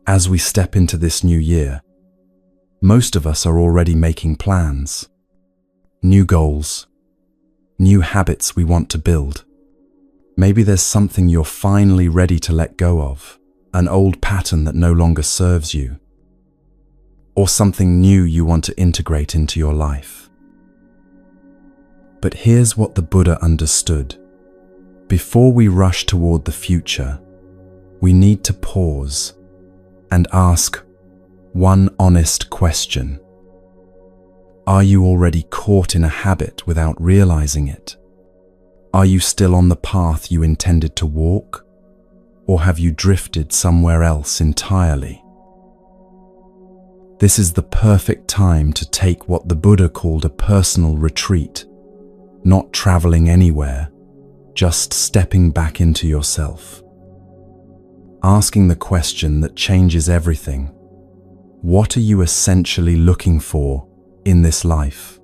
As we step into this new year, most of us are already making plans, new goals, new habits we want to build. Maybe there's something you're finally ready to let go of, an old pattern that no longer serves you, or something new you want to integrate into your life. But here's what the Buddha understood. Before we rush toward the future, we need to pause and ask one honest question. Are you already caught in a habit without realizing it? Are you still on the path you intended to walk? Or have you drifted somewhere else entirely? This is the perfect time to take what the Buddha called a personal retreat, not traveling anywhere, just stepping back into yourself. Asking the question that changes everything. What are you essentially looking for in this life?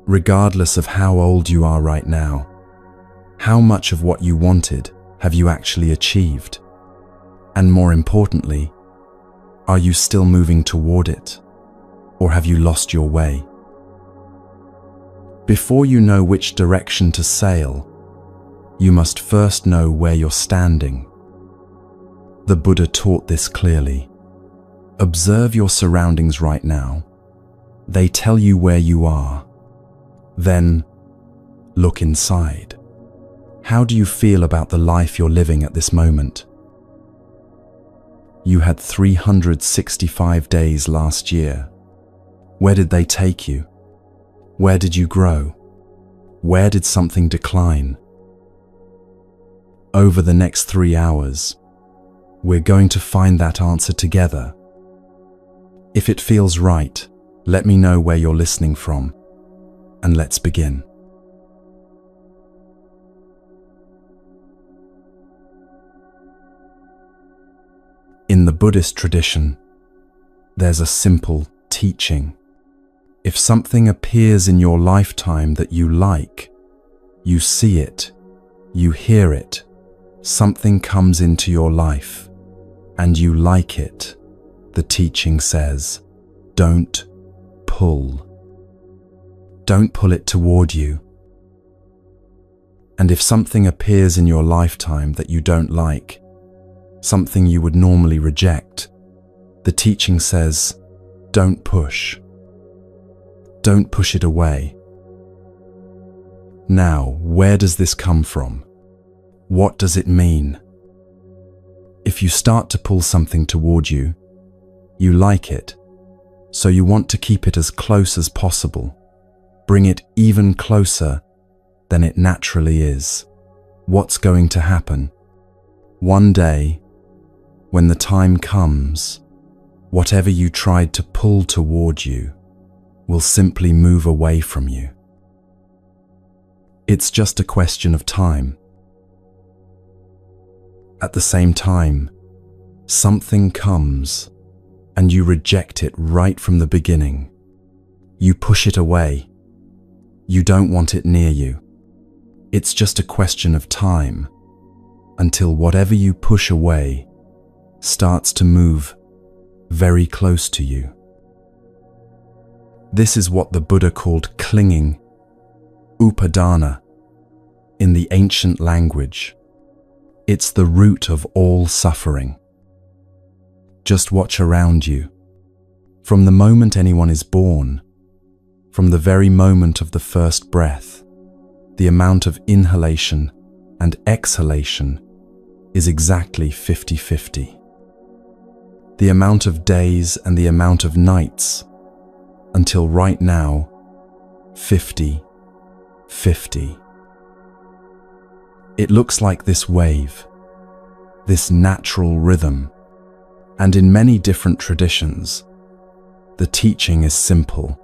Regardless of how old you are right now, how much of what you wanted have you actually achieved? And more importantly, are you still moving toward it? Or have you lost your way? Before you know which direction to sail, you must first know where you're standing. The Buddha taught this clearly. Observe your surroundings right now. They tell you where you are. Then, look inside. How do you feel about the life you're living at this moment? You had 365 days last year. Where did they take you? Where did you grow? Where did something decline? Over the next 3 hours, we're going to find that answer together. If it feels right, let me know where you're listening from, and let's begin. In the Buddhist tradition, there's a simple teaching. If something appears in your lifetime that you like, you see it, you hear it, something comes into your life, and you like it, the teaching says, don't pull. Don't pull it toward you. And if something appears in your lifetime that you don't like, something you would normally reject, the teaching says, don't push. Don't push it away. Now, where does this come from? What does it mean? If you start to pull something toward you, you like it, so you want to keep it as close as possible. Bring it even closer than it naturally is. What's going to happen? One day, when the time comes, whatever you tried to pull toward you will simply move away from you. It's just a question of time. At the same time, something comes and you reject it right from the beginning. You push it away. You don't want it near you. It's just a question of time until whatever you push away starts to move very close to you. This is what the Buddha called clinging, upadana, in the ancient language. It's the root of all suffering. Just watch around you. From the moment anyone is born, from the very moment of the first breath, the amount of inhalation and exhalation is exactly 50-50. The amount of days and the amount of nights, until right now, 50-50. It looks like this wave, this natural rhythm, and in many different traditions, the teaching is simple.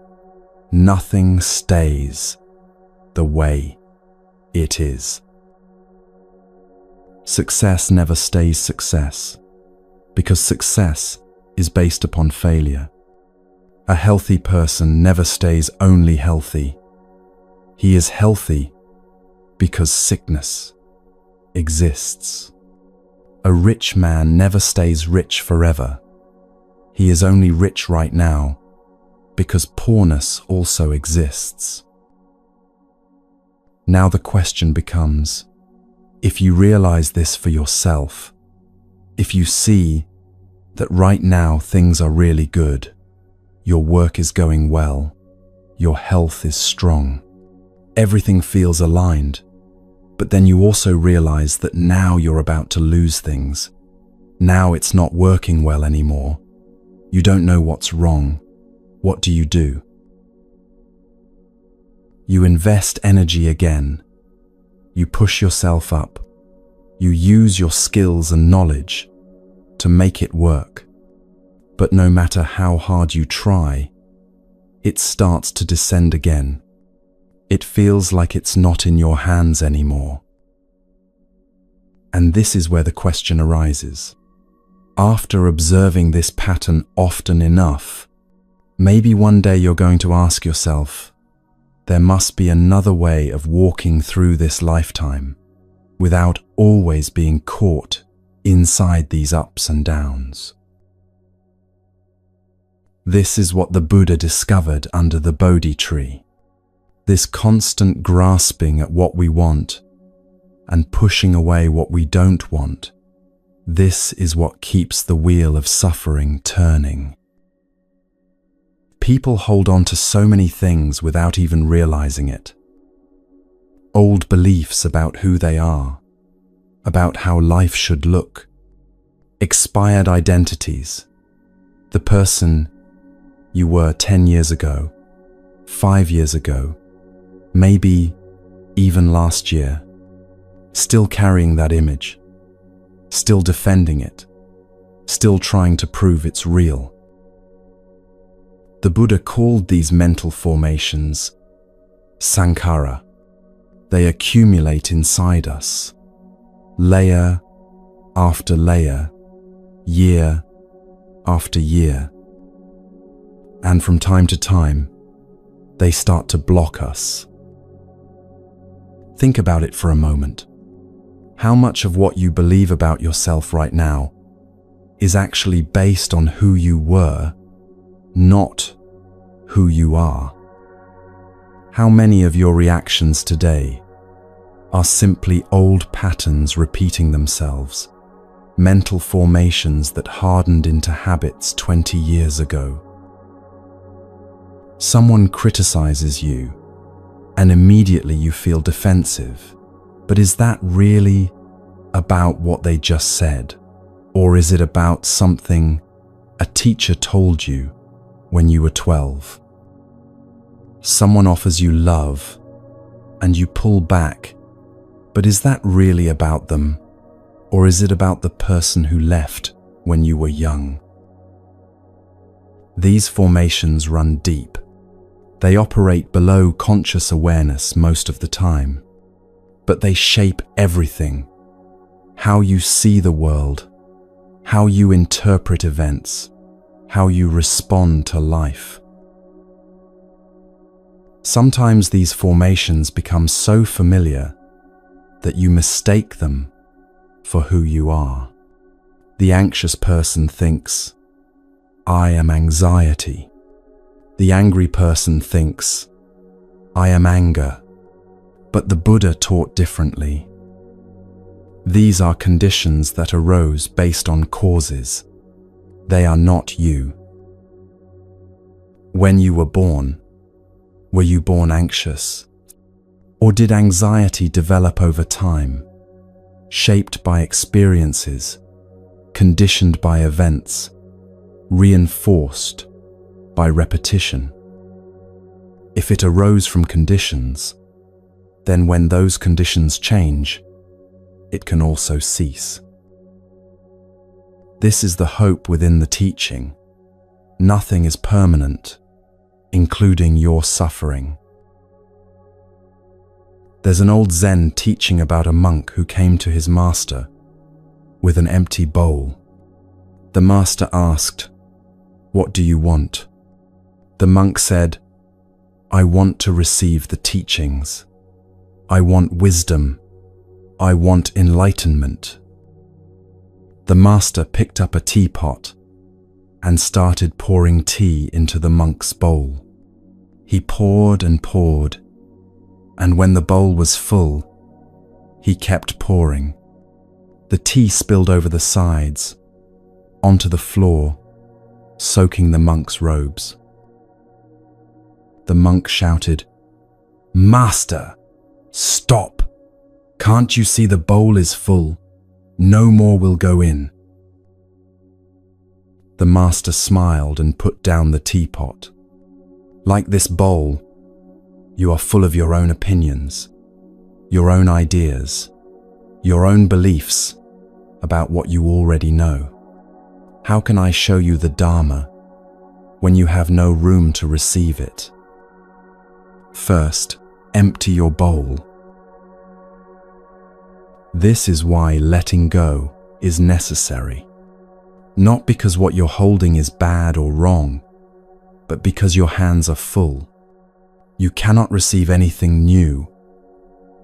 Nothing stays the way it is. Success never stays success, because success is based upon failure. A healthy person never stays only healthy. He is healthy because sickness exists. A rich man never stays rich forever. He is only rich right now because poorness also exists. Now the question becomes, if you realize this for yourself, if you see that right now things are really good, your work is going well, your health is strong, everything feels aligned, but then you also realize that now you're about to lose things. Now it's not working well anymore. You don't know what's wrong. What do? You invest energy again. You push yourself up. You use your skills and knowledge to make it work. But no matter how hard you try, it starts to descend again. It feels like it's not in your hands anymore. And this is where the question arises. After observing this pattern often enough, maybe one day you're going to ask yourself, there must be another way of walking through this lifetime without always being caught inside these ups and downs. This is what the Buddha discovered under the Bodhi tree. This constant grasping at what we want and pushing away what we don't want. This is what keeps the wheel of suffering turning. People hold on to so many things without even realizing it. Old beliefs about who they are, about how life should look, expired identities, the person you were 10 years ago, 5 years ago, maybe even last year, still carrying that image, still defending it, still trying to prove it's real. The Buddha called these mental formations sankhara. They accumulate inside us, layer after layer, year after year. And from time to time, they start to block us. Think about it for a moment. How much of what you believe about yourself right now is actually based on who you were, not who you are? How many of your reactions today are simply old patterns repeating themselves, mental formations that hardened into habits 20 years ago? Someone criticizes you, and immediately you feel defensive. But is that really about what they just said? Or is it about something a teacher told you when you were 12? Someone offers you love, and you pull back. But is that really about them? Or is it about the person who left when you were young? These formations run deep. They operate below conscious awareness most of the time, but they shape everything. How you see the world, how you interpret events, how you respond to life. Sometimes these formations become so familiar that you mistake them for who you are. The anxious person thinks, I am anxiety. The angry person thinks, I am anger. But the Buddha taught differently. These are conditions that arose based on causes. They are not you. When you were you born anxious? Or did anxiety develop over time, shaped by experiences, conditioned by events, reinforced by repetition? If it arose from conditions, then when those conditions change, it can also cease. This is the hope within the teaching. Nothing is permanent, including your suffering. There's an old Zen teaching about a monk who came to his master with an empty bowl. The master asked, "What do you want?" The monk said, "I want to receive the teachings. I want wisdom. I want enlightenment." The master picked up a teapot and started pouring tea into the monk's bowl. He poured and poured, and when the bowl was full, he kept pouring. The tea spilled over the sides, onto the floor, soaking the monk's robes. The monk shouted, "Master, stop! Can't you see the bowl is full? No more will go in." The master smiled and put down the teapot. Like this bowl, you are full of your own opinions, your own ideas, your own beliefs about what you already know. How can I show you the Dharma when you have no room to receive it? First, empty your bowl. This is why letting go is necessary. Not because what you're holding is bad or wrong, but because your hands are full. You cannot receive anything new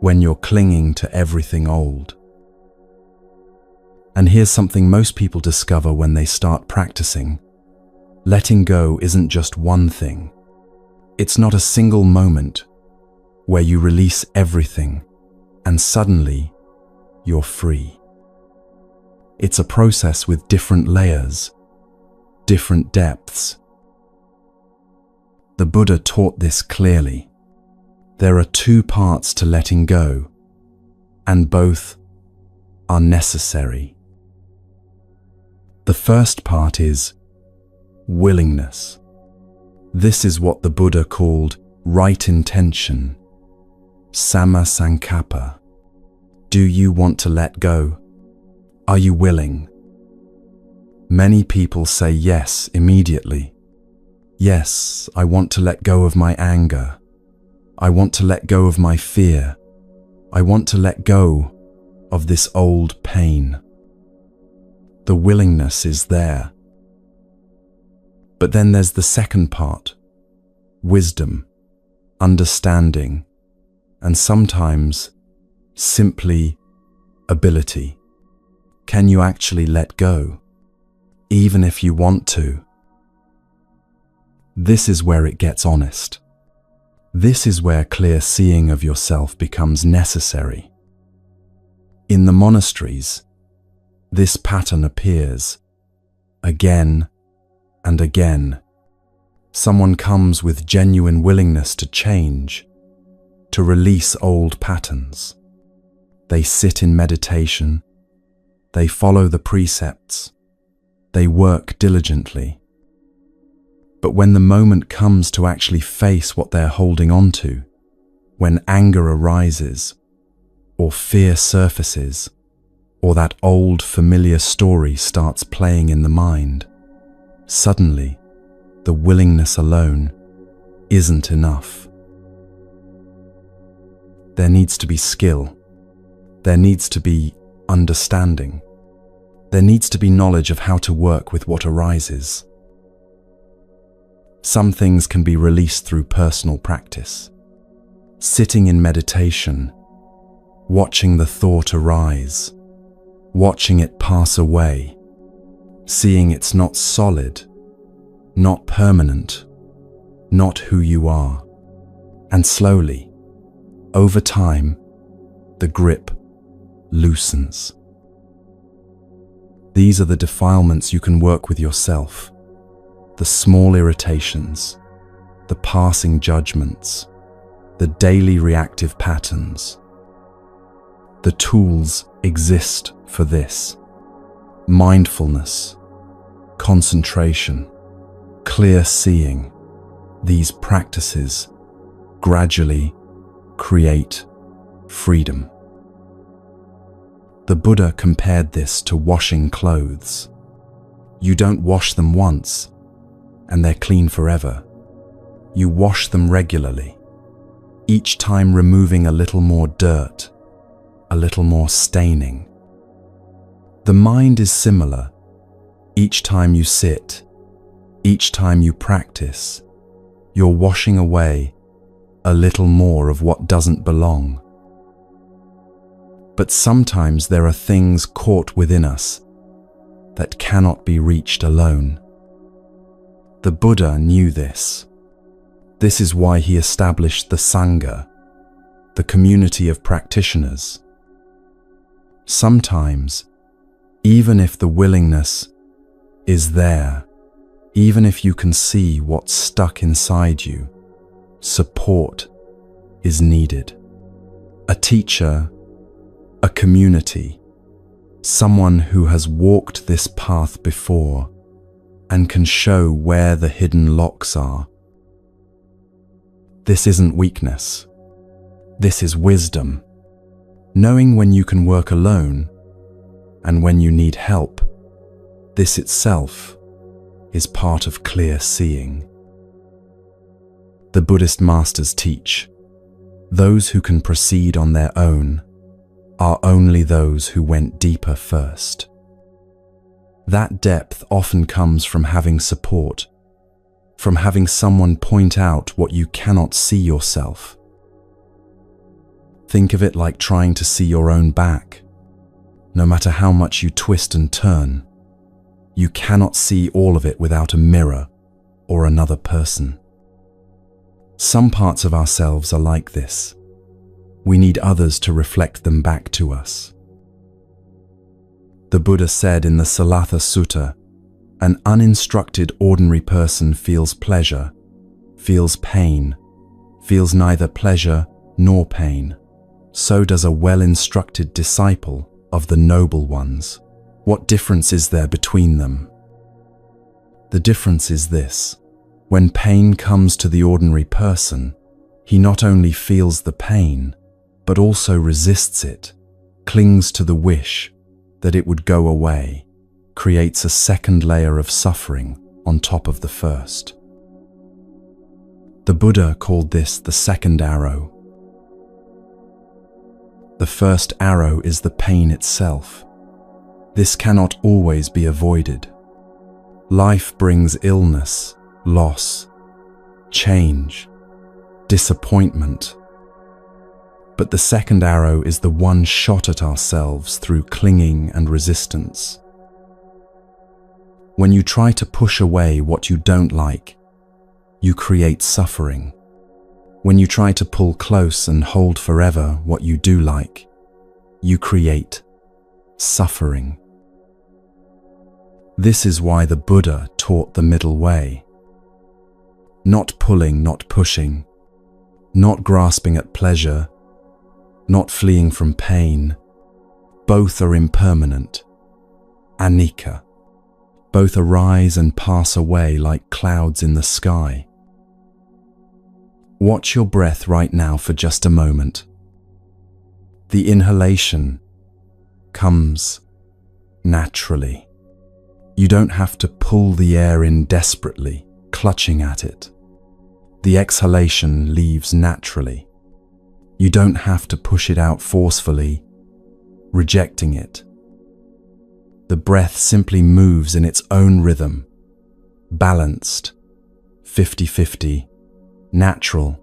when you're clinging to everything old. And here's something most people discover when they start practicing. Letting go isn't just one thing. It's not a single moment where you release everything and suddenly you're free. It's a process with different layers, different depths. The Buddha taught this clearly. There are two parts to letting go, and both are necessary. The first part is willingness. This is what the Buddha called right intention, samma sankappa. Do you want to let go? Are you willing? Many people say yes immediately. Yes, I want to let go of my anger. I want to let go of my fear. I want to let go of this old pain. The willingness is there. But then there's the second part, wisdom, understanding, and sometimes simply ability. Can you actually let go, even if you want to? This is where it gets honest. This is where clear seeing of yourself becomes necessary. In the monasteries, this pattern appears again and again. Someone comes with genuine willingness to change, to release old patterns. They sit in meditation, they follow the precepts, they work diligently. But when the moment comes to actually face what they're holding on to, when anger arises, or fear surfaces, or that old familiar story starts playing in the mind, suddenly the willingness alone isn't enough. There needs to be skill. There needs to be understanding. There needs to be knowledge of how to work with what arises. Some things can be released through personal practice. Sitting in meditation, watching the thought arise, watching it pass away, seeing it's not solid, not permanent, not who you are. And slowly, over time, the grip loosens. These are the defilements you can work with yourself. The small irritations, the passing judgments, the daily reactive patterns. The tools exist for this. Mindfulness, concentration, clear seeing. These practices gradually create freedom. The Buddha compared this to washing clothes. You don't wash them once, and they're clean forever. You wash them regularly, each time removing a little more dirt, a little more staining. The mind is similar. Each time you sit, each time you practice, you're washing away a little more of what doesn't belong. But sometimes there are things caught within us that cannot be reached alone. The Buddha knew this. This is why he established the Sangha, the community of practitioners. Sometimes, even if the willingness is there, even if you can see what's stuck inside you, support is needed. A teacher, a community, someone who has walked this path before and can show where the hidden locks are. This isn't weakness. This is wisdom. Knowing when you can work alone and when you need help, this itself is part of clear seeing. The Buddhist masters teach, those who can proceed on their own are only those who went deeper first. That depth often comes from having support, from having someone point out what you cannot see yourself. Think of it like trying to see your own back. No matter how much you twist and turn, you cannot see all of it without a mirror or another person. Some parts of ourselves are like this. We need others to reflect them back to us. The Buddha said in the Salatha Sutta, an uninstructed ordinary person feels pleasure, feels pain, feels neither pleasure nor pain. So does a well-instructed disciple of the noble ones. What difference is there between them? The difference is this. When pain comes to the ordinary person, he not only feels the pain, but also resists it, clings to the wish that it would go away, creates a second layer of suffering on top of the first. The Buddha called this the second arrow. The first arrow is the pain itself. This cannot always be avoided. Life brings illness, loss, change, disappointment. But the second arrow is the one shot at ourselves through clinging and resistance. When you try to push away what you don't like, you create suffering. When you try to pull close and hold forever what you do like, you create suffering. This is why the Buddha taught the middle way. Not pulling, not pushing, not grasping at pleasure, not fleeing from pain. Both are impermanent, anicca. Both arise and pass away like clouds in the sky. Watch your breath right now for just a moment. The inhalation comes naturally. You don't have to pull the air in desperately, clutching at it. The exhalation leaves naturally. You don't have to push it out forcefully, rejecting it. The breath simply moves in its own rhythm, balanced, 50-50, natural.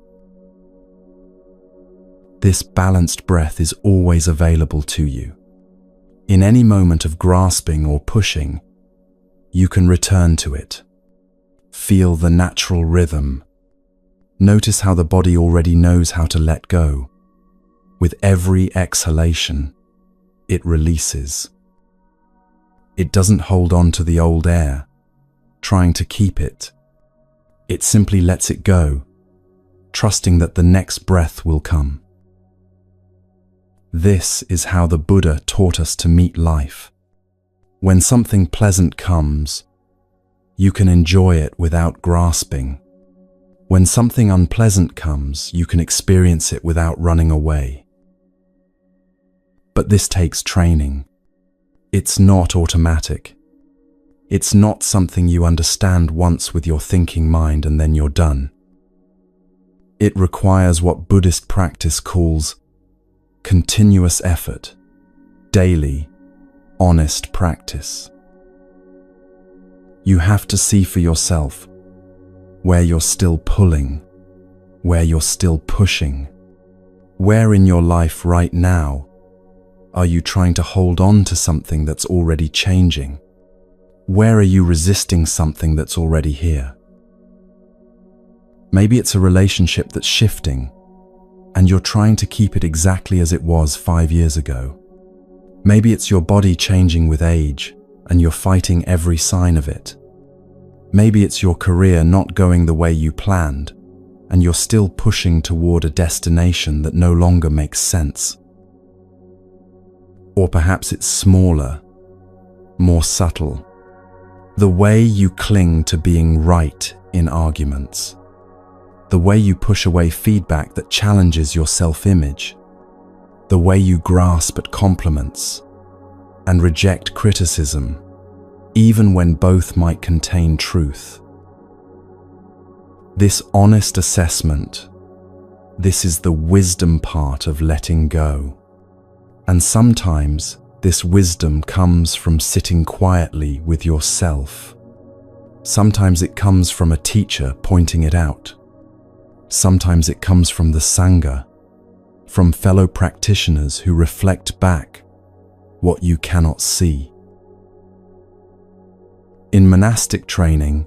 This balanced breath is always available to you. In any moment of grasping or pushing, you can return to it. Feel the natural rhythm. Notice how the body already knows how to let go. With every exhalation, it releases. It doesn't hold on to the old air, trying to keep it. It simply lets it go, trusting that the next breath will come. This is how the Buddha taught us to meet life. When something pleasant comes, you can enjoy it without grasping. When something unpleasant comes, you can experience it without running away. But this takes training. It's not automatic. It's not something you understand once with your thinking mind and then you're done. It requires what Buddhist practice calls continuous effort, daily, honest practice. You have to see for yourself where you're still pulling, where you're still pushing. Where in your life right now are you trying to hold on to something that's already changing? Where are you resisting something that's already here? Maybe it's a relationship that's shifting, and you're trying to keep it exactly as it was 5 years ago. Maybe it's your body changing with age, and you're fighting every sign of it. Maybe it's your career not going the way you planned, and you're still pushing toward a destination that no longer makes sense. Or perhaps it's smaller, more subtle. The way you cling to being right in arguments. The way you push away feedback that challenges your self-image. The way you grasp at compliments and reject criticism, even when both might contain truth. This honest assessment, this is the wisdom part of letting go. And sometimes this wisdom comes from sitting quietly with yourself. Sometimes it comes from a teacher pointing it out. Sometimes it comes from the Sangha, from fellow practitioners who reflect back what you cannot see. In monastic training,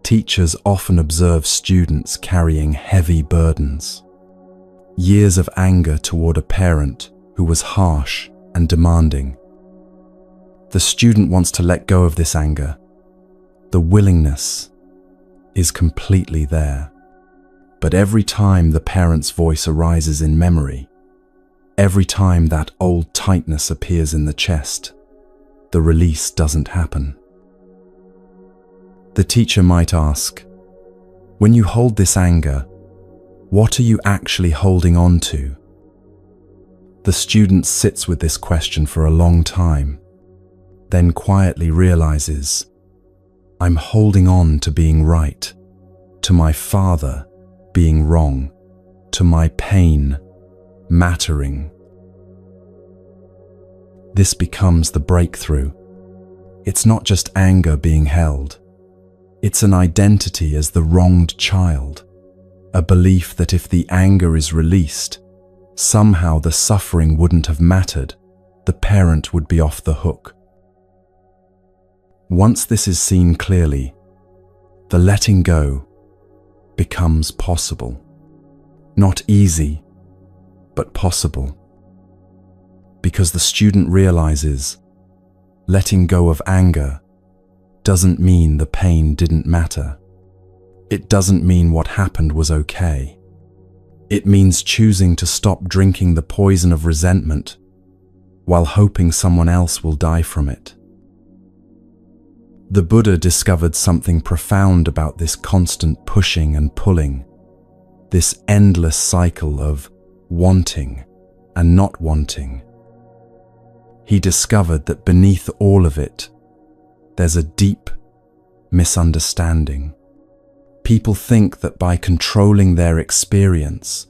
teachers often observe students carrying heavy burdens. Years of anger toward a parent who was harsh and demanding. The student wants to let go of this anger. The willingness is completely there. But every time the parent's voice arises in memory, every time that old tightness appears in the chest, the release doesn't happen. The teacher might ask, when you hold this anger, what are you actually holding on to? The student sits with this question for a long time, then quietly realizes, I'm holding on to being right, to my father being wrong, to my pain mattering. This becomes the breakthrough. It's not just anger being held. It's an identity as the wronged child, a belief that if the anger is released, somehow the suffering wouldn't have mattered, the parent would be off the hook. Once this is seen clearly, the letting go becomes possible. Not easy, but possible. Because the student realizes letting go of anger doesn't mean the pain didn't matter. It doesn't mean what happened was okay. It means choosing to stop drinking the poison of resentment while hoping someone else will die from it. The Buddha discovered something profound about this constant pushing and pulling, this endless cycle of wanting and not wanting. He discovered that beneath all of it, there's a deep misunderstanding. People think that by controlling their experience,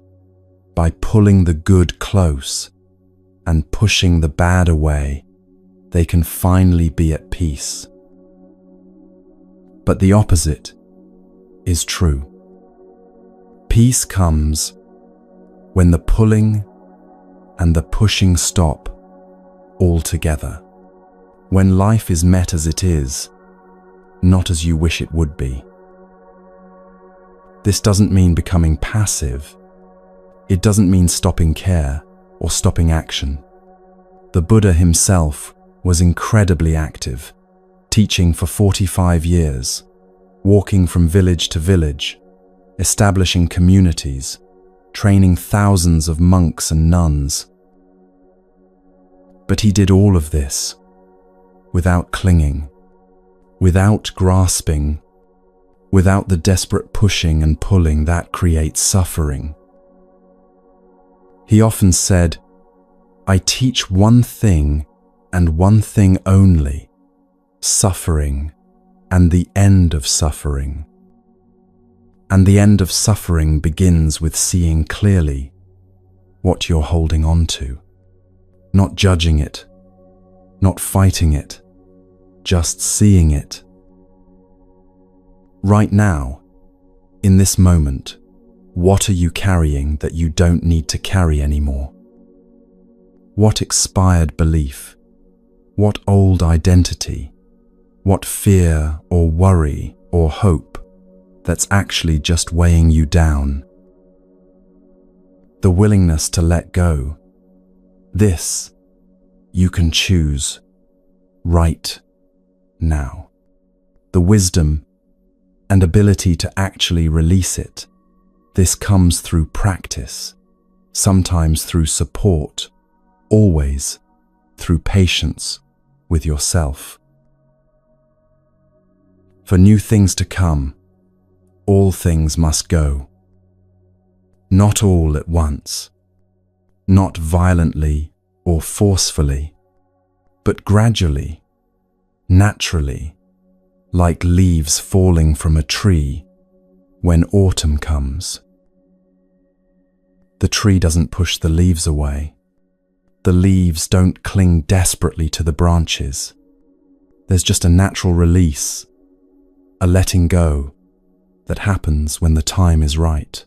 by pulling the good close and pushing the bad away, they can finally be at peace. But the opposite is true. Peace comes when the pulling and the pushing stop altogether. When life is met as it is, not as you wish it would be. This doesn't mean becoming passive. It doesn't mean stopping care or stopping action. The Buddha himself was incredibly active, teaching for 45 years, walking from village to village, establishing communities, training thousands of monks and nuns. But he did all of this without clinging, without grasping, without the desperate pushing and pulling that creates suffering. He often said, I teach one thing and one thing only, suffering and the end of suffering. And the end of suffering begins with seeing clearly what you're holding on to, not judging it, not fighting it, just seeing it. Right now, in this moment, what are you carrying that you don't need to carry anymore? What expired belief? What old identity? What fear or worry or hope that's actually just weighing you down? The willingness to let go. This you can choose right now. The wisdom and ability to actually release it. This comes through practice, sometimes through support, always through patience with yourself. For new things to come, all things must go. Not all at once, not violently or forcefully, but gradually, naturally, like leaves falling from a tree when autumn comes. The tree doesn't push the leaves away. The leaves don't cling desperately to the branches. There's just a natural release, a letting go that happens when the time is right.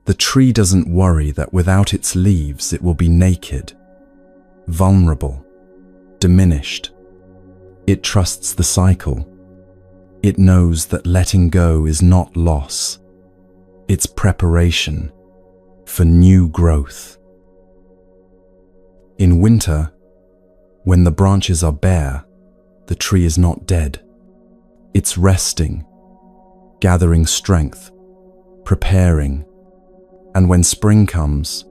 The tree doesn't worry that without its leaves it will be naked, vulnerable, diminished. It trusts the cycle. It knows that letting go is not loss. It's preparation for new growth. In winter, when the branches are bare, the tree is not dead. It's resting, gathering strength, preparing, and when spring comes,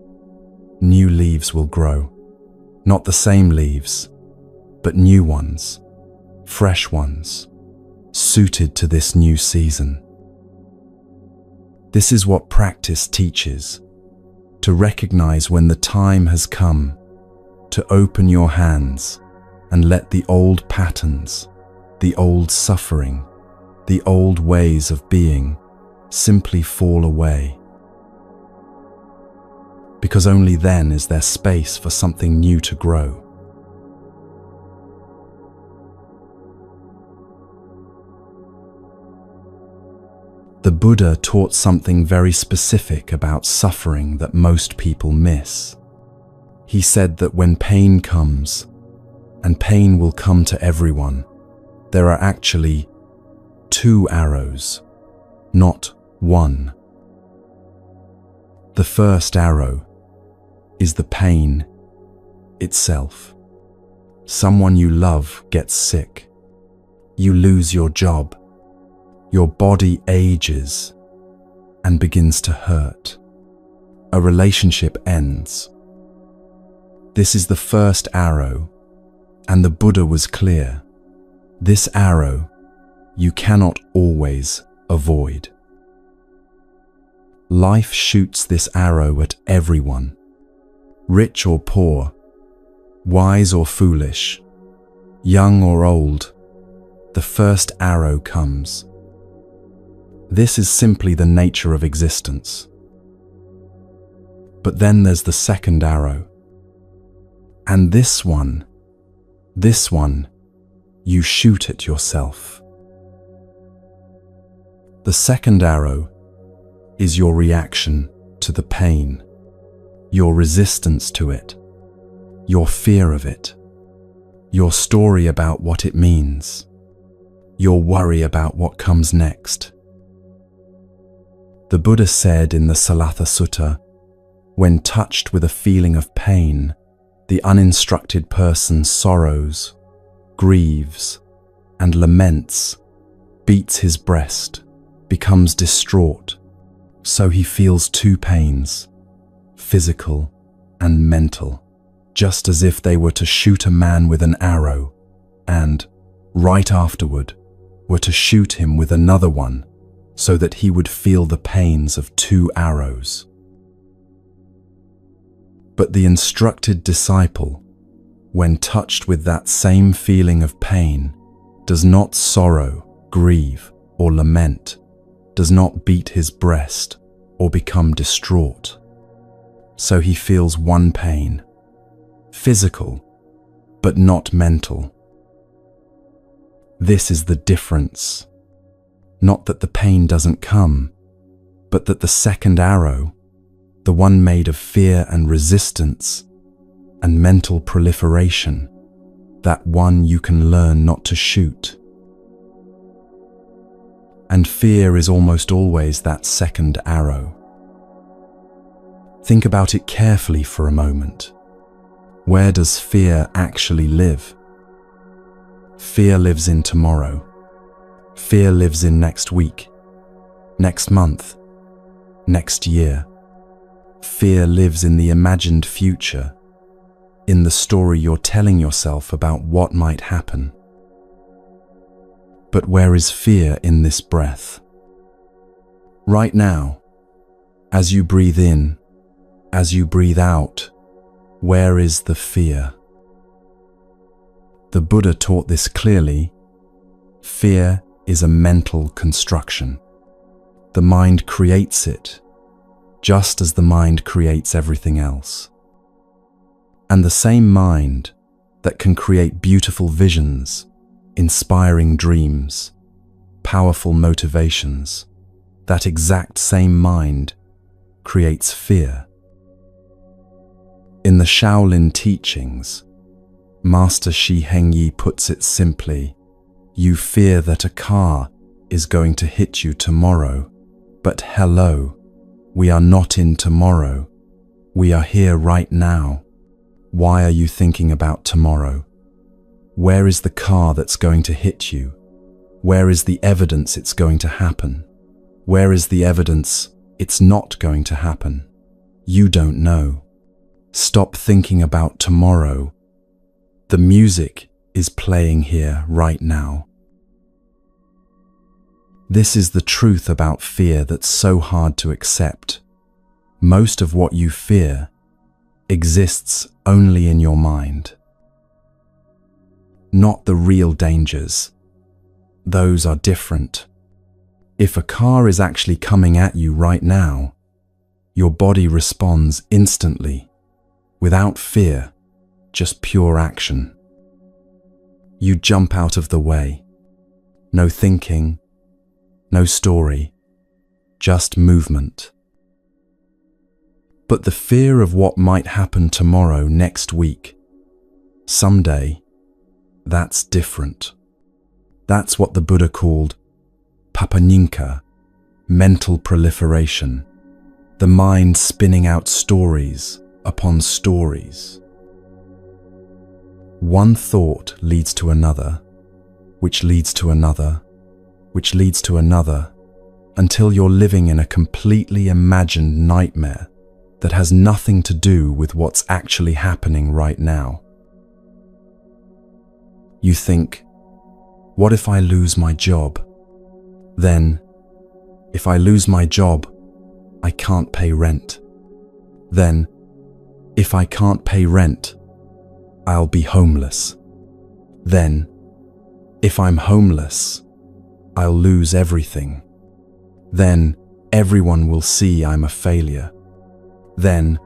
new leaves will grow. Not the same leaves, but new ones, fresh ones, suited to this new season. This is what practice teaches, to recognize when the time has come, to open your hands and let the old patterns, the old suffering, the old ways of being simply fall away. Because only then is there space for something new to grow. The Buddha taught something very specific about suffering that most people miss. He said that when pain comes, and pain will come to everyone, there are actually 2 arrows, not 1. The first arrow is the pain itself. Someone you love gets sick. You lose your job. Your body ages and begins to hurt. A relationship ends. This is the first arrow, and the Buddha was clear. This arrow you cannot always avoid. Life shoots this arrow at everyone, rich or poor, wise or foolish, young or old. The first arrow comes. This is simply the nature of existence. But then there's the second arrow. And this one, you shoot at yourself. The second arrow is your reaction to the pain, your resistance to it, your fear of it, your story about what it means, your worry about what comes next. The Buddha said in the Salatha Sutta, when touched with a feeling of pain, the uninstructed person sorrows, grieves, and laments, beats his breast, becomes distraught, so he feels 2 pains, physical and mental, just as if they were to shoot a man with an arrow, and, right afterward, were to shoot him with another one, so that he would feel the pains of 2 arrows. But the instructed disciple, when touched with that same feeling of pain, does not sorrow, grieve, or lament, does not beat his breast or become distraught. So he feels 1 pain, physical, but not mental. This is the difference. Not that the pain doesn't come, but that the second arrow, the one made of fear and resistance and mental proliferation, that one you can learn not to shoot. And fear is almost always that second arrow. Think about it carefully for a moment. Where does fear actually live? Fear lives in tomorrow. Fear lives in next week, next month, next year. Fear lives in the imagined future, in the story you're telling yourself about what might happen. But where is fear in this breath? Right now, as you breathe in, as you breathe out, where is the fear? The Buddha taught this clearly. Fear is a mental construction. The mind creates it, just as the mind creates everything else. And the same mind that can create beautiful visions, inspiring dreams, powerful motivations, that exact same mind creates fear. In the Shaolin teachings, Master Shi Hengyi puts it simply, you fear that a car is going to hit you tomorrow, but hello, we are not in tomorrow, we are here right now. Why are you thinking about tomorrow? Where is the car that's going to hit you? Where is the evidence it's going to happen? Where is the evidence it's not going to happen? You don't know. Stop thinking about tomorrow. The music is playing here right now. This is the truth about fear that's so hard to accept. Most of what you fear exists only in your mind. Not the real dangers. Those are different. If a car is actually coming at you right now, your body responds instantly, without fear, just pure action. You jump out of the way. No thinking, no story, just movement. But the fear of what might happen tomorrow, next week, someday, that's different. That's what the Buddha called papaninka, mental proliferation, the mind spinning out stories upon stories. One thought leads to another, which leads to another, which leads to another, until you're living in a completely imagined nightmare that has nothing to do with what's actually happening right now. You think, what if I lose my job? Then, if I lose my job, I can't pay rent. Then, if I can't pay rent, I'll be homeless. Then, if I'm homeless, I'll lose everything. Then, everyone will see I'm a failure. Then,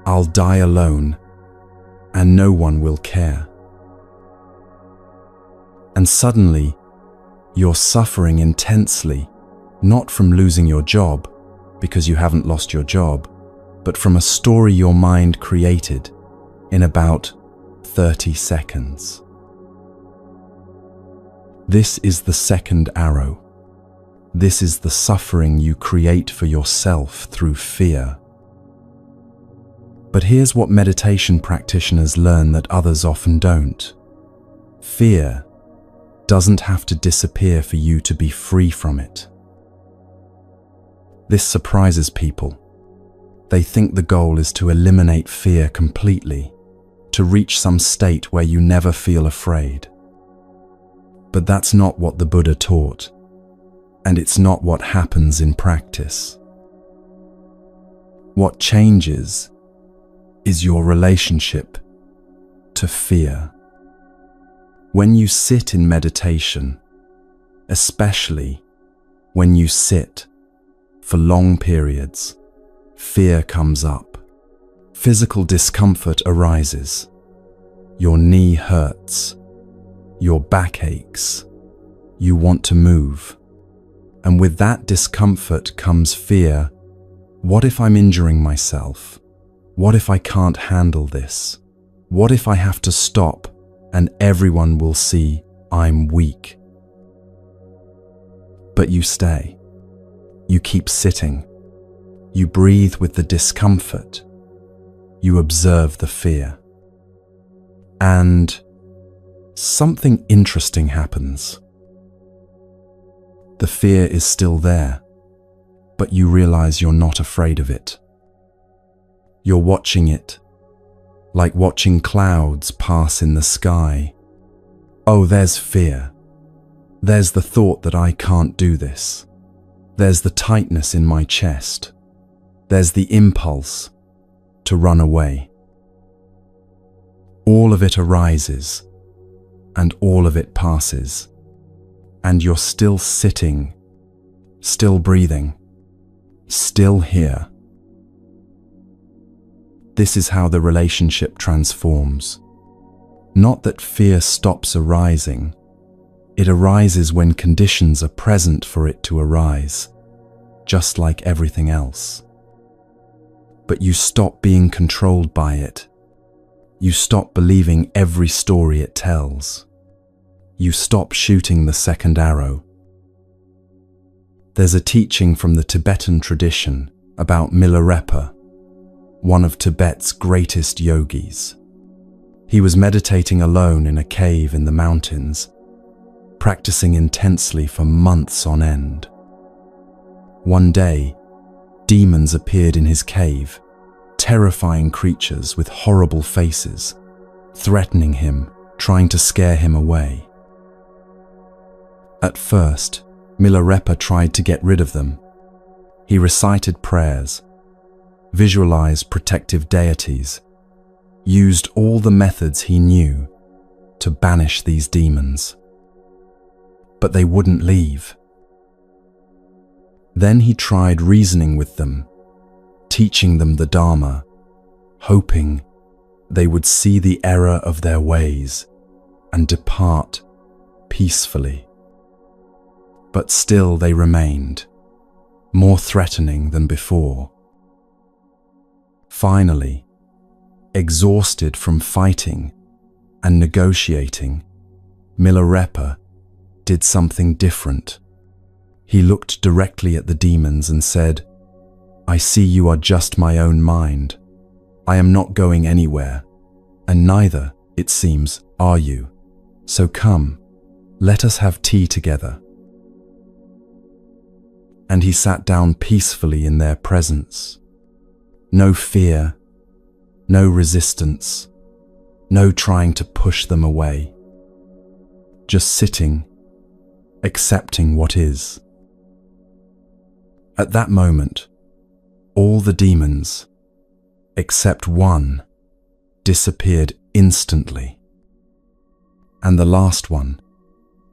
I'll die alone, and no one will care. And suddenly, you're suffering intensely, not from losing your job, because you haven't lost your job, but from a story your mind created in about 30 seconds. This is the second arrow. This is the suffering you create for yourself through fear. But here's what meditation practitioners learn that others often don't. Fear doesn't have to disappear for you to be free from it. This surprises people. They think the goal is to eliminate fear completely, to reach some state where you never feel afraid. But that's not what the Buddha taught, and it's not what happens in practice. What changes is your relationship to fear. When you sit in meditation, especially when you sit for long periods, fear comes up. Physical discomfort arises. Your knee hurts. Your back aches. You want to move. And with that discomfort comes fear. What if I'm injuring myself? What if I can't handle this? What if I have to stop and everyone will see I'm weak. But you stay. You keep sitting. You breathe with the discomfort. You observe the fear. And something interesting happens. The fear is still there, but you realize you're not afraid of it. You're watching it, like watching clouds pass in the sky. Oh, there's fear. There's the thought that I can't do this. There's the tightness in my chest. There's the impulse to run away. All of it arises, and all of it passes. And you're still sitting, still breathing, still here. This is how the relationship transforms. Not that fear stops arising. It arises when conditions are present for it to arise, just like everything else. But you stop being controlled by it. You stop believing every story it tells. You stop shooting the second arrow. There's a teaching from the Tibetan tradition about Milarepa, one of Tibet's greatest yogis. He was meditating alone in a cave in the mountains, practicing intensely for months on end. One day, demons appeared in his cave, terrifying creatures with horrible faces, threatening him, trying to scare him away. At first, Milarepa tried to get rid of them. He recited prayers, visualized protective deities, used all the methods he knew to banish these demons. But they wouldn't leave. Then he tried reasoning with them, teaching them the Dharma, hoping they would see the error of their ways and depart peacefully. But still they remained, more threatening than before. Finally, exhausted from fighting and negotiating, Milarepa did something different. He looked directly at the demons and said, "I see you are just my own mind. I am not going anywhere, and neither, it seems, are you. So come, let us have tea together." And he sat down peacefully in their presence. No fear, no resistance, no trying to push them away. Just sitting, accepting what is. At that moment, all the demons, except one, disappeared instantly. And the last one,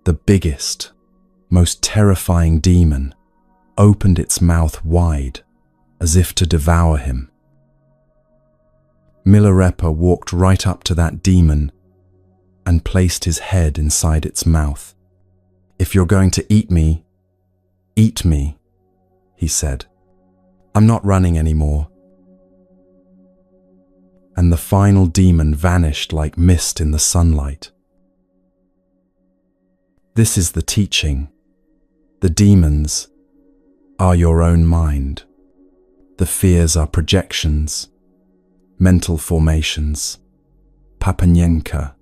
the biggest, most terrifying demon, opened its mouth wide, as if to devour him. Milarepa walked right up to that demon and placed his head inside its mouth. "If you're going to eat me, he said. "I'm not running anymore." And the final demon vanished like mist in the sunlight. This is the teaching. The demons are your own mind. The fears are projections, mental formations, papanyenka,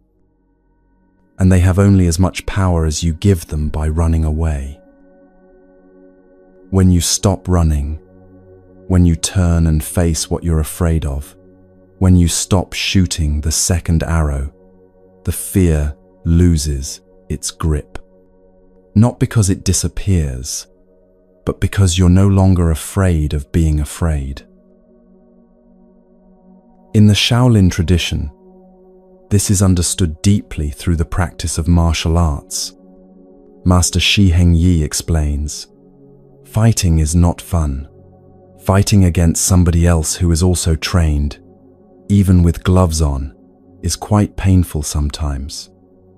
and they have only as much power as you give them by running away. When you stop running, when you turn and face what you're afraid of, when you stop shooting the second arrow, the fear loses its grip. Not because it disappears, but because you're no longer afraid of being afraid. In the Shaolin tradition, this is understood deeply through the practice of martial arts. Master Shi Heng Yi explains, "Fighting is not fun. Fighting against somebody else who is also trained, even with gloves on, is quite painful sometimes.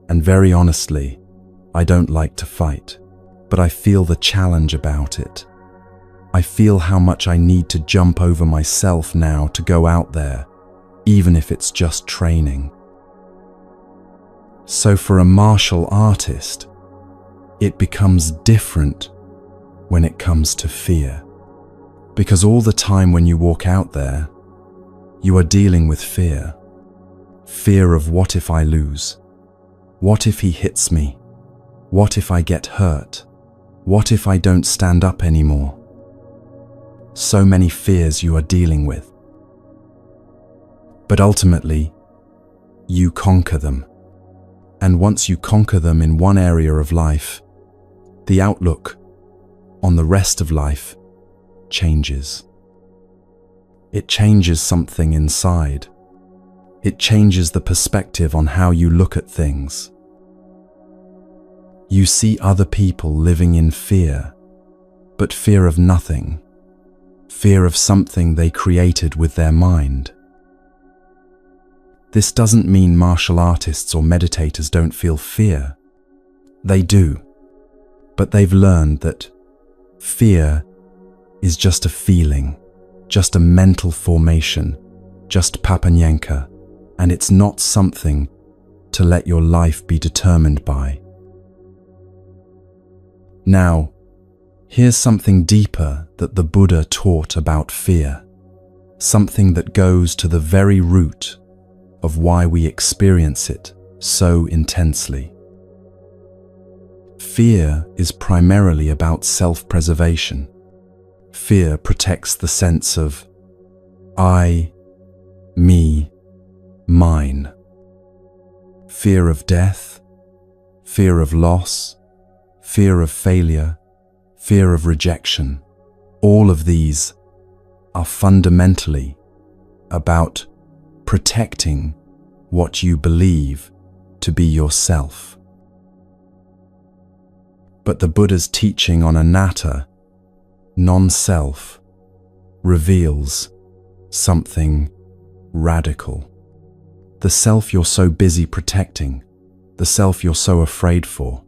And very honestly, I don't like to fight, but I feel the challenge about it. I feel how much I need to jump over myself now to go out there, even if it's just training." So for a martial artist, it becomes different when it comes to fear. Because all the time when you walk out there, you are dealing with fear. Fear of what if I lose? What if he hits me? What if I get hurt? What if I don't stand up anymore? So many fears you are dealing with. But ultimately, you conquer them. And once you conquer them in one area of life, the outlook on the rest of life changes. It changes something inside. It changes the perspective on how you look at things. You see other people living in fear, but fear of nothing. Fear of something they created with their mind. This doesn't mean martial artists or meditators don't feel fear. They do, but they've learned that fear is just a feeling, just a mental formation, just papanyanka, and it's not something to let your life be determined by. Now, here's something deeper that the Buddha taught about fear, something that goes to the very root of why we experience it so intensely. Fear is primarily about self-preservation. Fear protects the sense of I, me, mine. Fear of death, fear of loss, fear of failure, fear of rejection. All of these are fundamentally about protecting what you believe to be yourself. But the Buddha's teaching on anatta, non-self, reveals something radical. The self you're so busy protecting, the self you're so afraid for,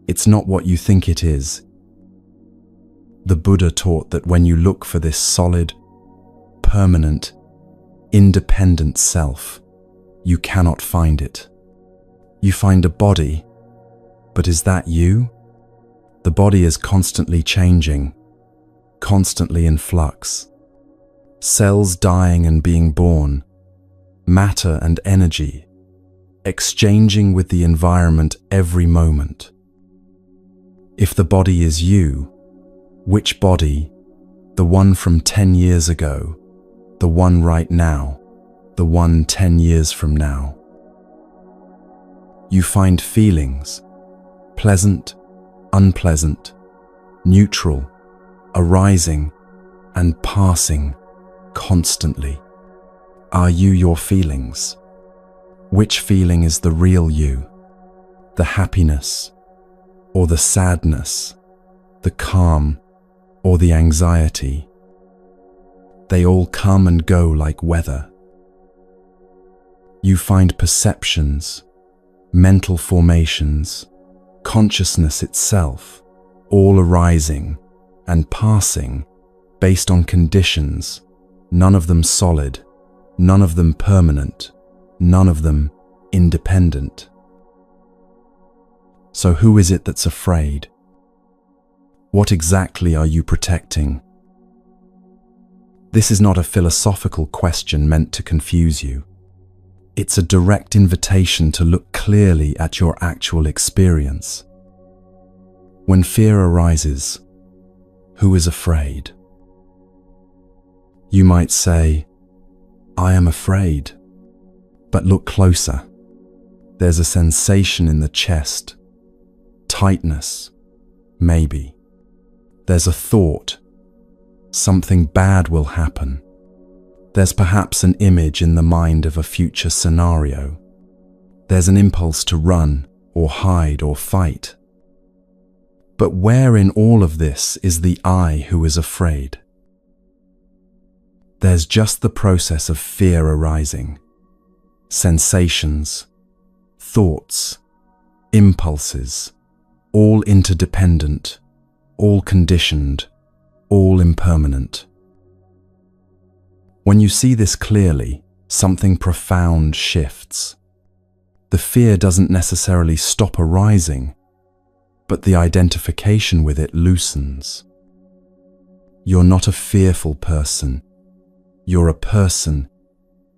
it's not what you think it is. The Buddha taught that when you look for this solid, permanent, independent self, you cannot find it. You find a body, but is that you? The body is constantly changing, constantly in flux. Cells dying and being born, matter and energy, exchanging with the environment every moment. If the body is you, which body? The one from 10 years ago, the one right now, the one 10 years from now. You find feelings, pleasant, unpleasant, neutral, arising, and passing constantly. Are you your feelings? Which feeling is the real you? The happiness, or the sadness, the calm, or the anxiety? They all come and go like weather. You find perceptions, mental formations, consciousness itself, all arising and passing based on conditions, none of them solid, none of them permanent, none of them independent. So who is it that's afraid? What exactly are you protecting? This is not a philosophical question meant to confuse you. It's a direct invitation to look clearly at your actual experience. When fear arises, who is afraid? You might say, I am afraid. But look closer. There's a sensation in the chest, tightness, maybe. There's a thought, something bad will happen. There's perhaps an image in the mind of a future scenario. There's an impulse to run or hide or fight. But where in all of this is the I who is afraid? There's just the process of fear arising. Sensations, thoughts, impulses, all interdependent, all conditioned, all impermanent. When you see this clearly, something profound shifts. the fear doesn't necessarily stop arising, but the identification with it loosens. You're not a fearful person. You're a person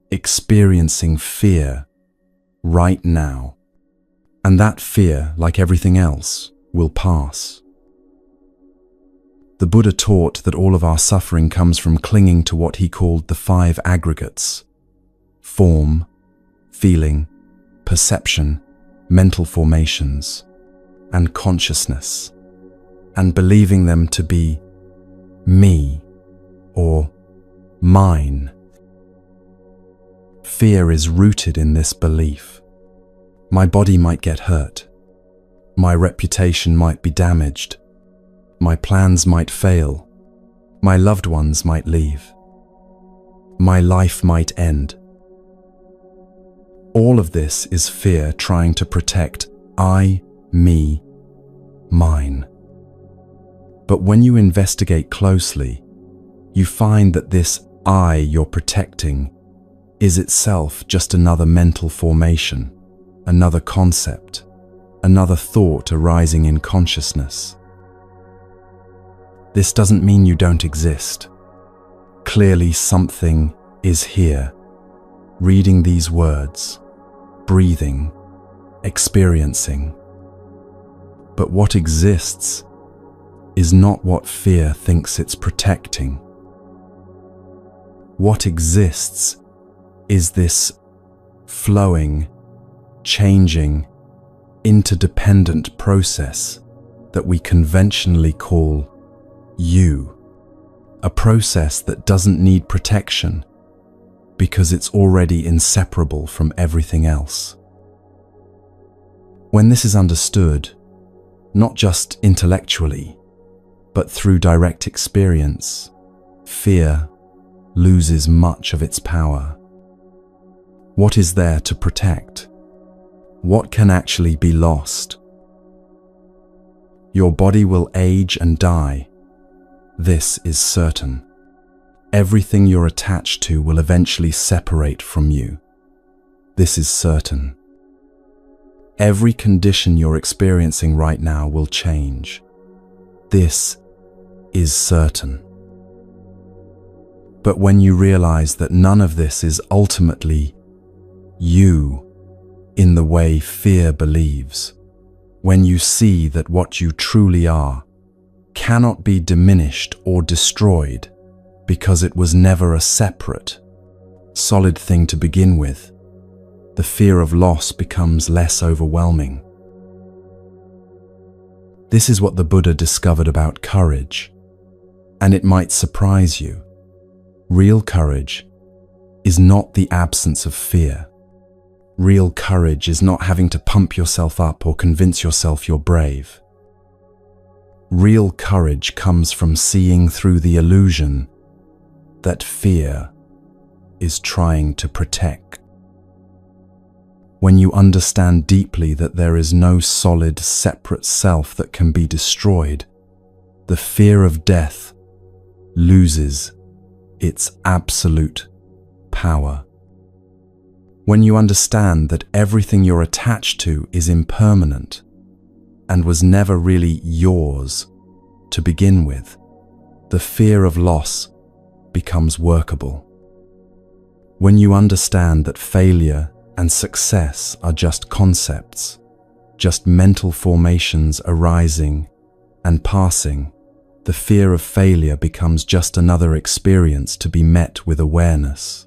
experiencing fear right now. And that fear, like everything else, will pass. The Buddha taught that all of our suffering comes from clinging to what he called the 5 aggregates: form, feeling, perception, mental formations, and consciousness, and believing them to be me or mine. Fear is rooted in this belief. My body might get hurt. My reputation might be damaged. My plans might fail. My loved ones might leave. My life might end. All of this is fear trying to protect I, me, mine. But when you investigate closely, you find that this I you're protecting is itself just another mental formation, another concept, another thought arising in consciousness. This doesn't mean you don't exist. Clearly something is here, reading these words, breathing, experiencing. But what exists is not what fear thinks it's protecting. What exists is this flowing, changing, interdependent process that we conventionally call you. A process that doesn't need protection because it's already inseparable from everything else. When this is understood, not just intellectually, but through direct experience, fear loses much of its power. What is there to protect? What can actually be lost? Your body will age and die. This is certain. Everything you're attached to will eventually separate from you. This is certain. Every condition you're experiencing right now will change. This is certain. But when you realize that none of this is ultimately you in the way fear believes, when you see that what you truly are cannot be diminished or destroyed because it was never a separate, solid thing to begin with, the fear of loss becomes less overwhelming. This is what the Buddha discovered about courage, and it might surprise you. Real courage is not the absence of fear. Real courage is not having to pump yourself up or convince yourself you're brave. Real courage comes from seeing through the illusion that fear is trying to protect. When you understand deeply that there is no solid, separate self that can be destroyed, the fear of death loses its absolute power. When you understand that everything you're attached to is impermanent and was never really yours to begin with, the fear of loss becomes workable. When you understand that failure and success are just concepts, just mental formations arising and passing, the fear of failure becomes just another experience to be met with awareness.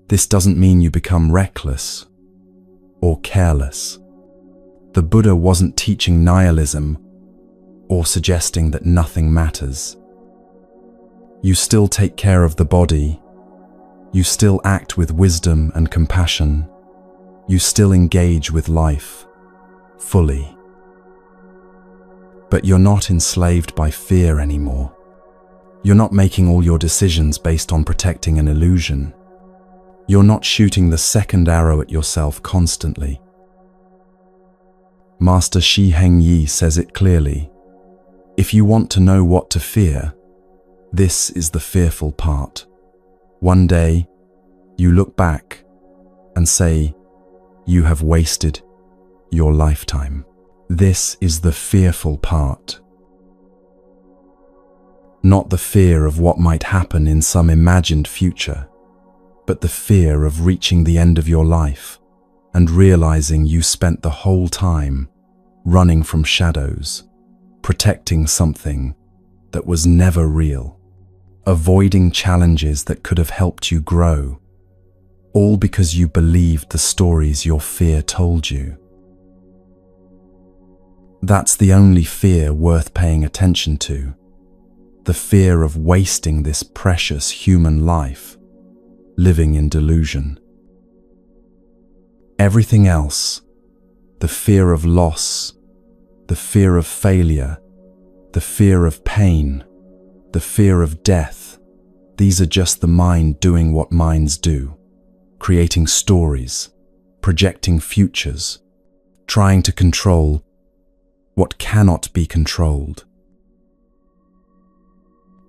This doesn't mean you become reckless or careless. The Buddha wasn't teaching nihilism or suggesting that nothing matters. You still take care of the body. You still act with wisdom and compassion. You still engage with life fully. But you're not enslaved by fear anymore. You're not making all your decisions based on protecting an illusion. You're not shooting the second arrow at yourself constantly. Master Shi Heng Yi says it clearly. If you want to know what to fear, this is the fearful part. One day, you look back and say, "You have wasted your lifetime." This is the fearful part. Not the fear of what might happen in some imagined future, but the fear of reaching the end of your life and realizing you spent the whole time running from shadows, protecting something that was never real, avoiding challenges that could have helped you grow, all because you believed the stories your fear told you. That's the only fear worth paying attention to, the fear of wasting this precious human life, living in delusion. Everything else, the fear of loss, the fear of failure, the fear of pain, the fear of death, these are just the mind doing what minds do, creating stories, projecting futures, trying to control what cannot be controlled.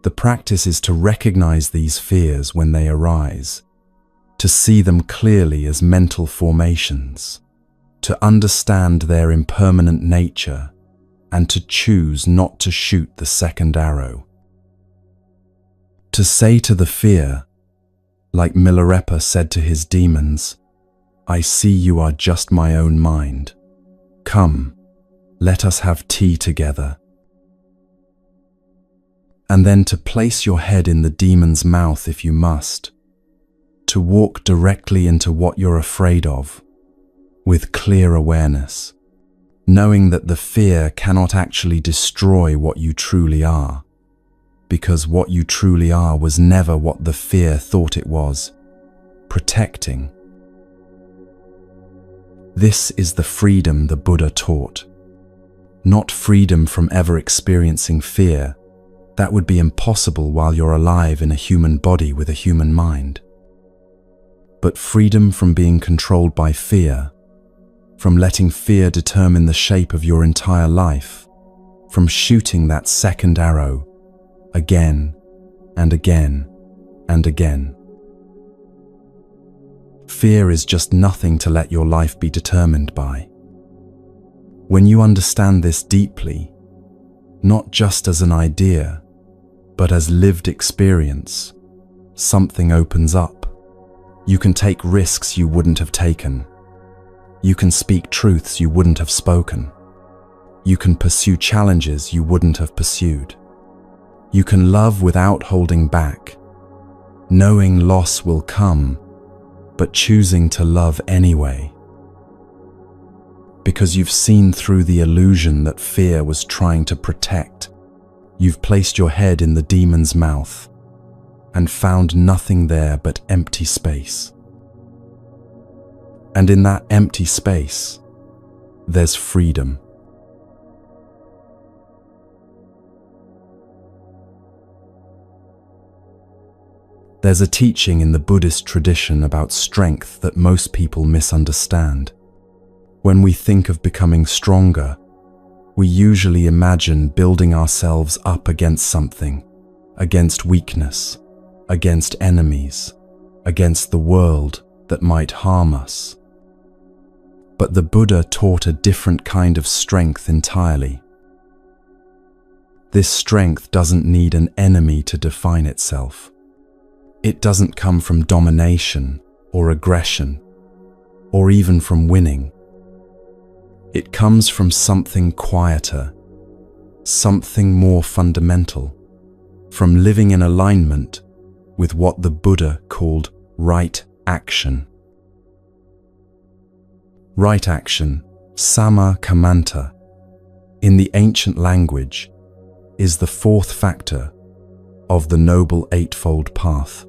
The practice is to recognize these fears when they arise, to see them clearly as mental formations, to understand their impermanent nature, and to choose not to shoot the second arrow. To say to the fear, like Milarepa said to his demons, "I see you are just my own mind. Come, let us have tea together." And then to place your head in the demon's mouth if you must, to walk directly into what you're afraid of, with clear awareness, knowing that the fear cannot actually destroy what you truly are, because what you truly are was never what the fear thought it was, protecting. This is the freedom the Buddha taught. Not freedom from ever experiencing fear. That would be impossible while you're alive in a human body with a human mind. But freedom from being controlled by fear, from letting fear determine the shape of your entire life, from shooting that second arrow again and again and again. Fear is just nothing to let your life be determined by. When you understand this deeply, not just as an idea, but as lived experience, something opens up. You can take risks you wouldn't have taken. You can speak truths you wouldn't have spoken. You can pursue challenges you wouldn't have pursued. You can love without holding back, knowing loss will come, but choosing to love anyway. Because you've seen through the illusion that fear was trying to protect. You've placed your head in the demon's mouth and found nothing there but empty space. And in that empty space, there's freedom. There's a teaching in the Buddhist tradition about strength that most people misunderstand. When we think of becoming stronger, we usually imagine building ourselves up against something, against weakness, against enemies, against the world that might harm us. But the Buddha taught a different kind of strength entirely. This strength doesn't need an enemy to define itself. It doesn't come from domination or aggression, or even from winning. It comes from something quieter, something more fundamental, from living in alignment with what the Buddha called right action. Right action, samma kammanta, in the ancient language, is the fourth factor of the Noble Eightfold Path.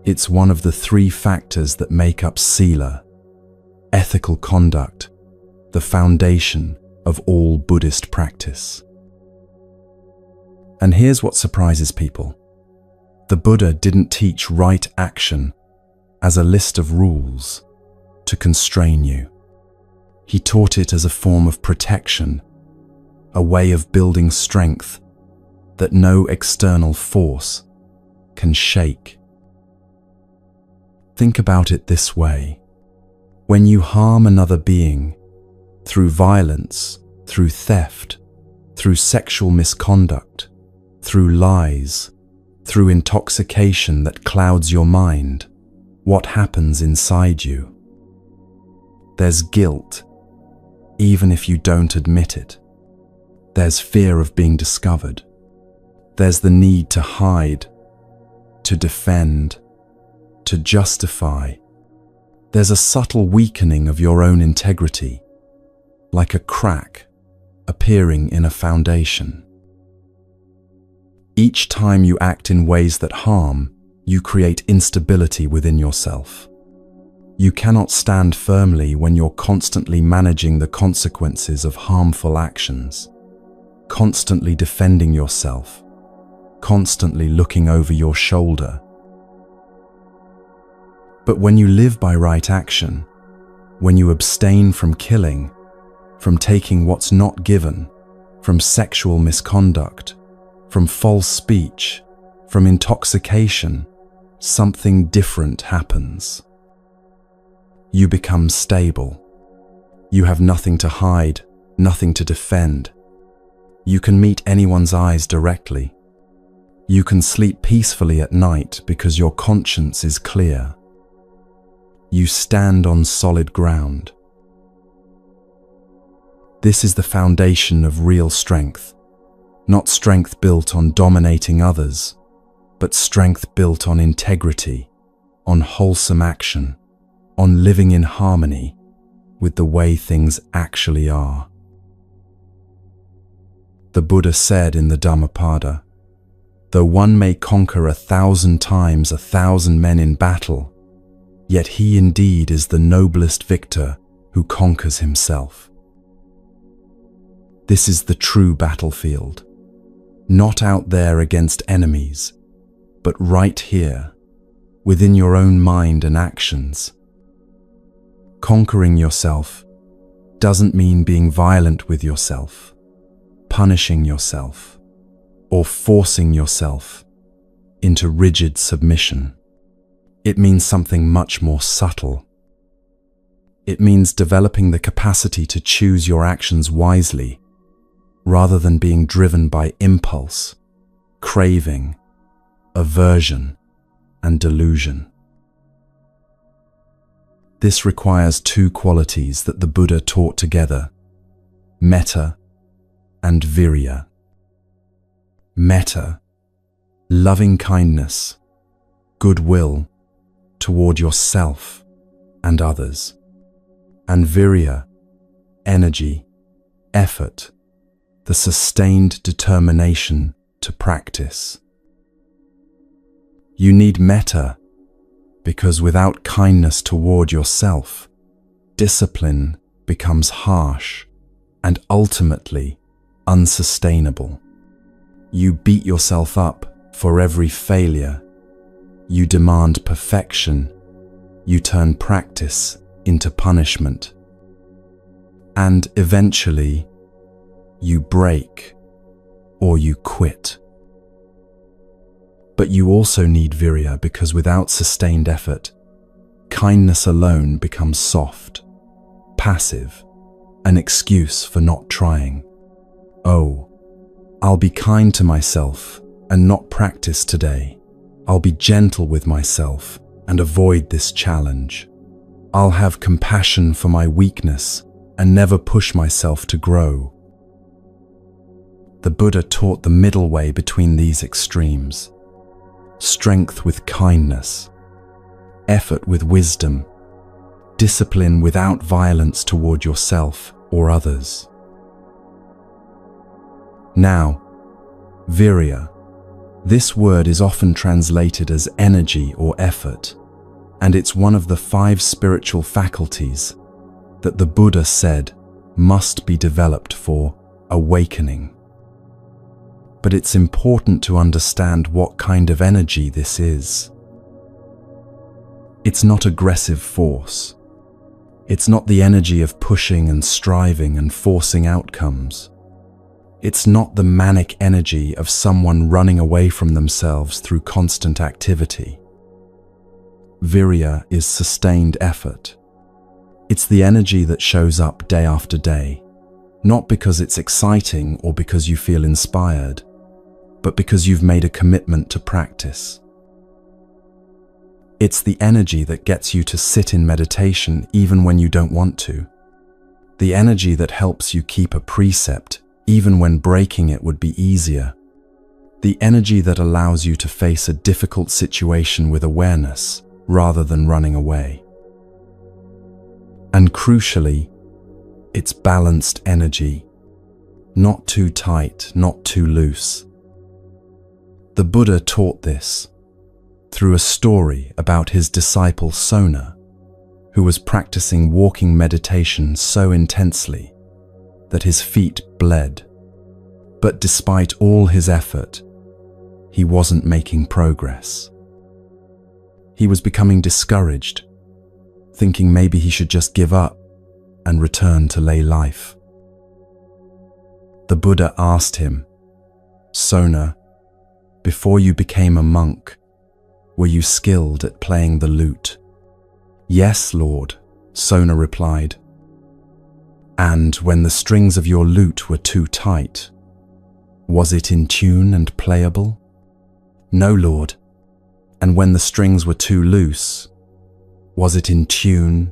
It's one of the three factors that make up sila, ethical conduct, the foundation of all Buddhist practice. And here's what surprises people. The Buddha didn't teach right action as a list of rules to constrain you. He taught it as a form of protection, a way of building strength that no external force can shake. Think about it this way. When you harm another being, through violence, through theft, through sexual misconduct, through lies, through intoxication that clouds your mind, what happens inside you? There's guilt, even if you don't admit it. There's fear of being discovered. There's the need to hide, to defend, to justify. There's a subtle weakening of your own integrity, like a crack appearing in a foundation. Each time you act in ways that harm, you create instability within yourself. You cannot stand firmly when you're constantly managing the consequences of harmful actions, constantly defending yourself, constantly looking over your shoulder. But when you live by right action, when you abstain from killing, from taking what's not given, from sexual misconduct, from false speech, from intoxication, something different happens. You become stable. You have nothing to hide, nothing to defend. You can meet anyone's eyes directly. You can sleep peacefully at night because your conscience is clear. You stand on solid ground. This is the foundation of real strength, not strength built on dominating others, but strength built on integrity, on wholesome action, on living in harmony with the way things actually are. The Buddha said in the Dhammapada, "Though one may conquer 1,000 times 1,000 men in battle, yet he indeed is the noblest victor who conquers himself." This is the true battlefield, not out there against enemies, but right here, within your own mind and actions. Conquering yourself doesn't mean being violent with yourself, punishing yourself, or forcing yourself into rigid submission. It means something much more subtle. It means developing the capacity to choose your actions wisely, rather than being driven by impulse, craving, aversion, and delusion. This requires two qualities that the Buddha taught together: metta and virya. Metta, loving kindness, goodwill toward yourself and others. And virya, energy, effort, the sustained determination to practice. You need metta because without kindness toward yourself, discipline becomes harsh and ultimately unsustainable. You beat yourself up for every failure. You demand perfection. You turn practice into punishment. And eventually, you break or you quit. But you also need virya because without sustained effort, kindness alone becomes soft, passive, an excuse for not trying. Oh, I'll be kind to myself and not practice today. I'll be gentle with myself and avoid this challenge. I'll have compassion for my weakness and never push myself to grow. The Buddha taught the middle way between these extremes: strength with kindness, effort with wisdom, discipline without violence toward yourself or others. Now, virya. This word is often translated as energy or effort, and it's one of the 5 spiritual faculties that the Buddha said must be developed for awakening. But it's important to understand what kind of energy this is. It's not aggressive force. It's not the energy of pushing and striving and forcing outcomes. It's not the manic energy of someone running away from themselves through constant activity. Virya is sustained effort. It's the energy that shows up day after day, not because it's exciting or because you feel inspired, but because you've made a commitment to practice. It's the energy that gets you to sit in meditation even when you don't want to. The energy that helps you keep a precept even when breaking it would be easier. The energy that allows you to face a difficult situation with awareness rather than running away. And crucially, it's balanced energy, not too tight, not too loose. The Buddha taught this through a story about his disciple Sona, who was practicing walking meditation so intensely that his feet bled. But despite all his effort, he wasn't making progress. He was becoming discouraged, thinking maybe he should just give up and return to lay life. The Buddha asked him, "Sona, before you became a monk, were you skilled at playing the lute?" "Yes, Lord," Sona replied. "And when the strings of your lute were too tight, was it in tune and playable?" "No, Lord." "And when the strings were too loose, was it in tune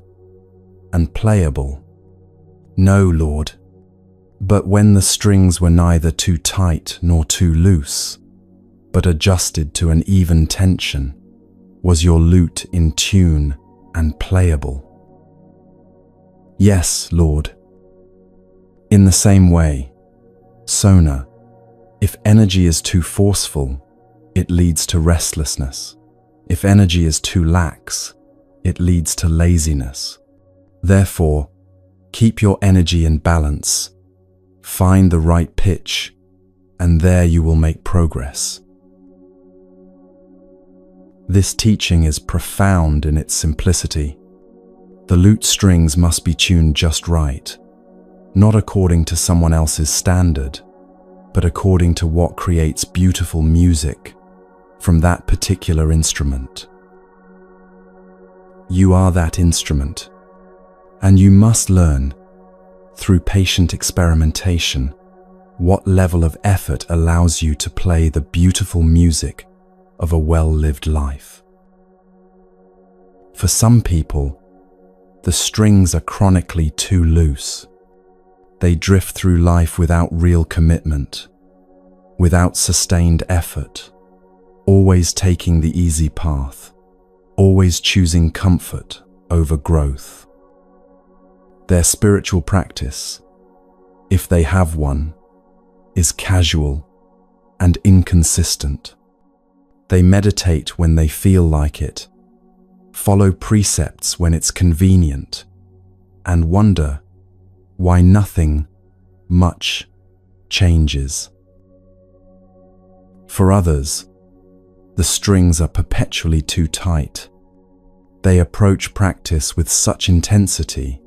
and playable?" "No, Lord." "But when the strings were neither too tight nor too loose, but adjusted to an even tension, was your lute in tune and playable?" "Yes, Lord." In the same way, Sona, if energy is too forceful, it leads to restlessness. If energy is too lax, it leads to laziness. Therefore, keep your energy in balance, find the right pitch, and there you will make progress. This teaching is profound in its simplicity. The lute strings must be tuned just right, not according to someone else's standard, but according to what creates beautiful music from that particular instrument. You are that instrument, and you must learn, through patient experimentation, what level of effort allows you to play the beautiful music of a well-lived life. For some people, the strings are chronically too loose. They drift through life without real commitment, without sustained effort, always taking the easy path, always choosing comfort over growth. Their spiritual practice, if they have one, is casual and inconsistent. They meditate when they feel like it, follow precepts when it's convenient, and wonder why nothing much changes. For others, the strings are perpetually too tight. They approach practice with such intensity,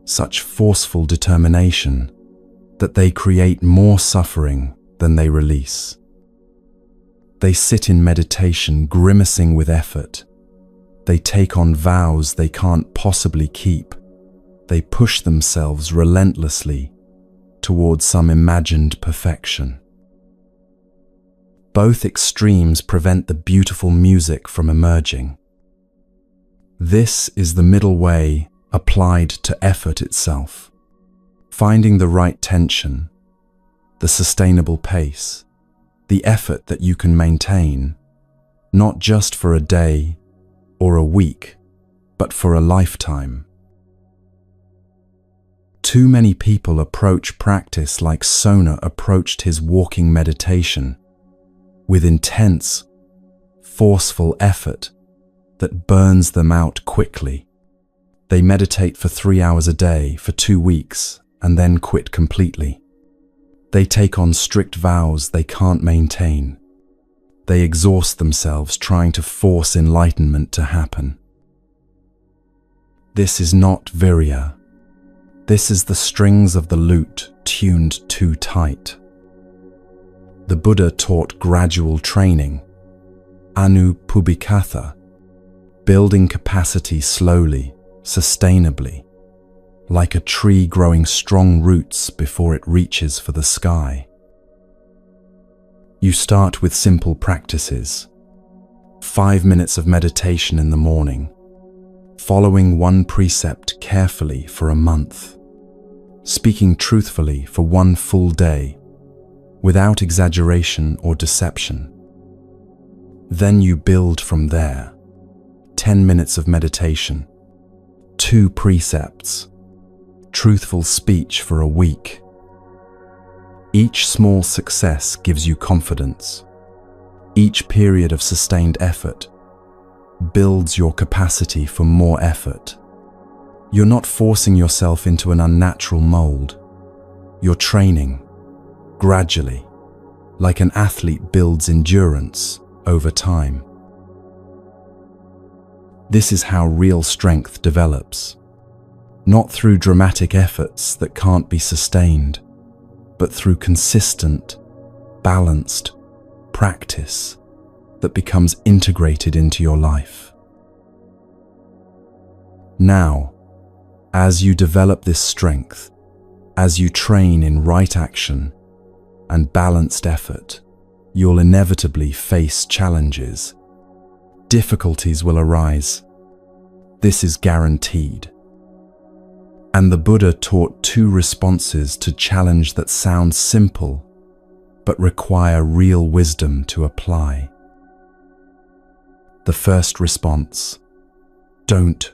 such forceful determination, that they create more suffering than they release. They sit in meditation, grimacing with effort. They take on vows they can't possibly keep. They push themselves relentlessly towards some imagined perfection. Both extremes prevent the beautiful music from emerging. This is the middle way applied to effort itself, finding the right tension, the sustainable pace, the effort that you can maintain, not just for a day or a week, but for a lifetime. Too many people approach practice like Sona approached his walking meditation, with intense, forceful effort that burns them out quickly. They meditate for 3 hours a day for 2 weeks and then quit completely. They take on strict vows they can't maintain. They exhaust themselves trying to force enlightenment to happen. This is not virya. This is the strings of the lute tuned too tight. The Buddha taught gradual training, anupubikatha, building capacity slowly, sustainably, like a tree growing strong roots before it reaches for the sky. You start with simple practices. 5 minutes of meditation in the morning, following one precept carefully for a month, speaking truthfully for one full day, without exaggeration or deception. Then you build from there. 10 minutes of meditation, 2 precepts, truthful speech for a week. Each small success gives you confidence. Each period of sustained effort builds your capacity for more effort. You're not forcing yourself into an unnatural mold. You're training, gradually, like an athlete builds endurance over time. This is how real strength develops, not through dramatic efforts that can't be sustained, but through consistent, balanced practice that becomes integrated into your life. Now, as you develop this strength, as you train in right action and balanced effort, you'll inevitably face challenges. Difficulties will arise. This is guaranteed. And the Buddha taught 2 responses to challenge that sound simple, but require real wisdom to apply. The first response: don't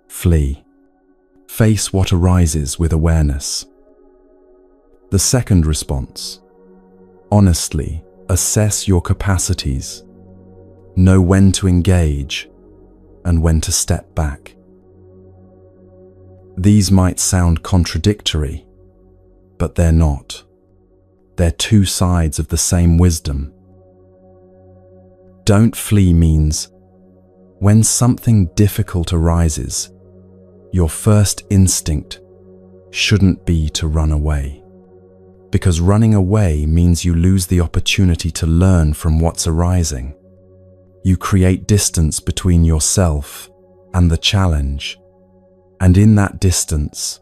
flee. Face what arises with awareness. The second response: honestly assess your capacities. Know when to engage and when to step back. These might sound contradictory, but they're not. They're 2 sides of the same wisdom. Don't flee means when something difficult arises, your first instinct shouldn't be to run away. Because running away means you lose the opportunity to learn from what's arising. You create distance between yourself and the challenge, and in that distance,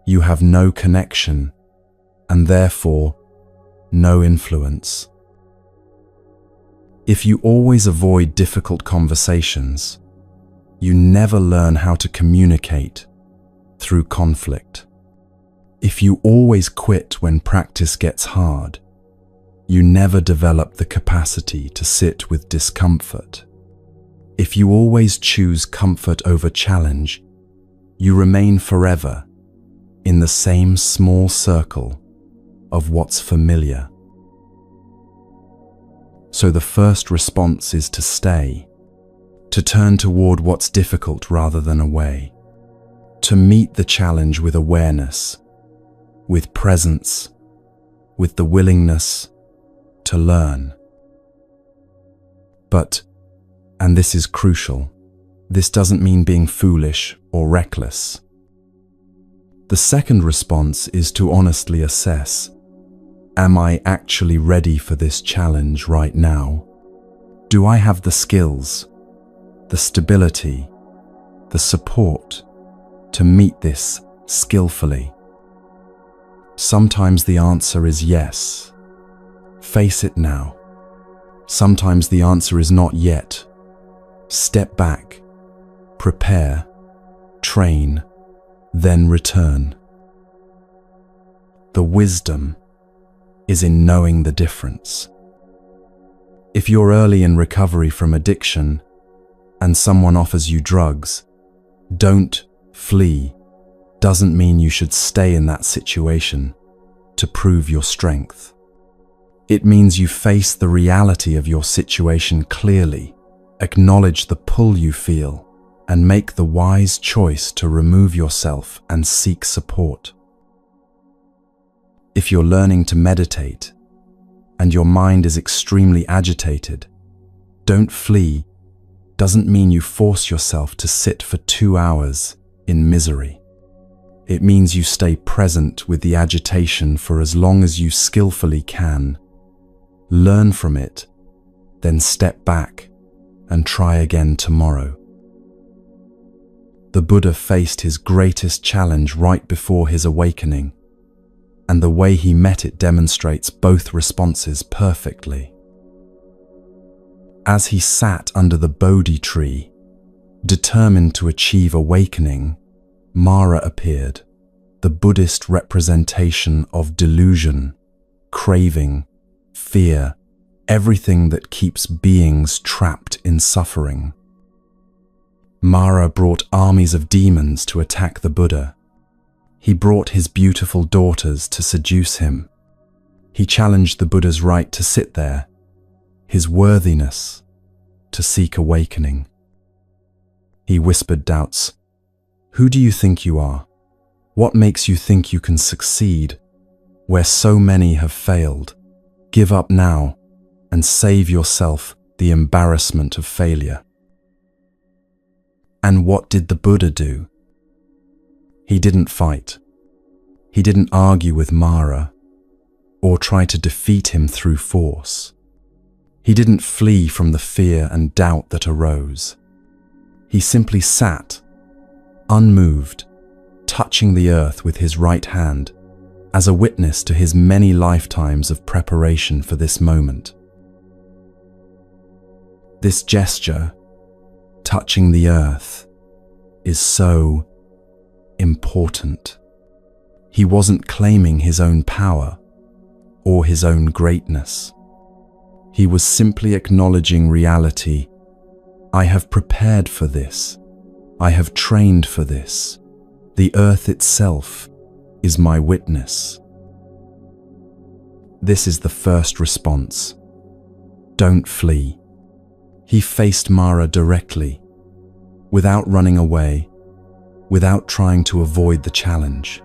you have no connection and therefore no influence. If you always avoid difficult conversations, you never learn how to communicate through conflict. If you always quit when practice gets hard, you never develop the capacity to sit with discomfort. If you always choose comfort over challenge, you remain forever in the same small circle of what's familiar. So the first response is to stay, to turn toward what's difficult rather than away, to meet the challenge with awareness, with presence, with the willingness to learn. But, and this is crucial, this doesn't mean being foolish or reckless. The second response is to honestly assess: am I actually ready for this challenge right now? Do I have the skills, the stability, the support to meet this skillfully? Sometimes the answer is yes. Face it now. Sometimes the answer is not yet. Step back, prepare, train, then return. The wisdom is in knowing the difference. If you're early in recovery from addiction and someone offers you drugs, don't flee doesn't mean you should stay in that situation to prove your strength. It means you face the reality of your situation clearly, acknowledge the pull you feel, and make the wise choice to remove yourself and seek support. If you're learning to meditate and your mind is extremely agitated, don't flee doesn't mean you force yourself to sit for 2 hours in misery. It means you stay present with the agitation for as long as you skillfully can. Learn from it, then step back and try again tomorrow. The Buddha faced his greatest challenge right before his awakening, and the way he met it demonstrates both responses perfectly. As he sat under the Bodhi tree, determined to achieve awakening, Mara appeared, the Buddhist representation of delusion, craving, fear, everything that keeps beings trapped in suffering. Mara brought armies of demons to attack the Buddha. He brought his beautiful daughters to seduce him. He challenged the Buddha's right to sit there, his worthiness to seek awakening. He whispered doubts. Who do you think you are? What makes you think you can succeed where so many have failed? Give up now and save yourself the embarrassment of failure. And what did the Buddha do? He didn't fight. He didn't argue with Mara or try to defeat him through force. He didn't flee from the fear and doubt that arose. He simply sat, unmoved, touching the earth with his right hand as a witness to his many lifetimes of preparation for this moment. This gesture, touching the earth, is so important. He wasn't claiming his own power or his own greatness. He was simply acknowledging reality. I have prepared for this. I have trained for this. The earth itself is my witness. This is the first response. Don't flee. He faced Mara directly, without running away, without trying to avoid the challenge.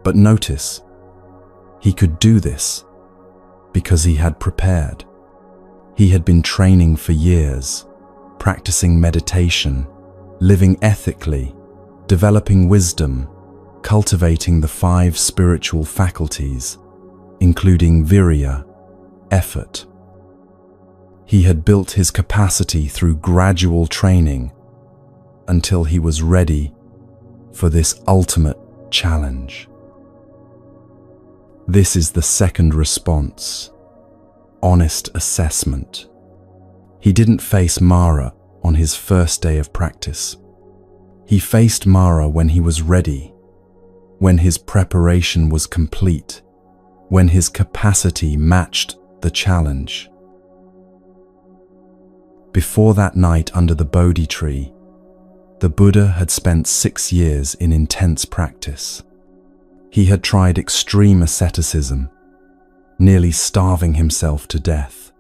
But notice, he could do this because he had prepared. He had been training for years, practicing meditation, living ethically, developing wisdom, cultivating the 5 spiritual faculties, including virya, effort. He had built his capacity through gradual training until he was ready for this ultimate challenge. This is the second response, honest assessment. He didn't face Mara on his first day of practice. He faced Mara when he was ready, when his preparation was complete, when his capacity matched the challenge. Before that night under the Bodhi tree, the Buddha had spent 6 years in intense practice. He had tried extreme asceticism, nearly starving himself to death.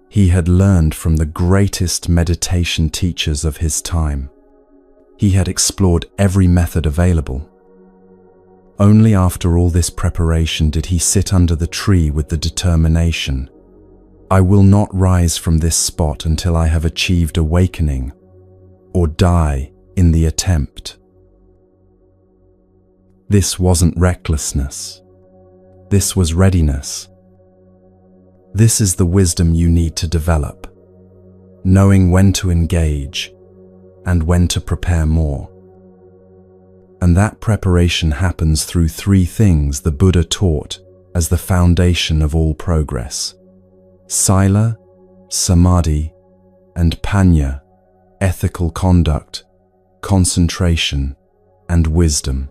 He had learned from the greatest meditation teachers of his time. He had explored every method available. Only after all this preparation did he sit under the tree with the determination, I will not rise from this spot until I have achieved awakening, or die in the attempt. This wasn't recklessness. This was readiness. This is the wisdom you need to develop, knowing when to engage and when to prepare more. And that preparation happens through 3 things the Buddha taught as the foundation of all progress: sila, samadhi, and panya, ethical conduct, concentration, and wisdom.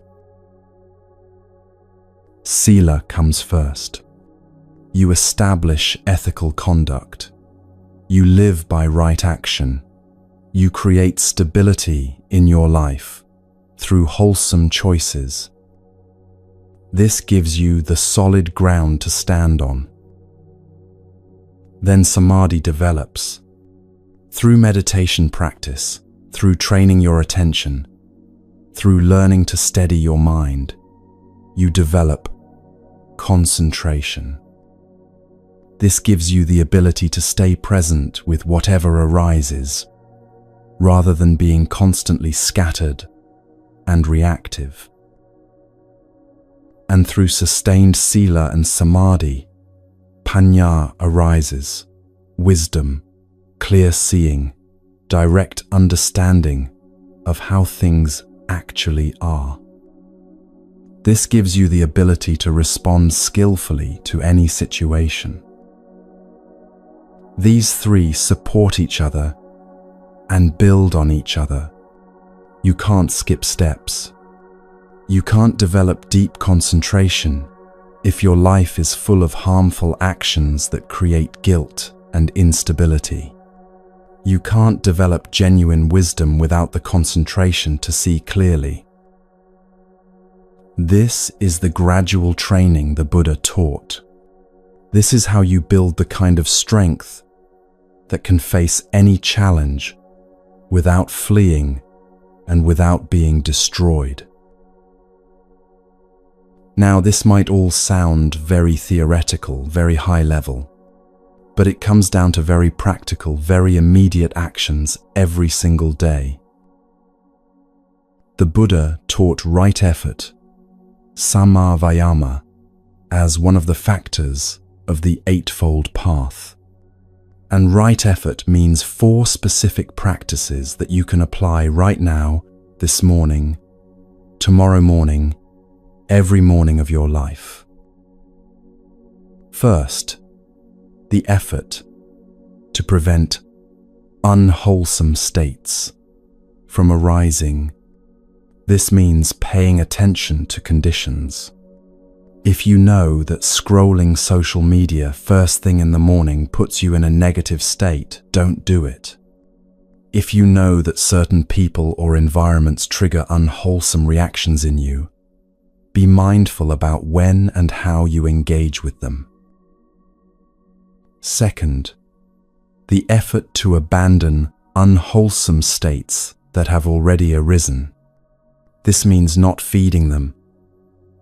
Sila comes first. You establish ethical conduct. You live by right action. You create stability in your life through wholesome choices. This gives you the solid ground to stand on. Then samadhi develops. Through meditation practice, through training your attention, through learning to steady your mind, you develop concentration. This gives you the ability to stay present with whatever arises, rather than being constantly scattered and reactive. And through sustained sila and samadhi, panya arises, wisdom, clear seeing, direct understanding of how things actually are. This gives you the ability to respond skillfully to any situation. These three support each other and build on each other. You can't skip steps. You can't develop deep concentration if your life is full of harmful actions that create guilt and instability. You can't develop genuine wisdom without the concentration to see clearly. This is the gradual training the Buddha taught. This is how you build the kind of strength that can face any challenge without fleeing and without being destroyed. Now, this might all sound very theoretical, very high level, but it comes down to very practical, very immediate actions every single day. The Buddha taught right effort, samma vayama, as one of the factors of the Eightfold Path. And right effort means 4 specific practices that you can apply right now, this morning, tomorrow morning, every morning of your life. First, the effort to prevent unwholesome states from arising. This means paying attention to conditions. If you know that scrolling social media first thing in the morning puts you in a negative state, don't do it. If you know that certain people or environments trigger unwholesome reactions in you, be mindful about when and how you engage with them. Second, the effort to abandon unwholesome states that have already arisen. This means not feeding them,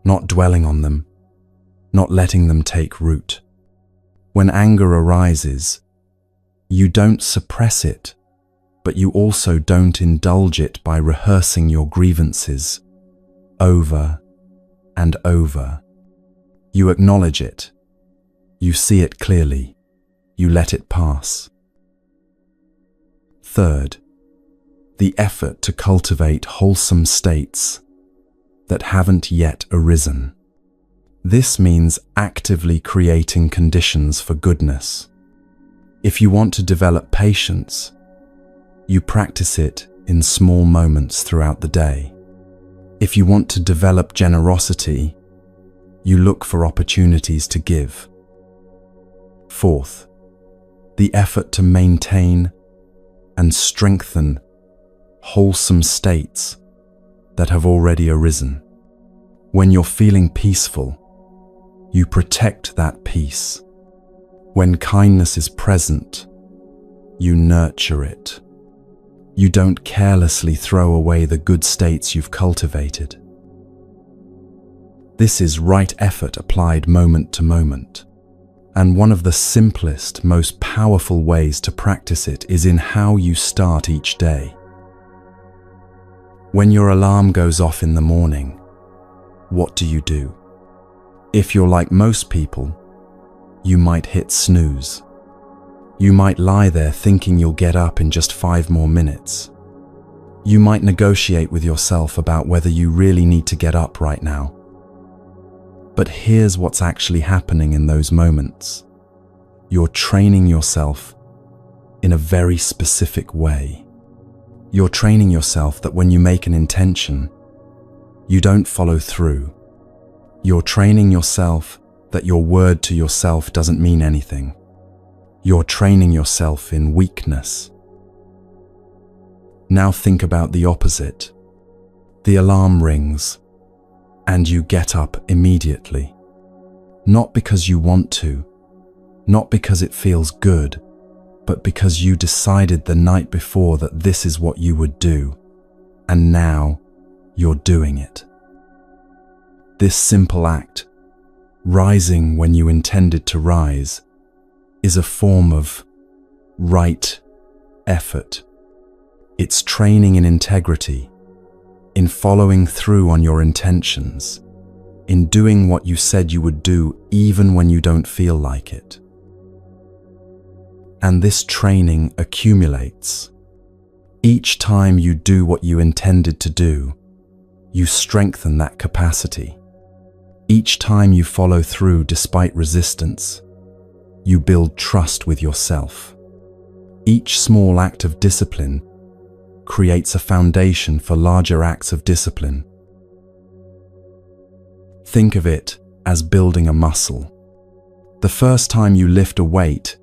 not dwelling on them, not letting them take root. When anger arises, you don't suppress it, but you also don't indulge it by rehearsing your grievances over and over. You acknowledge it, you see it clearly, you let it pass. Third, the effort to cultivate wholesome states that haven't yet arisen. This means actively creating conditions for goodness. If you want to develop patience, you practice it in small moments throughout the day. If you want to develop generosity, you look for opportunities to give. Fourth, the effort to maintain and strengthen wholesome states that have already arisen. When you're feeling peaceful, you protect that peace. When kindness is present, you nurture it. You don't carelessly throw away the good states you've cultivated. This is right effort applied moment to moment. And one of the simplest, most powerful ways to practice it is in how you start each day. When your alarm goes off in the morning, what do you do? If you're like most people, you might hit snooze. You might lie there thinking you'll get up in just 5 more minutes. You might negotiate with yourself about whether you really need to get up right now. But here's what's actually happening in those moments. You're training yourself in a very specific way. You're training yourself that when you make an intention, you don't follow through. You're training yourself that your word to yourself doesn't mean anything. You're training yourself in weakness. Now think about the opposite. The alarm rings, and you get up immediately. Not because you want to, not because it feels good, but because you decided the night before that this is what you would do, and now you're doing it. This simple act, rising when you intended to rise, is a form of right effort. It's training in integrity, in following through on your intentions, in doing what you said you would do even when you don't feel like it. And this training accumulates. Each time you do what you intended to do, you strengthen that capacity. Each time you follow through despite resistance, you build trust with yourself. Each small act of discipline creates a foundation for larger acts of discipline. Think of it as building a muscle. The first time you lift a weight,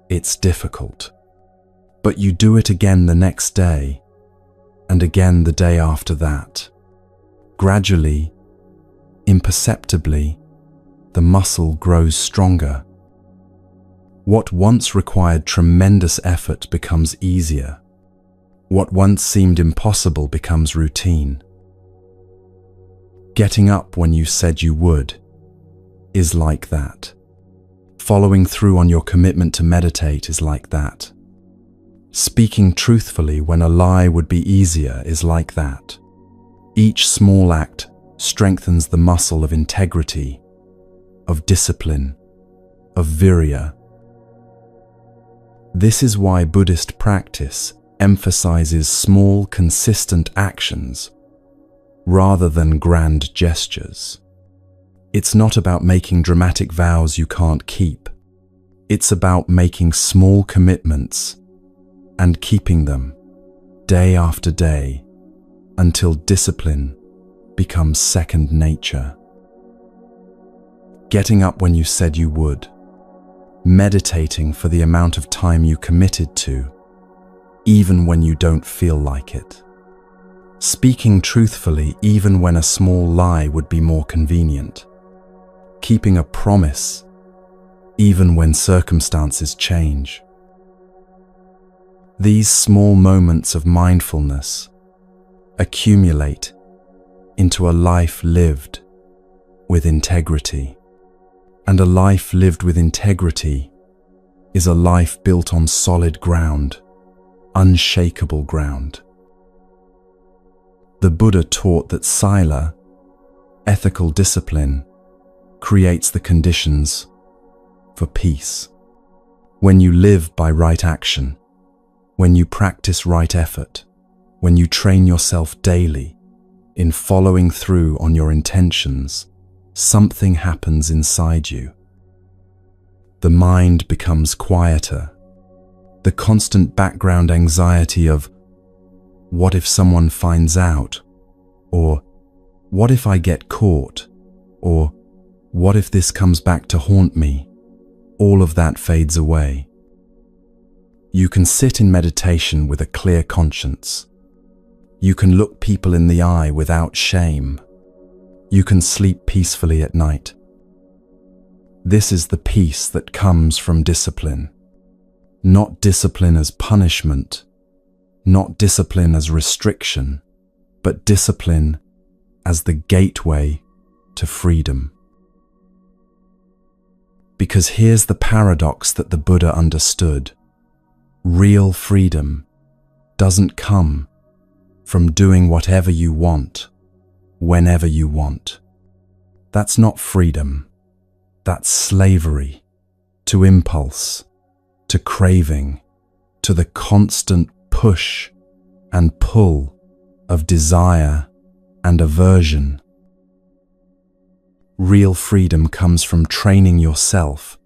it's difficult. But you do it again the next day, and again the day after that. Gradually, imperceptibly, the muscle grows stronger. What once required tremendous effort becomes easier. What once seemed impossible becomes routine. Getting up when you said you would is like that. Following through on your commitment to meditate is like that. Speaking truthfully when a lie would be easier is like that. Each small act strengthens the muscle of integrity, of discipline, of virya. This is why Buddhist practice emphasizes small, consistent actions rather than grand gestures. It's not about making dramatic vows you can't keep. It's about making small commitments and keeping them day after day until discipline becomes second nature. Getting up when you said you would, meditating for the amount of time you committed to, even when you don't feel like it. Speaking truthfully even when a small lie would be more convenient. Keeping a promise even when circumstances change. These small moments of mindfulness accumulate into a life lived with integrity. And a life lived with integrity is a life built on solid ground, unshakable ground. The Buddha taught that sila, ethical discipline, creates the conditions for peace. When you live by right action, when you practice right effort, when you train yourself daily in following through on your intentions, something happens inside you. The mind becomes quieter. The constant background anxiety of, what if someone finds out? Or, what if I get caught? Or, what if this comes back to haunt me? All of that fades away. You can sit in meditation with a clear conscience. You can look people in the eye without shame. You can sleep peacefully at night. This is the peace that comes from discipline. Not discipline as punishment, not discipline as restriction, but discipline as the gateway to freedom. Because here's the paradox that the Buddha understood. Real freedom doesn't come from doing whatever you want, whenever you want. That's not freedom. That's slavery to impulse, to craving, to the constant push and pull of desire and aversion. Real freedom comes from training yourself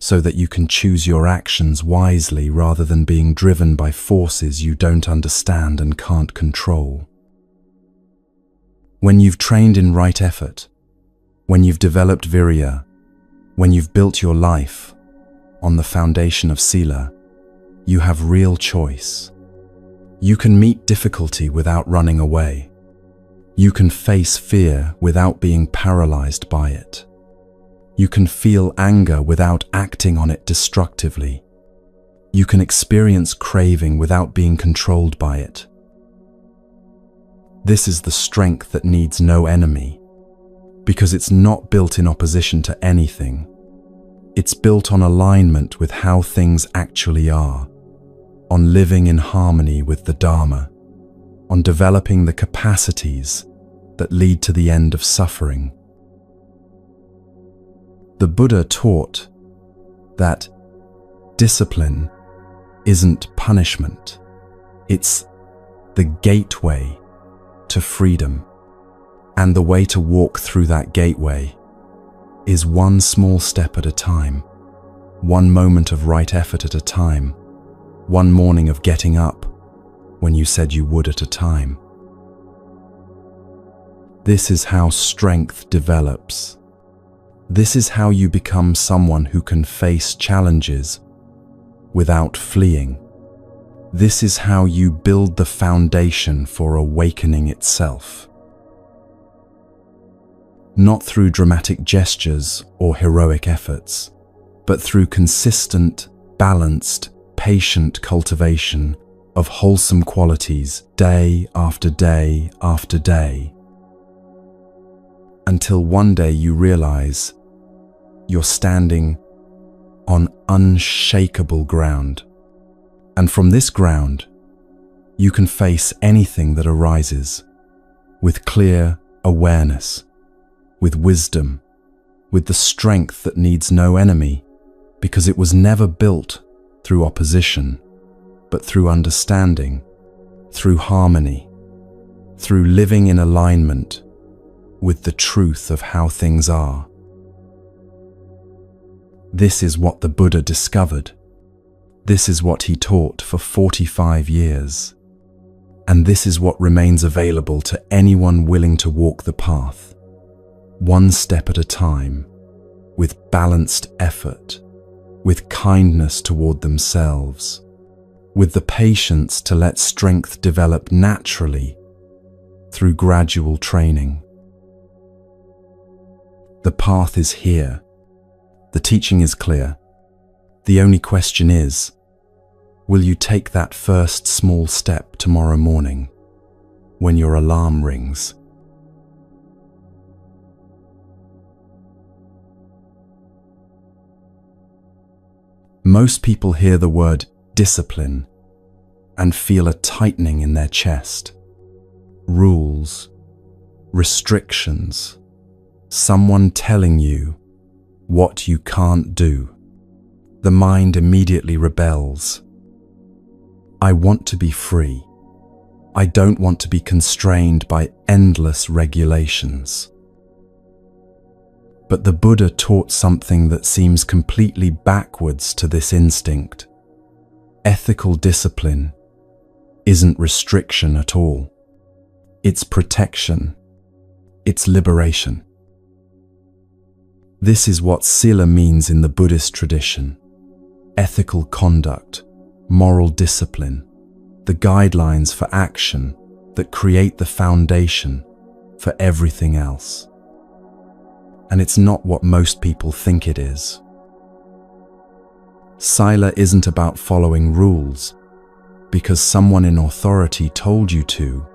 so that you can choose your actions wisely rather than being driven by forces you don't understand and can't control. When you've trained in right effort, when you've developed virya, when you've built your life on the foundation of sila, you have real choice. You can meet difficulty without running away. You can face fear without being paralyzed by it. You can feel anger without acting on it destructively. You can experience craving without being controlled by it. This is the strength that needs no enemy, because it's not built in opposition to anything. It's built on alignment with how things actually are, on living in harmony with the Dharma, on developing the capacities that lead to the end of suffering. The Buddha taught that discipline isn't punishment, it's the gateway to freedom. And the way to walk through that gateway is one small step at a time, one moment of right effort at a time, one morning of getting up when you said you would at a time. This is how strength develops. This is how you become someone who can face challenges without fleeing. This is how you build the foundation for awakening itself. Not through dramatic gestures or heroic efforts, but through consistent, balanced, patient cultivation of wholesome qualities day after day after day, until one day you realize you're standing on unshakable ground. And from this ground, you can face anything that arises with clear awareness, with wisdom, with the strength that needs no enemy, because it was never built through opposition, but through understanding, through harmony, through living in alignment with the truth of how things are. This is what the Buddha discovered. This is what he taught for 45 years. And this is what remains available to anyone willing to walk the path, one step at a time, with balanced effort, with kindness toward themselves, with the patience to let strength develop naturally through gradual training. The path is here. The teaching is clear. The only question is, will you take that first small step tomorrow morning when your alarm rings? Most people hear the word discipline and feel a tightening in their chest. Rules, restrictions, someone telling you what you can't do. The mind immediately rebels. I want to be free. I don't want to be constrained by endless regulations. But the Buddha taught something that seems completely backwards to this instinct. Ethical discipline isn't restriction at all. It's protection. It's liberation. This is what sila means in the Buddhist tradition. Ethical conduct, moral discipline, the guidelines for action that create the foundation for everything else. And it's not what most people think it is. Sila isn't about following rules because someone in authority told you to.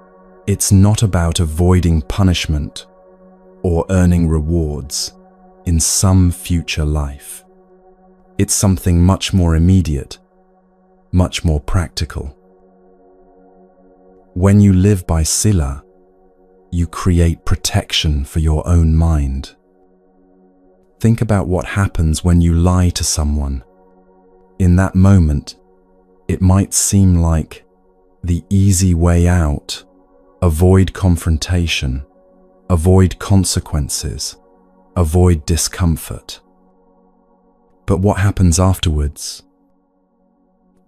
It's not about avoiding punishment or earning rewards in some future life. It's something much more immediate, much more practical. When you live by sila, you create protection for your own mind. Think about what happens when you lie to someone. In that moment, it might seem like the easy way out. Avoid confrontation, avoid consequences, avoid discomfort. But what happens afterwards?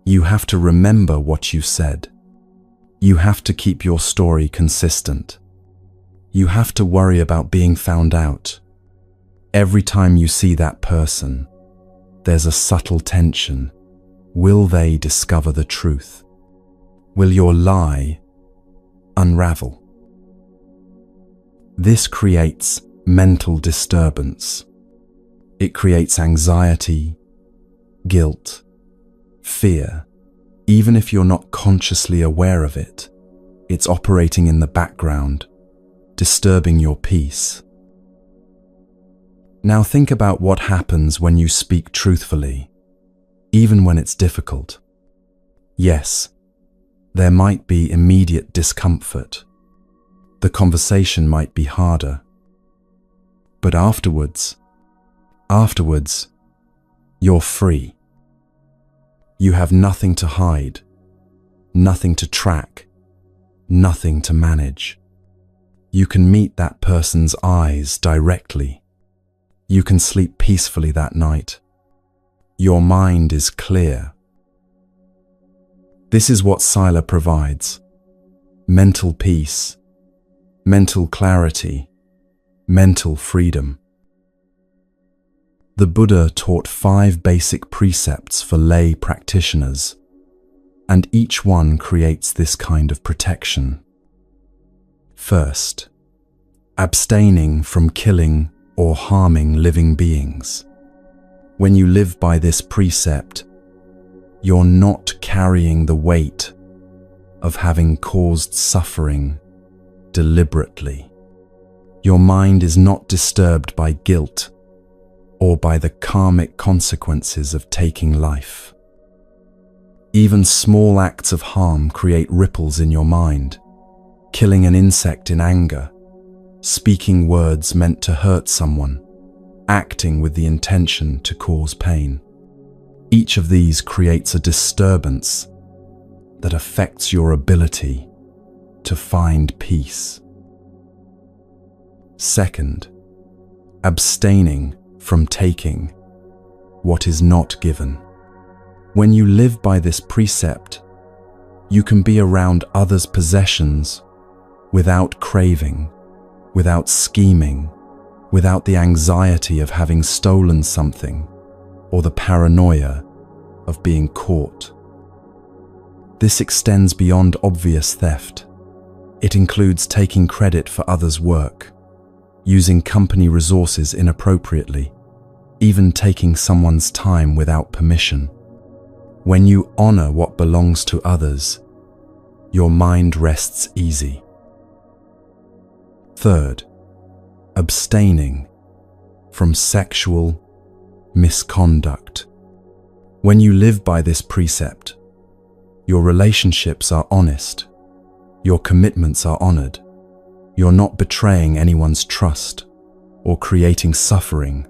You have to remember what you said. You have to keep your story consistent. You have to worry about being found out. Every time you see that person, there's a subtle tension. Will they discover the truth? Will your lie unravel? This creates mental disturbance. It creates anxiety, guilt, fear. Even if you're not consciously aware of it, it's operating in the background, disturbing your peace. Now think about what happens when you speak truthfully, even when it's difficult. Yes, there might be immediate discomfort. The conversation might be harder. But afterwards, you're free. You have nothing to hide, nothing to track, nothing to manage. You can meet that person's eyes directly. You can sleep peacefully that night. Your mind is clear. This is what Sila provides: mental peace, mental clarity, mental freedom. The Buddha taught 5 basic precepts for lay practitioners, and each one creates this kind of protection. First, abstaining from killing or harming living beings. When you live by this precept, you're not carrying the weight of having caused suffering deliberately. Your mind is not disturbed by guilt or by the karmic consequences of taking life. Even small acts of harm create ripples in your mind. Killing an insect in anger, speaking words meant to hurt someone, acting with the intention to cause pain. Each of these creates a disturbance that affects your ability to find peace. Second, abstaining from taking what is not given. When you live by this precept, you can be around others' possessions without craving, without scheming, without the anxiety of having stolen something or the paranoia of being caught. This extends beyond obvious theft. It includes taking credit for others' work, using company resources inappropriately, even taking someone's time without permission. When you honor what belongs to others, your mind rests easy. Third, abstaining from sexual misconduct. When you live by this precept, your relationships are honest, your commitments are honored, you're not betraying anyone's trust or creating suffering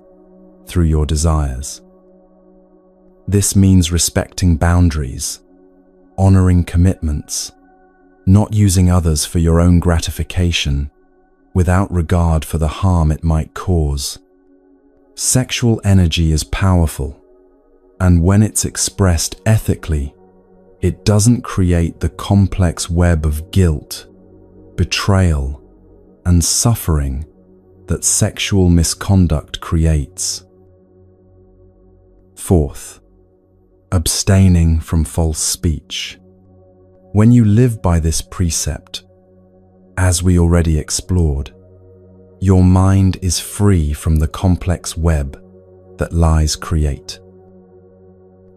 through your desires. This means respecting boundaries, honoring commitments, not using others for your own gratification without regard for the harm it might cause. Sexual energy is powerful, and when it's expressed ethically, it doesn't create the complex web of guilt, betrayal, and suffering that sexual misconduct creates. Fourth, abstaining from false speech. When you live by this precept, as we already explored, your mind is free from the complex web that lies create.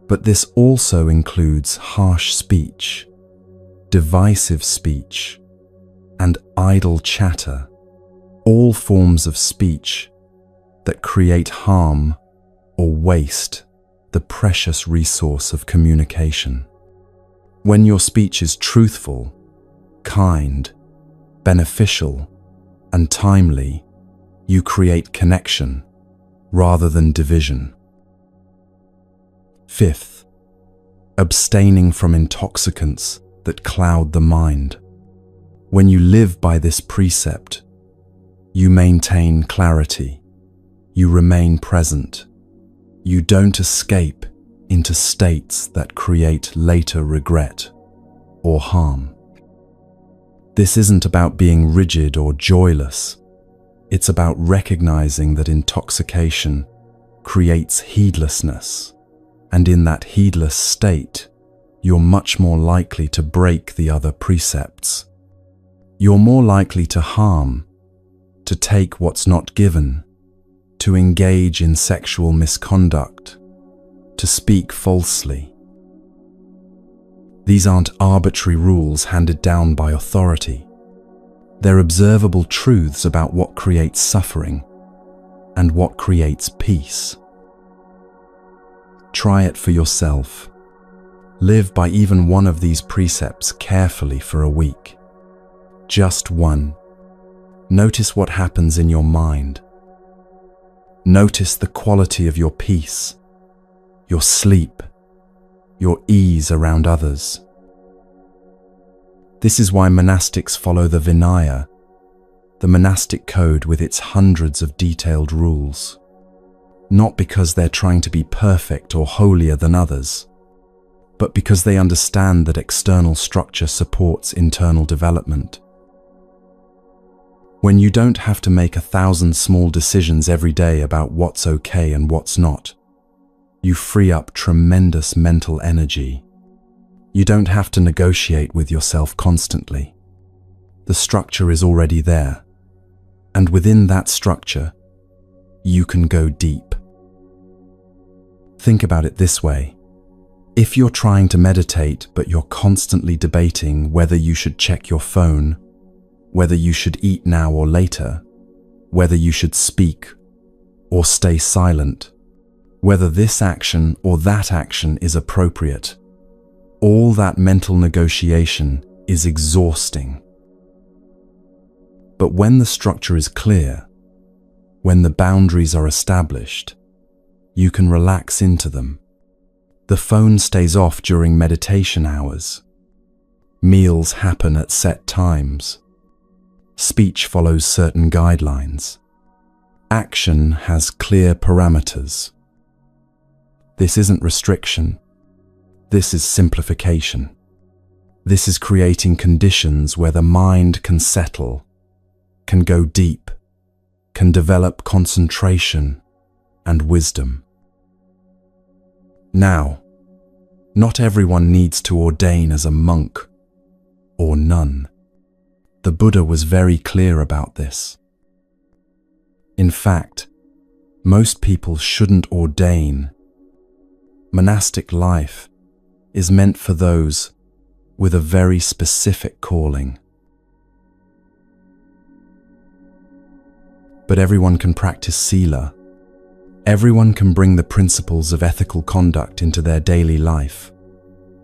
But this also includes harsh speech, divisive speech, and idle chatter, all forms of speech that create harm or waste the precious resource of communication. When your speech is truthful, kind, beneficial, and timely, you create connection rather than division. Fifth, abstaining from intoxicants that cloud the mind. When you live by this precept, you maintain clarity, you remain present, you don't escape into states that create later regret or harm. This isn't about being rigid or joyless. It's about recognizing that intoxication creates heedlessness, and in that heedless state, you're much more likely to break the other precepts. You're more likely to harm, to take what's not given, to engage in sexual misconduct, to speak falsely. These aren't arbitrary rules handed down by authority. They're observable truths about what creates suffering and what creates peace. Try it for yourself. Live by even one of these precepts carefully for a week. Just one. Notice what happens in your mind. Notice the quality of your peace, your sleep, your ease around others. This is why monastics follow the Vinaya, the monastic code with its hundreds of detailed rules. Not because they're trying to be perfect or holier than others, but because they understand that external structure supports internal development. When you don't have to make 1,000 small decisions every day about what's okay and what's not, you free up tremendous mental energy. You don't have to negotiate with yourself constantly. The structure is already there, and within that structure, you can go deep. Think about it this way. If you're trying to meditate but you're constantly debating whether you should check your phone, whether you should eat now or later, whether you should speak or stay silent, whether this action or that action is appropriate, all that mental negotiation is exhausting. But when the structure is clear, when the boundaries are established, you can relax into them. The phone stays off during meditation hours. Meals happen at set times. Speech follows certain guidelines. Action has clear parameters. This isn't restriction. This is simplification. This is creating conditions where the mind can settle, can go deep, can develop concentration and wisdom. Now, not everyone needs to ordain as a monk or nun. The Buddha was very clear about this. In fact, most people shouldn't ordain. Monastic life is meant for those with a very specific calling. But everyone can practice sila. Everyone can bring the principles of ethical conduct into their daily life,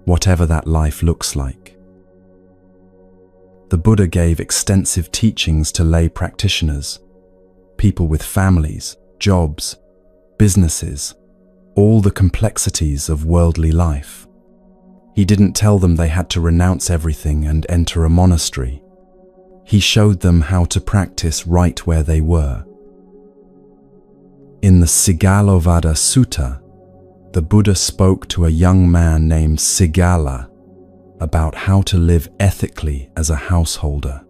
whatever that life looks like. The Buddha gave extensive teachings to lay practitioners, people with families, jobs, businesses, all the complexities of worldly life. He didn't tell them they had to renounce everything and enter a monastery. He showed them how to practice right where they were. In the Sigalovada Sutta, the Buddha spoke to a young man named Sigala about how to live ethically as a householder.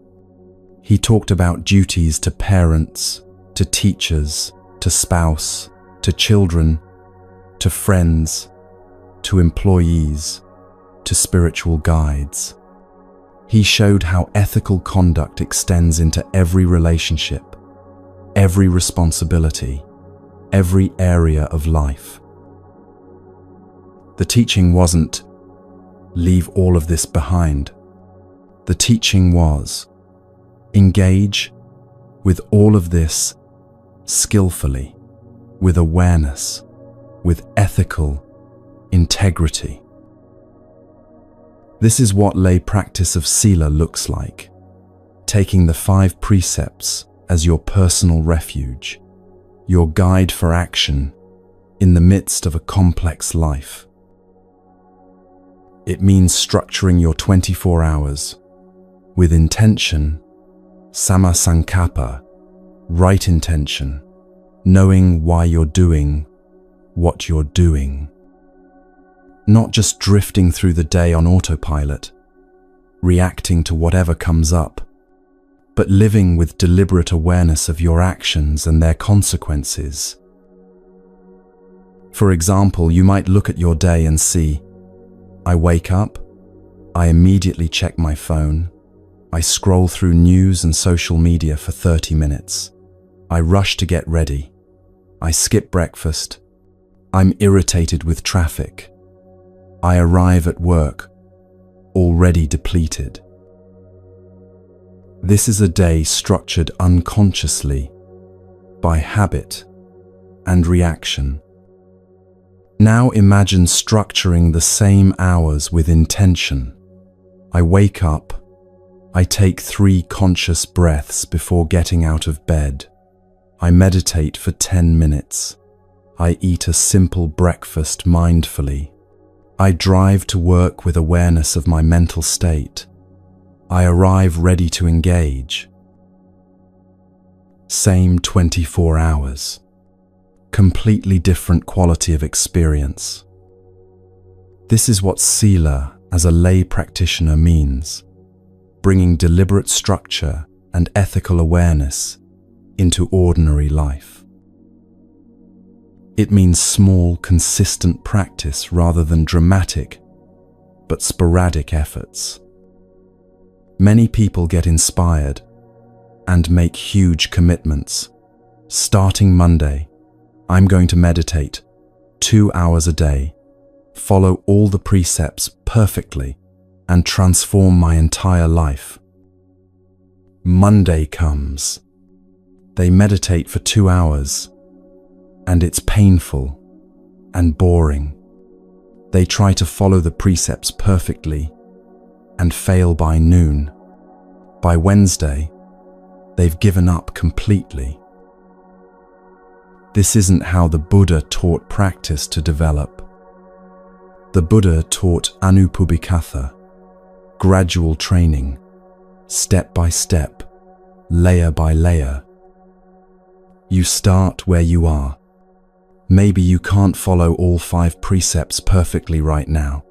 He talked about duties to parents, to teachers, to spouse, to children, to friends, to employees, to spiritual guides. He showed how ethical conduct extends into every relationship, every responsibility, every area of life. The teaching wasn't, leave all of this behind. The teaching was, engage with all of this skillfully, with awareness, with ethical integrity. This is what lay practice of sila looks like, taking the 5 precepts as your personal refuge, your guide for action in the midst of a complex life. It means structuring your 24 hours with intention, samma sankappa, right intention, knowing why you're doing what you're doing. Not just drifting through the day on autopilot, reacting to whatever comes up, but living with deliberate awareness of your actions and their consequences. For example, you might look at your day and see, I wake up, I immediately check my phone, I scroll through news and social media for 30 minutes, I rush to get ready, I skip breakfast, I'm irritated with traffic, I arrive at work, already depleted. This is a day structured unconsciously by habit and reaction. Now imagine structuring the same hours with intention. I wake up, I take 3 conscious breaths before getting out of bed. I meditate for 10 minutes. I eat a simple breakfast mindfully. I drive to work with awareness of my mental state. I arrive ready to engage. Same 24 hours. Completely different quality of experience. This is what Sila as a lay practitioner means, bringing deliberate structure and ethical awareness into ordinary life. It means small, consistent practice rather than dramatic but sporadic efforts. Many people get inspired and make huge commitments. Starting Monday, I'm going to meditate 2 hours a day, follow all the precepts perfectly, and transform my entire life. Monday comes. They meditate for 2 hours, and it's painful and boring. They try to follow the precepts perfectly and fail by noon. By Wednesday, they've given up completely. This isn't how the Buddha taught practice to develop. The Buddha taught anupubbikatha, gradual training, step by step, layer by layer. You start where you are. Maybe you can't follow all 5 precepts perfectly right now,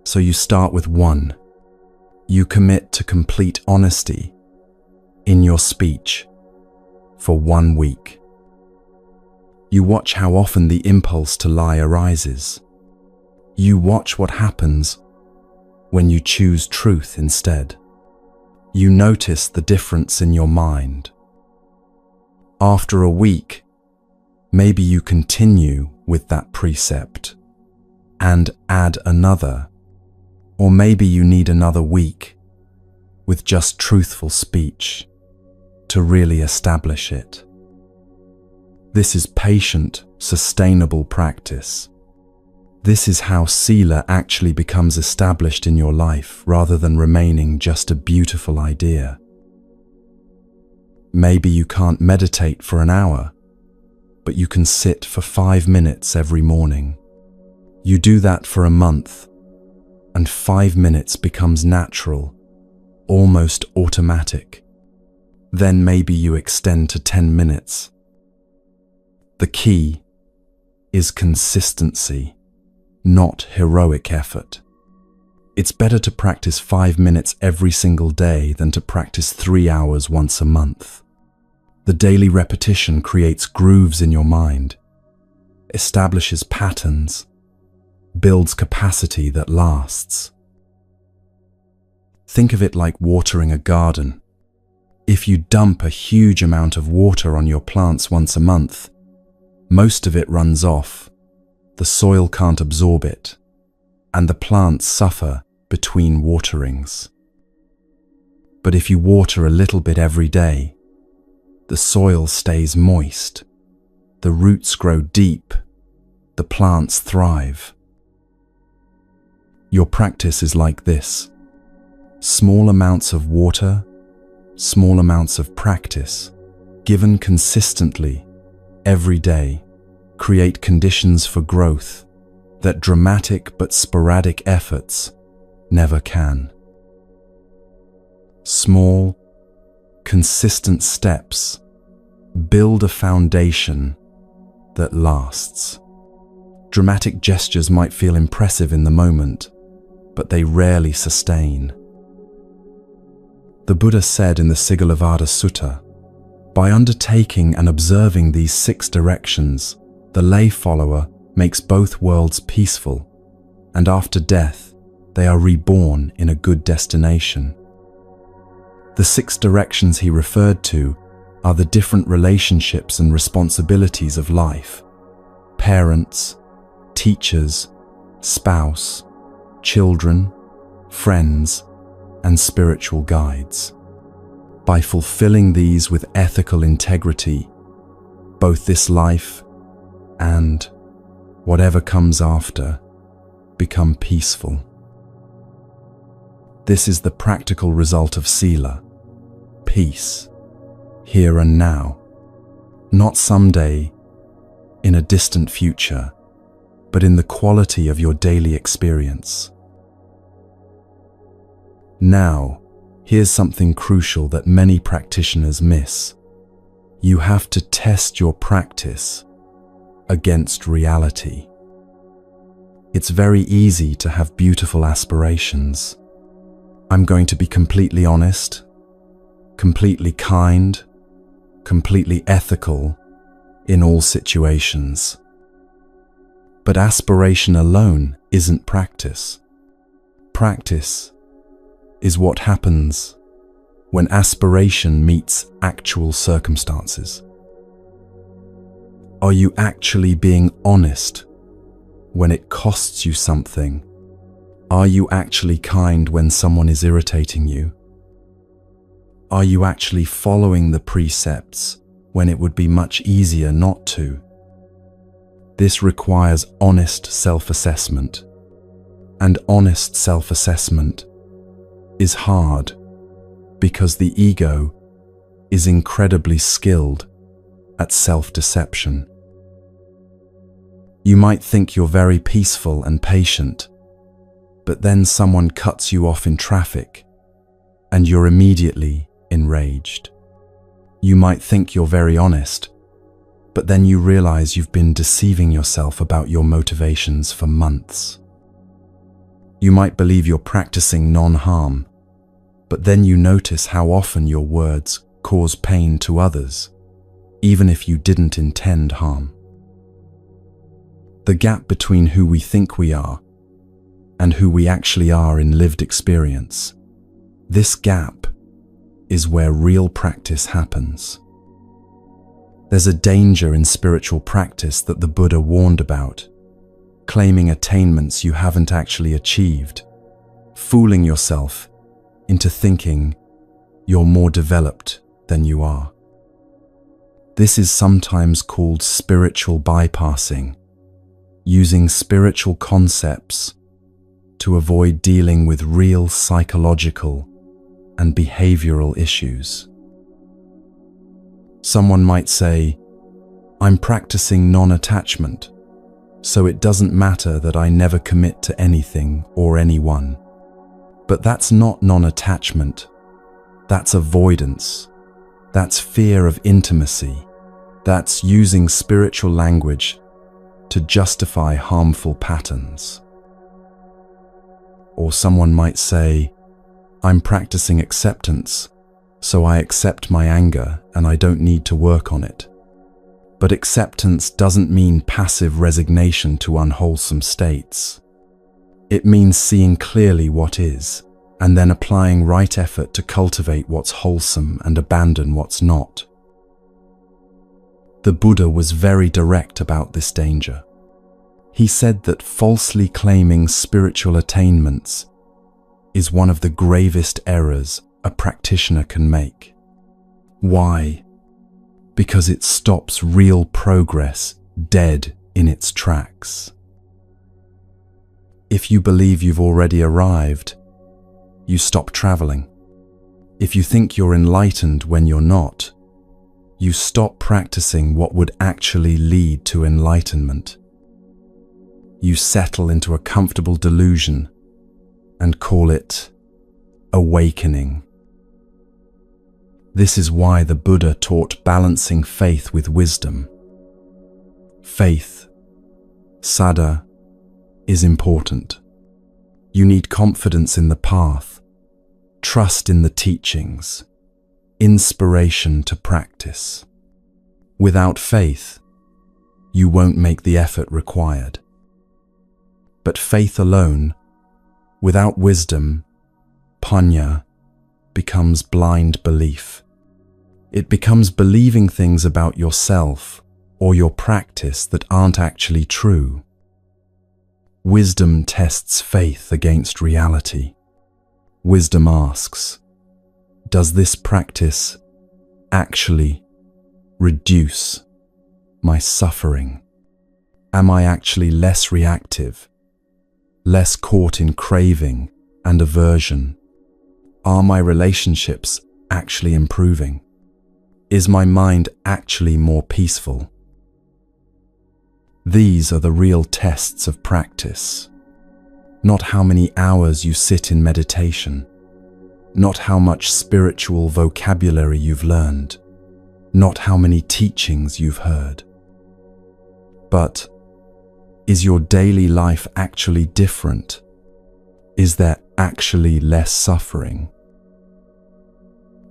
so you start with 1. You commit to complete honesty in your speech for 1 week. You watch how often the impulse to lie arises. You watch what happens when you choose truth instead. You notice the difference in your mind. After a week, maybe you continue with that precept and add another, or maybe you need another week with just truthful speech to really establish it. This is patient, sustainable practice. This is how Sila actually becomes established in your life rather than remaining just a beautiful idea. Maybe you can't meditate for an hour, but you can sit for 5 minutes every morning. You do that for a month, and 5 minutes becomes natural, almost automatic. Then maybe you extend to 10 minutes. The key is consistency, not heroic effort. It's better to practice 5 minutes every single day than to practice 3 hours once a month. The daily repetition creates grooves in your mind, establishes patterns, builds capacity that lasts. Think of it like watering a garden. If you dump a huge amount of water on your plants once a month, most of it runs off. The soil can't absorb it, and the plants suffer between waterings. But if you water a little bit every day, the soil stays moist, the roots grow deep, the plants thrive. Your practice is like this: small amounts of water, small amounts of practice, given consistently every day, create conditions for growth that dramatic but sporadic efforts never can. Small, consistent steps build a foundation that lasts. Dramatic gestures might feel impressive in the moment, but they rarely sustain. The Buddha said in the Sigalovada Sutta, by undertaking and observing these 6 directions, the lay follower makes both worlds peaceful, and after death, they are reborn in a good destination. The 6 directions he referred to are the different relationships and responsibilities of life: parents, teachers, spouse, children, friends, and spiritual guides. By fulfilling these with ethical integrity, both this life and whatever comes after become peaceful. This is the practical result of Sila, peace, here and now, not someday in a distant future, but in the quality of your daily experience. Now, Here's something crucial that many practitioners miss. You have to test your practice against reality. It's very easy to have beautiful aspirations. I'm going to be completely honest, completely kind, completely ethical in all situations. But aspiration alone isn't practice. Practice is what happens when aspiration meets actual circumstances. Are you actually being honest when it costs you something? Are you actually kind when someone is irritating you? Are you actually following the precepts when it would be much easier not to? This requires honest self-assessment. And honest self-assessment is hard because the ego is incredibly skilled at self-deception. You might think you're very peaceful and patient, but then someone cuts you off in traffic and you're immediately enraged. You might think you're very honest, but then you realize you've been deceiving yourself about your motivations for months. You might believe you're practicing non-harm, but then you notice how often your words cause pain to others, even if you didn't intend harm. The gap between who we think we are and who we actually are in lived experience, this gap is where real practice happens. There's a danger in spiritual practice that the Buddha warned about, claiming attainments you haven't actually achieved, fooling yourself into thinking you're more developed than you are. This is sometimes called spiritual bypassing, using spiritual concepts to avoid dealing with real psychological and behavioral issues. Someone might say, I'm practicing non-attachment, so it doesn't matter that I never commit to anything or anyone. But that's not non-attachment. That's avoidance. That's fear of intimacy. That's using spiritual language to justify harmful patterns. Or someone might say, I'm practicing acceptance, so I accept my anger and I don't need to work on it. But acceptance doesn't mean passive resignation to unwholesome states. It means seeing clearly what is, and then applying right effort to cultivate what's wholesome and abandon what's not. The Buddha was very direct about this danger. He said that falsely claiming spiritual attainments is one of the gravest errors a practitioner can make. Why? Because it stops real progress dead in its tracks. If you believe you've already arrived, you stop traveling. If you think you're enlightened when you're not, you stop practicing what would actually lead to enlightenment. You settle into a comfortable delusion and call it awakening. This is why the Buddha taught balancing faith with wisdom. Faith, saddha, is important. You need confidence in the path, trust in the teachings, inspiration to practice. Without faith, you won't make the effort required. But faith alone, without wisdom, panya, becomes blind belief. It becomes believing things about yourself or your practice that aren't actually true. Wisdom tests faith against reality. Wisdom asks, does this practice actually reduce my suffering? Am I actually less reactive, less caught in craving and aversion? Are my relationships actually improving? Is my mind actually more peaceful? These are the real tests of practice, not how many hours you sit in meditation, not how much spiritual vocabulary you've learned, not how many teachings you've heard. But is your daily life actually different? Is there actually less suffering?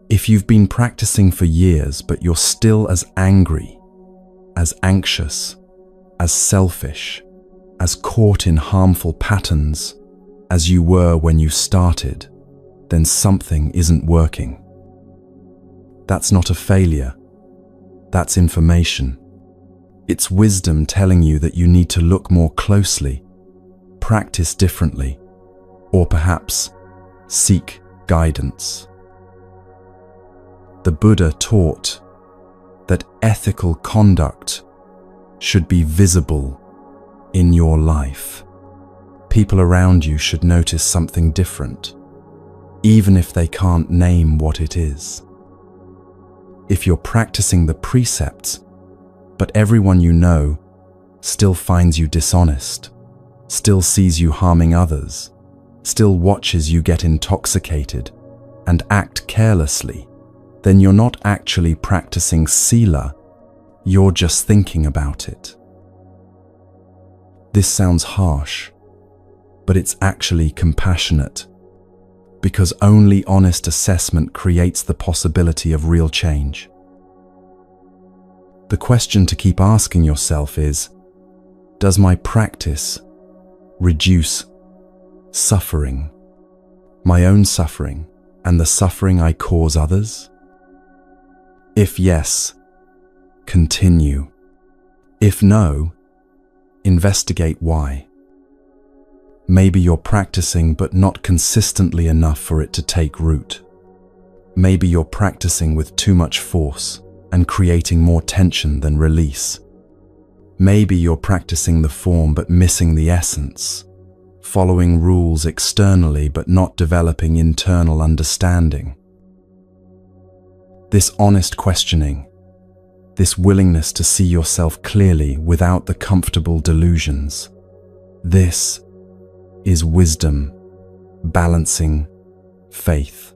If you've been practicing for years but you're still as angry, as anxious, as selfish, as caught in harmful patterns as you were when you started, then something isn't working. That's not a failure. That's information. It's wisdom telling you that you need to look more closely, practice differently, or perhaps seek guidance. The Buddha taught that ethical conduct should be visible in your life. People around you should notice something different, even if they can't name what it is. If you're practicing the precepts, but everyone you know still finds you dishonest, still sees you harming others, still watches you get intoxicated and act carelessly, then you're not actually practicing sila, you're just thinking about it. This sounds harsh, but it's actually compassionate, because only honest assessment creates the possibility of real change. The question to keep asking yourself is, does my practice reduce suffering, my own suffering, and the suffering I cause others? If yes, continue. If no, investigate why. Maybe you're practicing but not consistently enough for it to take root. Maybe you're practicing with too much force and creating more tension than release. Maybe you're practicing the form but missing the essence, following rules externally but not developing internal understanding. This honest questioning, this willingness to see yourself clearly without the comfortable delusions, this is wisdom balancing faith.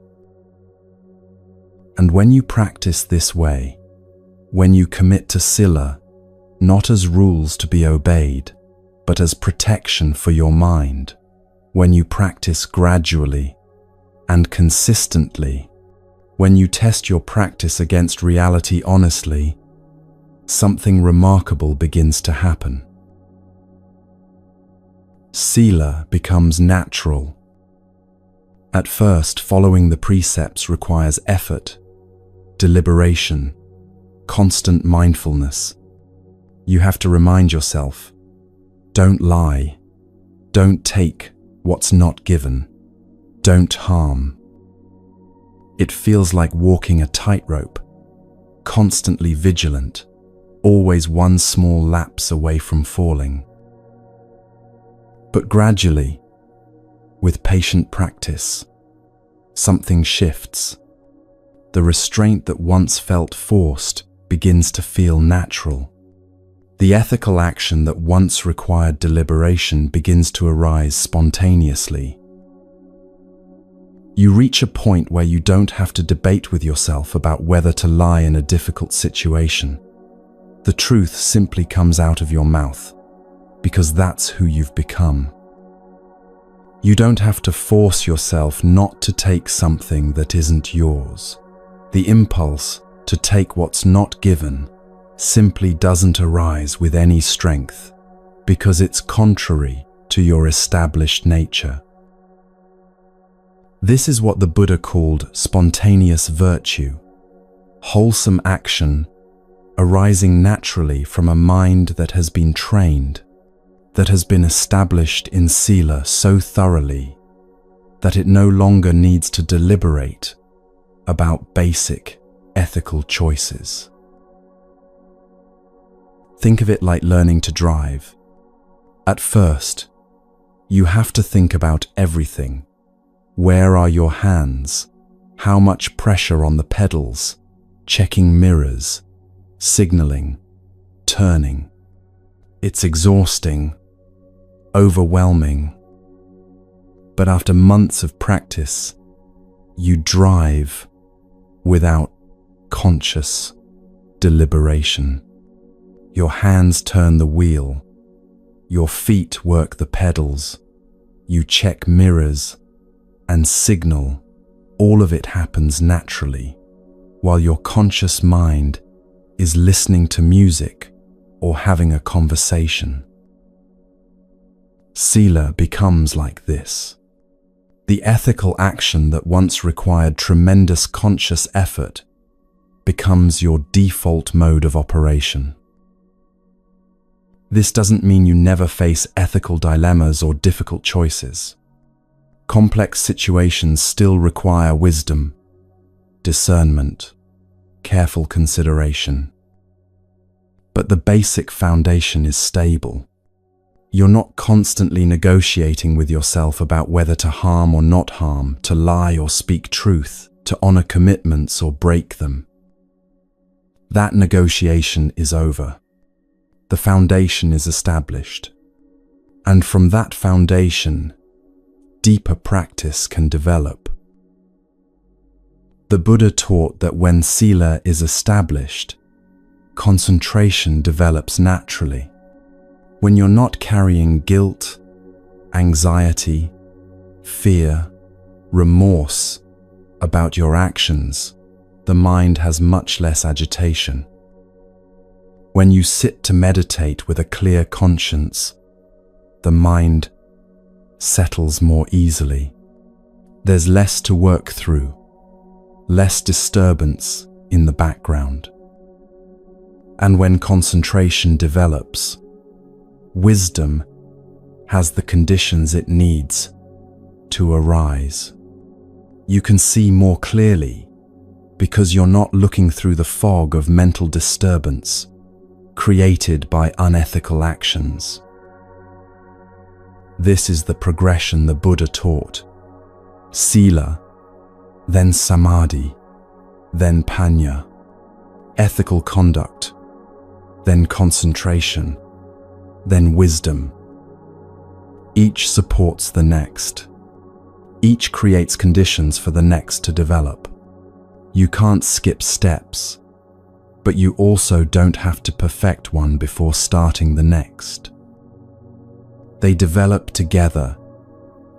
And when you practice this way, when you commit to sila, not as rules to be obeyed, but as protection for your mind, when you practice gradually and consistently, when you test your practice against reality honestly, something remarkable begins to happen. Sila becomes natural. At first, following the precepts requires effort, deliberation, constant mindfulness. You have to remind yourself, don't lie, don't take what's not given, don't harm. It feels like walking a tightrope, constantly vigilant, always one small lapse away from falling. But gradually, with patient practice, something shifts. The restraint that once felt forced begins to feel natural. The ethical action that once required deliberation begins to arise spontaneously. You reach a point where you don't have to debate with yourself about whether to lie in a difficult situation. The truth simply comes out of your mouth, because that's who you've become. You don't have to force yourself not to take something that isn't yours. The impulse to take what's not given simply doesn't arise with any strength, because it's contrary to your established nature. This is what the Buddha called spontaneous virtue, wholesome action arising naturally from a mind that has been trained, that has been established in sila so thoroughly that it no longer needs to deliberate about basic ethical choices. Think of it like learning to drive. At first, you have to think about everything. Where are your hands? How much pressure on the pedals? Checking mirrors, signaling, turning. It's exhausting, overwhelming. But after months of practice, You drive without conscious deliberation. Your hands turn the wheel. Your feet work the pedals. You check mirrors and signal. All of it happens naturally, while your conscious mind is listening to music or having a conversation. Sila becomes like this. The ethical action that once required tremendous conscious effort becomes your default mode of operation. This doesn't mean you never face ethical dilemmas or difficult choices. Complex situations still require wisdom, discernment, careful consideration. But the basic foundation is stable. You're not constantly negotiating with yourself about whether to harm or not harm, to lie or speak truth, to honor commitments or break them. That negotiation is over. The foundation is established. And from that foundation, deeper practice can develop. The Buddha taught that when Sila is established, concentration develops naturally. When you're not carrying guilt, anxiety, fear, remorse about your actions, the mind has much less agitation. When you sit to meditate with a clear conscience, the mind settles more easily. There's less to work through, less disturbance in the background. And when concentration develops, wisdom has the conditions it needs to arise. You can see more clearly because you're not looking through the fog of mental disturbance created by unethical actions. This is the progression the Buddha taught. Sila, then samadhi, then panya, ethical conduct, then concentration, then wisdom. Each supports the next. Each creates conditions for the next to develop. You can't skip steps, but you also don't have to perfect one before starting the next. They develop together,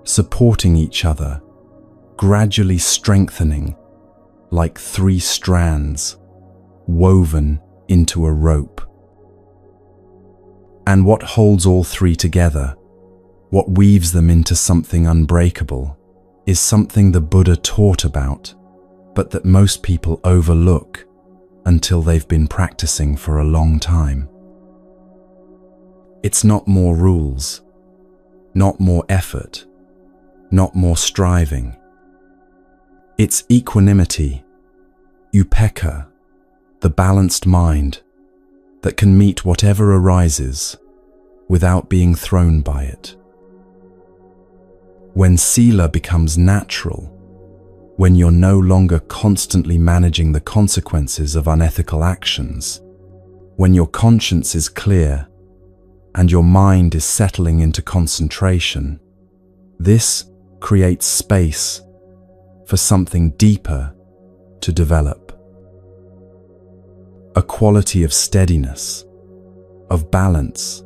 supporting each other, gradually strengthening like three strands woven into a rope. And what holds all three together, what weaves them into something unbreakable, is something the Buddha taught about, but that most people overlook until they've been practicing for a long time. It's not more rules, not more effort, not more striving. It's equanimity, upekkha, the balanced mind that can meet whatever arises without being thrown by it. When Sila becomes natural, when you're no longer constantly managing the consequences of unethical actions, when your conscience is clear and your mind is settling into concentration, this creates space for something deeper to develop. A quality of steadiness, of balance,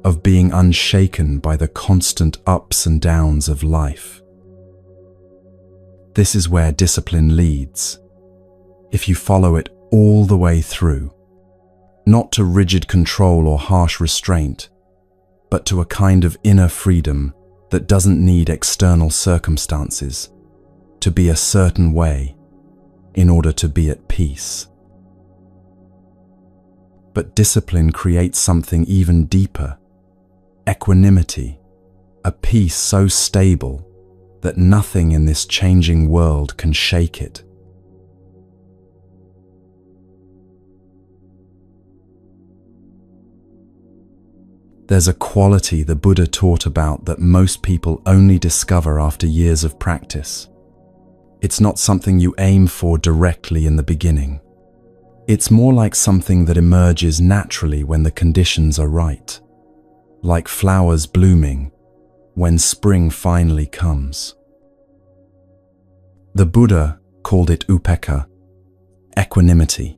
of being unshaken by the constant ups and downs of life. This is where discipline leads, if you follow it all the way through, not to rigid control or harsh restraint, but to a kind of inner freedom that doesn't need external circumstances to be a certain way in order to be at peace. But discipline creates something even deeper, equanimity, a peace so stable that nothing in this changing world can shake it. There's a quality the Buddha taught about that most people only discover after years of practice. It's not something you aim for directly in the beginning. It's more like something that emerges naturally when the conditions are right, like flowers blooming when spring finally comes. The Buddha called it upekkha, equanimity,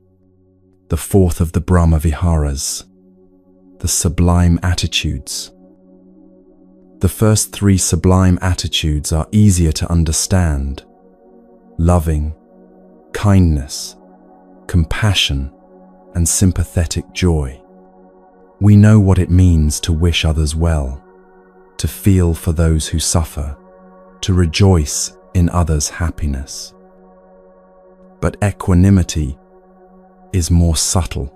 the fourth of the Brahma Viharas, the sublime attitudes. The first three sublime attitudes are easier to understand: loving, kindness, compassion, and sympathetic joy. We know what it means to wish others well, to feel for those who suffer, to rejoice in others' happiness. But equanimity is more subtle,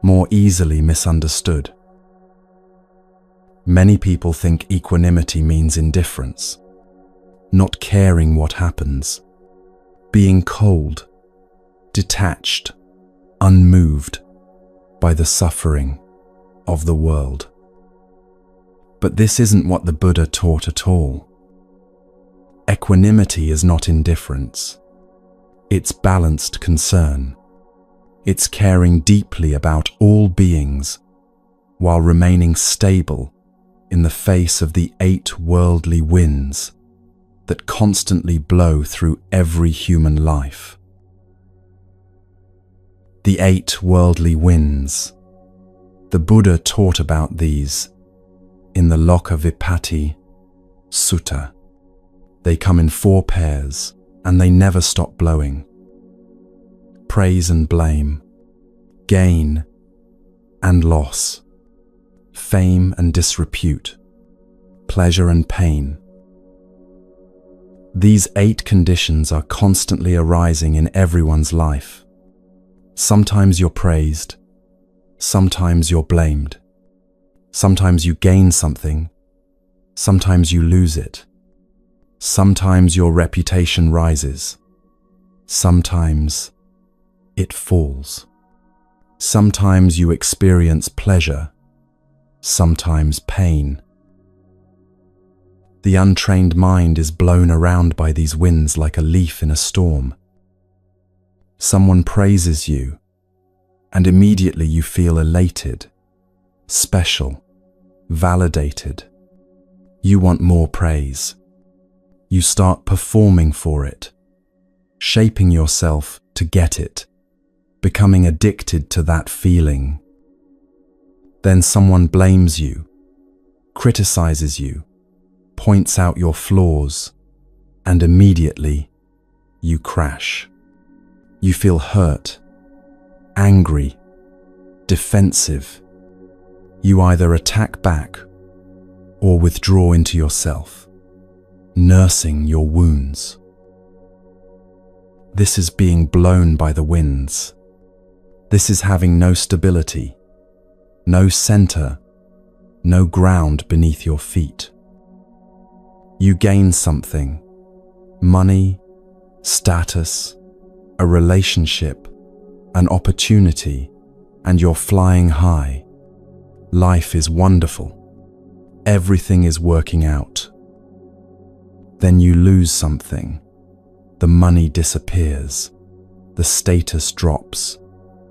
more easily misunderstood. Many people think equanimity means indifference, not caring what happens, being cold, detached, unmoved by the suffering of the world. But this isn't what the Buddha taught at all. Equanimity is not indifference. It's balanced concern. It's caring deeply about all beings while remaining stable in the face of the 8 worldly winds that constantly blow through every human life. The 8 worldly winds. The Buddha taught about these in the Lokavipatti Sutta. They come in 4 pairs and they never stop blowing. Praise and blame, gain and loss, fame and disrepute, pleasure and pain. These 8 conditions are constantly arising in everyone's life. Sometimes you're praised, sometimes you're blamed, sometimes you gain something, sometimes you lose it, sometimes your reputation rises, sometimes it falls, sometimes you experience pleasure, sometimes pain. The untrained mind is blown around by these winds like a leaf in a storm. Someone praises you, and immediately you feel elated, special, validated. You want more praise. You start performing for it, shaping yourself to get it, becoming addicted to that feeling. Then someone blames you, criticizes you, points out your flaws, and immediately you crash. You feel hurt, angry, defensive. You either attack back or withdraw into yourself, nursing your wounds. This is being blown by the winds. This is having no stability, no center, no ground beneath your feet. You gain something: money, status, a relationship, an opportunity, and you're flying high. Life is wonderful. Everything is working out. Then you lose something. The money disappears. The status drops.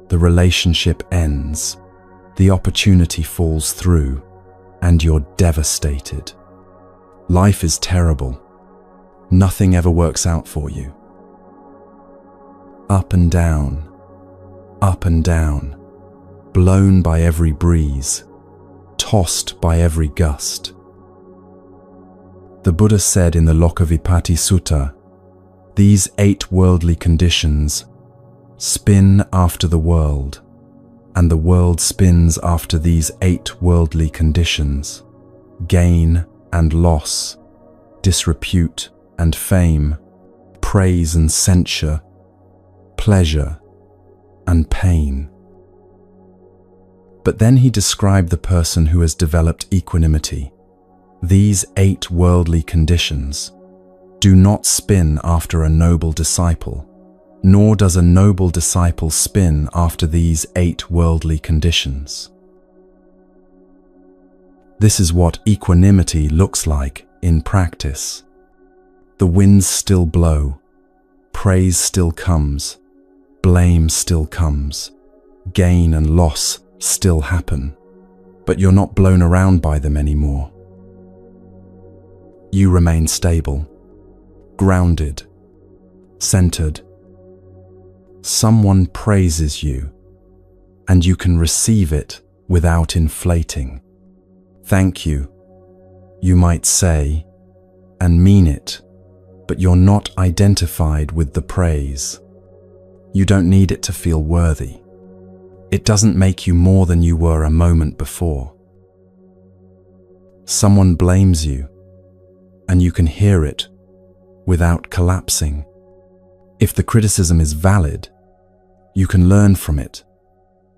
The relationship ends. The opportunity falls through, and you're devastated. Life is terrible. Nothing ever works out for you. Up and down, blown by every breeze, tossed by every gust. The Buddha said in the Lokavipatti Sutta, these 8 worldly conditions spin after the world, and the world spins after these 8 worldly conditions: gain and loss, disrepute and fame, praise and censure, pleasure and pain. But then he described the person who has developed equanimity. These 8 worldly conditions do not spin after a noble disciple, nor does a noble disciple spin after these 8 worldly conditions. This is what equanimity looks like in practice. The winds still blow, praise still comes, blame still comes, gain and loss still happen, but you're not blown around by them anymore. You remain stable, grounded, centered. Someone praises you, and you can receive it without inflating. Thank you, you might say, and mean it, but you're not identified with the praise. You don't need it to feel worthy. It doesn't make you more than you were a moment before. Someone blames you, and you can hear it without collapsing. If the criticism is valid, you can learn from it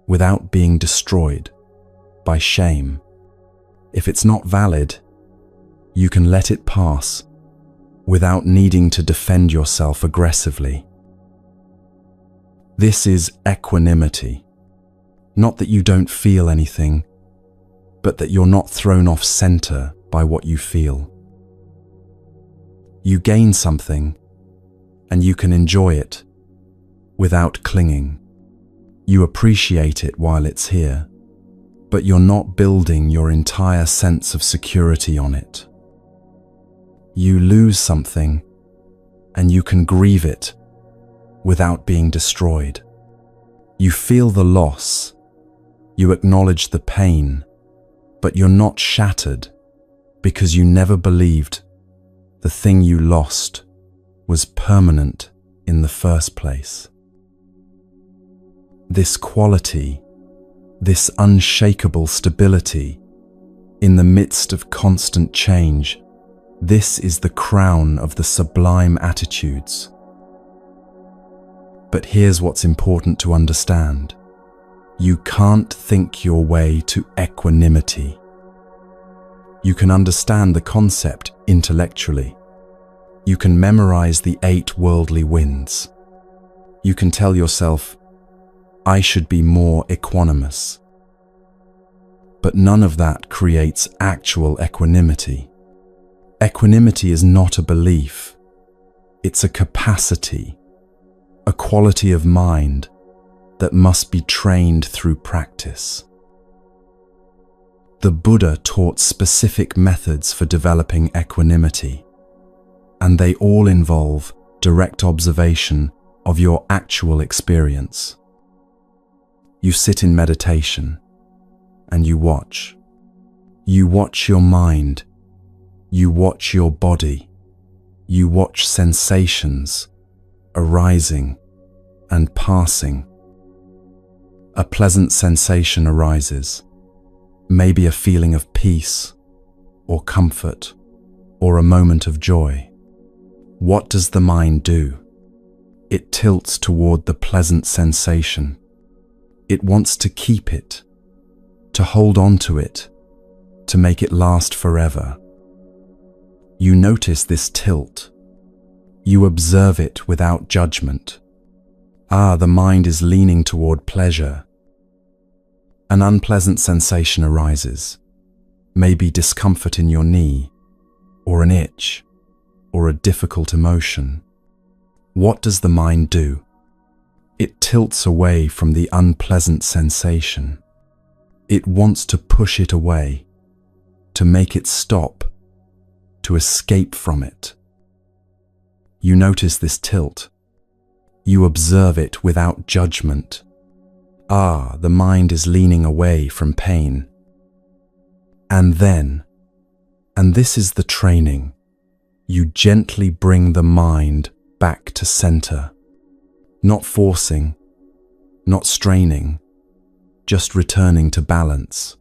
without being destroyed by shame. If it's not valid, you can let it pass without needing to defend yourself aggressively. This is equanimity. Not that you don't feel anything, but that you're not thrown off center by what you feel. You gain something, and you can enjoy it without clinging. You appreciate it while it's here, but you're not building your entire sense of security on it. You lose something, and you can grieve it without being destroyed. You feel the loss, you acknowledge the pain, but you're not shattered because you never believed the thing you lost was permanent in the first place. This quality, this unshakable stability in the midst of constant change, this is the crown of the sublime attitudes. But here's what's important to understand. You can't think your way to equanimity. You can understand the concept intellectually. You can memorize the 8 worldly winds. You can tell yourself, I should be more equanimous. But none of that creates actual equanimity. Equanimity is not a belief. It's a capacity, a quality of mind that must be trained through practice. The Buddha taught specific methods for developing equanimity, and they all involve direct observation of your actual experience. You sit in meditation, and you watch. You watch your mind, you watch your body, you watch sensations arising and passing. A pleasant sensation arises, maybe a feeling of peace or comfort or a moment of joy. What does the mind do? It tilts toward the pleasant sensation. It wants to keep it, to hold on to it, to make it last forever. You notice this tilt. You observe it without judgment. The mind is leaning toward pleasure. An unpleasant sensation arises, maybe discomfort in your knee, or an itch, or a difficult emotion. What does the mind do? It tilts away from the unpleasant sensation. It wants to push it away, to make it stop, to escape from it. You notice this tilt. You observe it without judgment. The mind is leaning away from pain. And then, and this is the training, you gently bring the mind back to center. Not forcing, not straining, just returning to balance.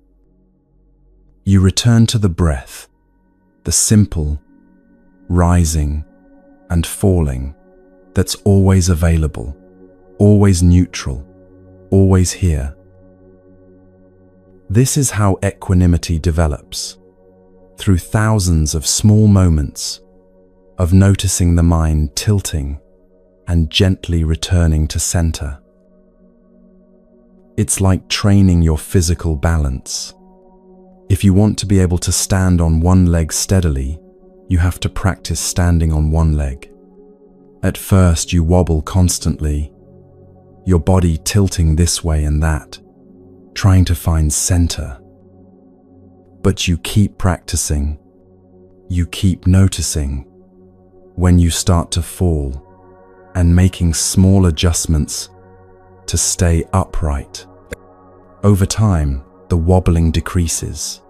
You return to the breath, the simple, rising and falling that's always available, always neutral, always here. This is how equanimity develops, through thousands of small moments of noticing the mind tilting and gently returning to center. It's like training your physical balance. If you want to be able to stand on one leg steadily, you have to practice standing on one leg. At first, you wobble constantly, your body tilting this way and that, trying to find center. But you keep practicing, you keep noticing when you start to fall, and making small adjustments to stay upright. Over time, the wobbling decreases.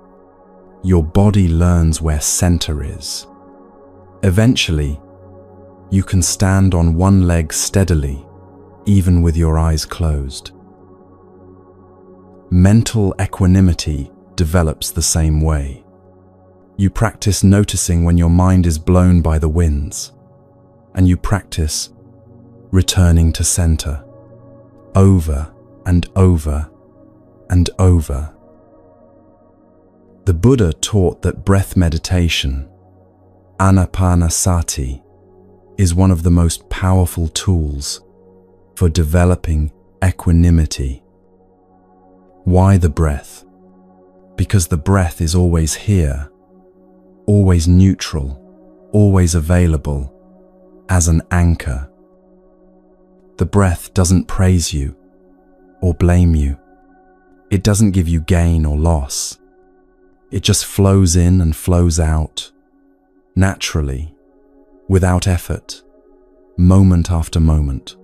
Your body learns where center is. Eventually, you can stand on one leg steadily, even with your eyes closed. Mental equanimity develops the same way. You practice noticing when your mind is blown by the winds, and you practice returning to center over and over and over. The Buddha taught that breath meditation, anapanasati, is one of the most powerful tools for developing equanimity. Why the breath? Because the breath is always here, always neutral, always available, as an anchor. The breath doesn't praise you or blame you. It doesn't give you gain or loss. It just flows in and flows out, naturally, without effort, moment after moment.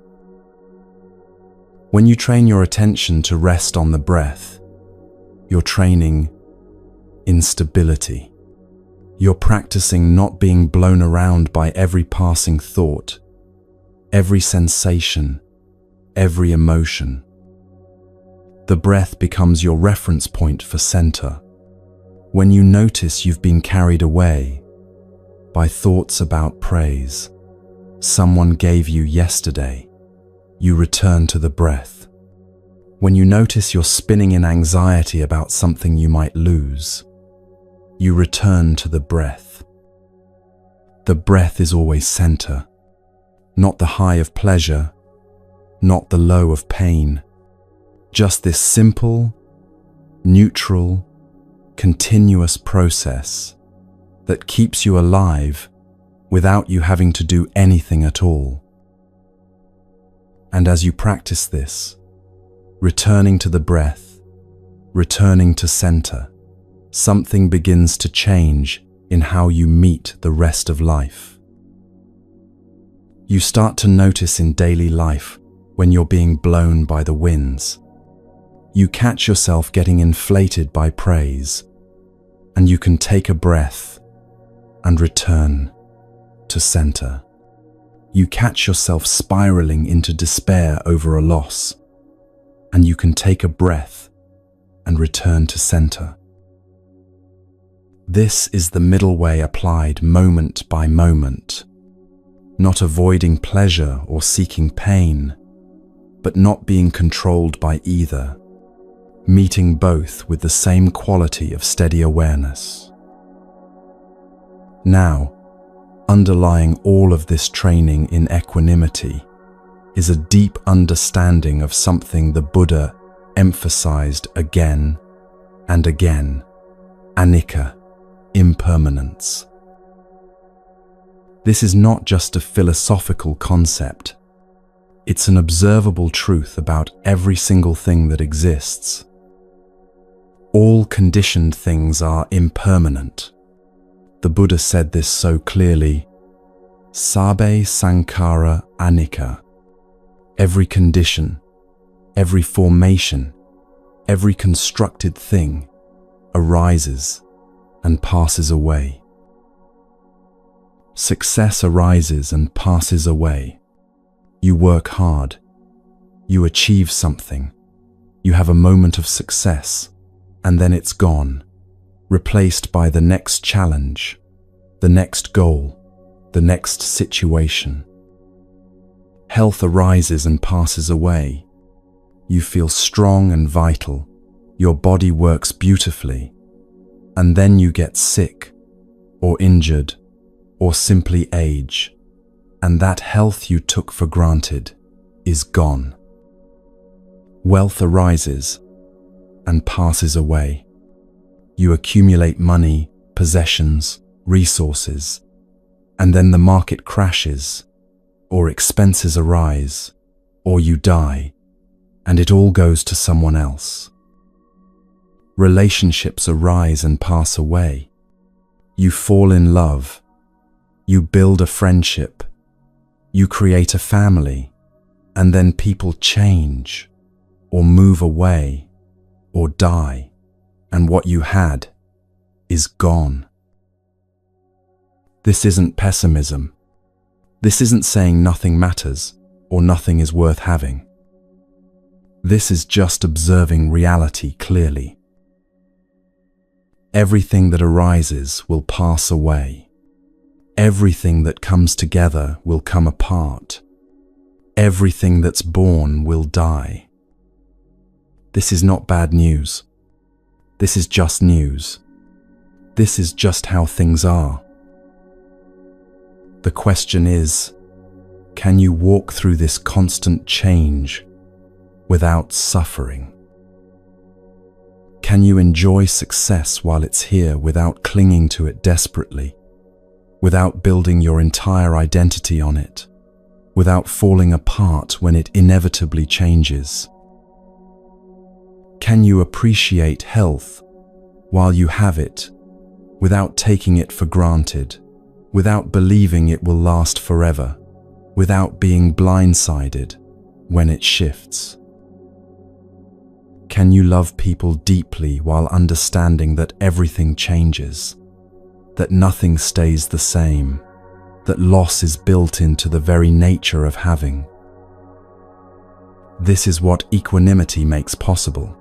When you train your attention to rest on the breath, you're training instability. You're practicing not being blown around by every passing thought, every sensation, every emotion. The breath becomes your reference point for center. When you notice you've been carried away by thoughts about praise someone gave you yesterday, you return to the breath. When you notice you're spinning in anxiety about something you might lose, you return to the breath. The breath is always center, not the high of pleasure, not the low of pain, just this simple, neutral, continuous process that keeps you alive without you having to do anything at all. And as you practice this, returning to the breath, returning to center, something begins to change in how you meet the rest of life. You start to notice in daily life when you're being blown by the winds. You catch yourself getting inflated by praise, and you can take a breath and return to center. You catch yourself spiraling into despair over a loss, and you can take a breath and return to center. This is the middle way applied moment by moment, not avoiding pleasure or seeking pain, but not being controlled by either, meeting both with the same quality of steady awareness. Now, underlying all of this training in equanimity is a deep understanding of something the Buddha emphasized again and again: anicca, impermanence. This is not just a philosophical concept. It's an observable truth about every single thing that exists. All conditioned things are impermanent. The Buddha said this so clearly: Sabbe sankhara anicca. Every condition, every formation, every constructed thing arises and passes away. Success arises and passes away. You work hard, you achieve something, you have a moment of success, and then it's gone, replaced by the next challenge, the next goal, the next situation. Health arises and passes away. You feel strong and vital, your body works beautifully, and then you get sick, or injured, or simply age, and that health you took for granted is gone. Wealth arises and passes away. You accumulate money, possessions, resources, and then the market crashes, or expenses arise, or you die, and it all goes to someone else. Relationships arise and pass away. You fall in love, you build a friendship, You create a family, and then people change, or move away, or die, and what you had is gone. This isn't pessimism. This isn't saying nothing matters or nothing is worth having. This is just observing reality clearly. Everything that arises will pass away. Everything that comes together will come apart. Everything that's born will die. This is not bad news. This is just news. This is just how things are. The question is, can you walk through this constant change without suffering? Can you enjoy success while it's here without clinging to it desperately, without building your entire identity on it, without falling apart when it inevitably changes? Can you appreciate health while you have it, without taking it for granted, without believing it will last forever, without being blindsided when it shifts? Can you love people deeply while understanding that everything changes, that nothing stays the same, that loss is built into the very nature of having? This is what equanimity makes possible.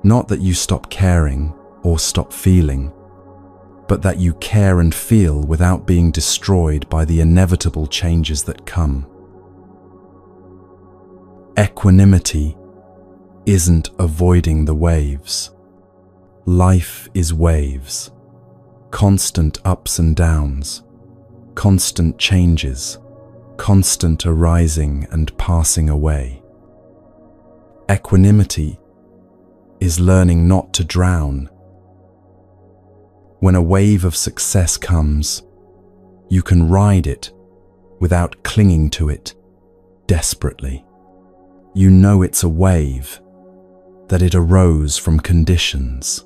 Not that you stop caring or stop feeling, but that you care and feel without being destroyed by the inevitable changes that come. Equanimity isn't avoiding the waves. Life is waves, constant ups and downs, constant changes, constant arising and passing away. Equanimity is learning not to drown. When a wave of success comes, you can ride it without clinging to it desperately. You know it's a wave, that it arose from conditions,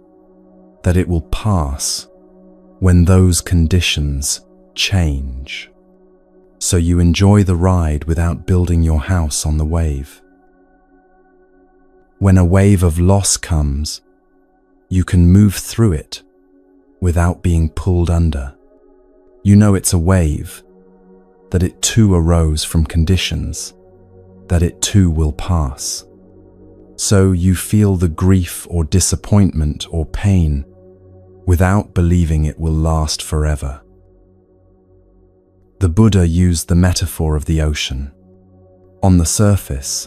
that it will pass when those conditions change. So you enjoy the ride without building your house on the wave. When a wave of loss comes, you can move through it without being pulled under. You know it's a wave, that it too arose from conditions, that it too will pass. So you feel the grief or disappointment or pain without believing it will last forever. The Buddha used the metaphor of the ocean. On the surface,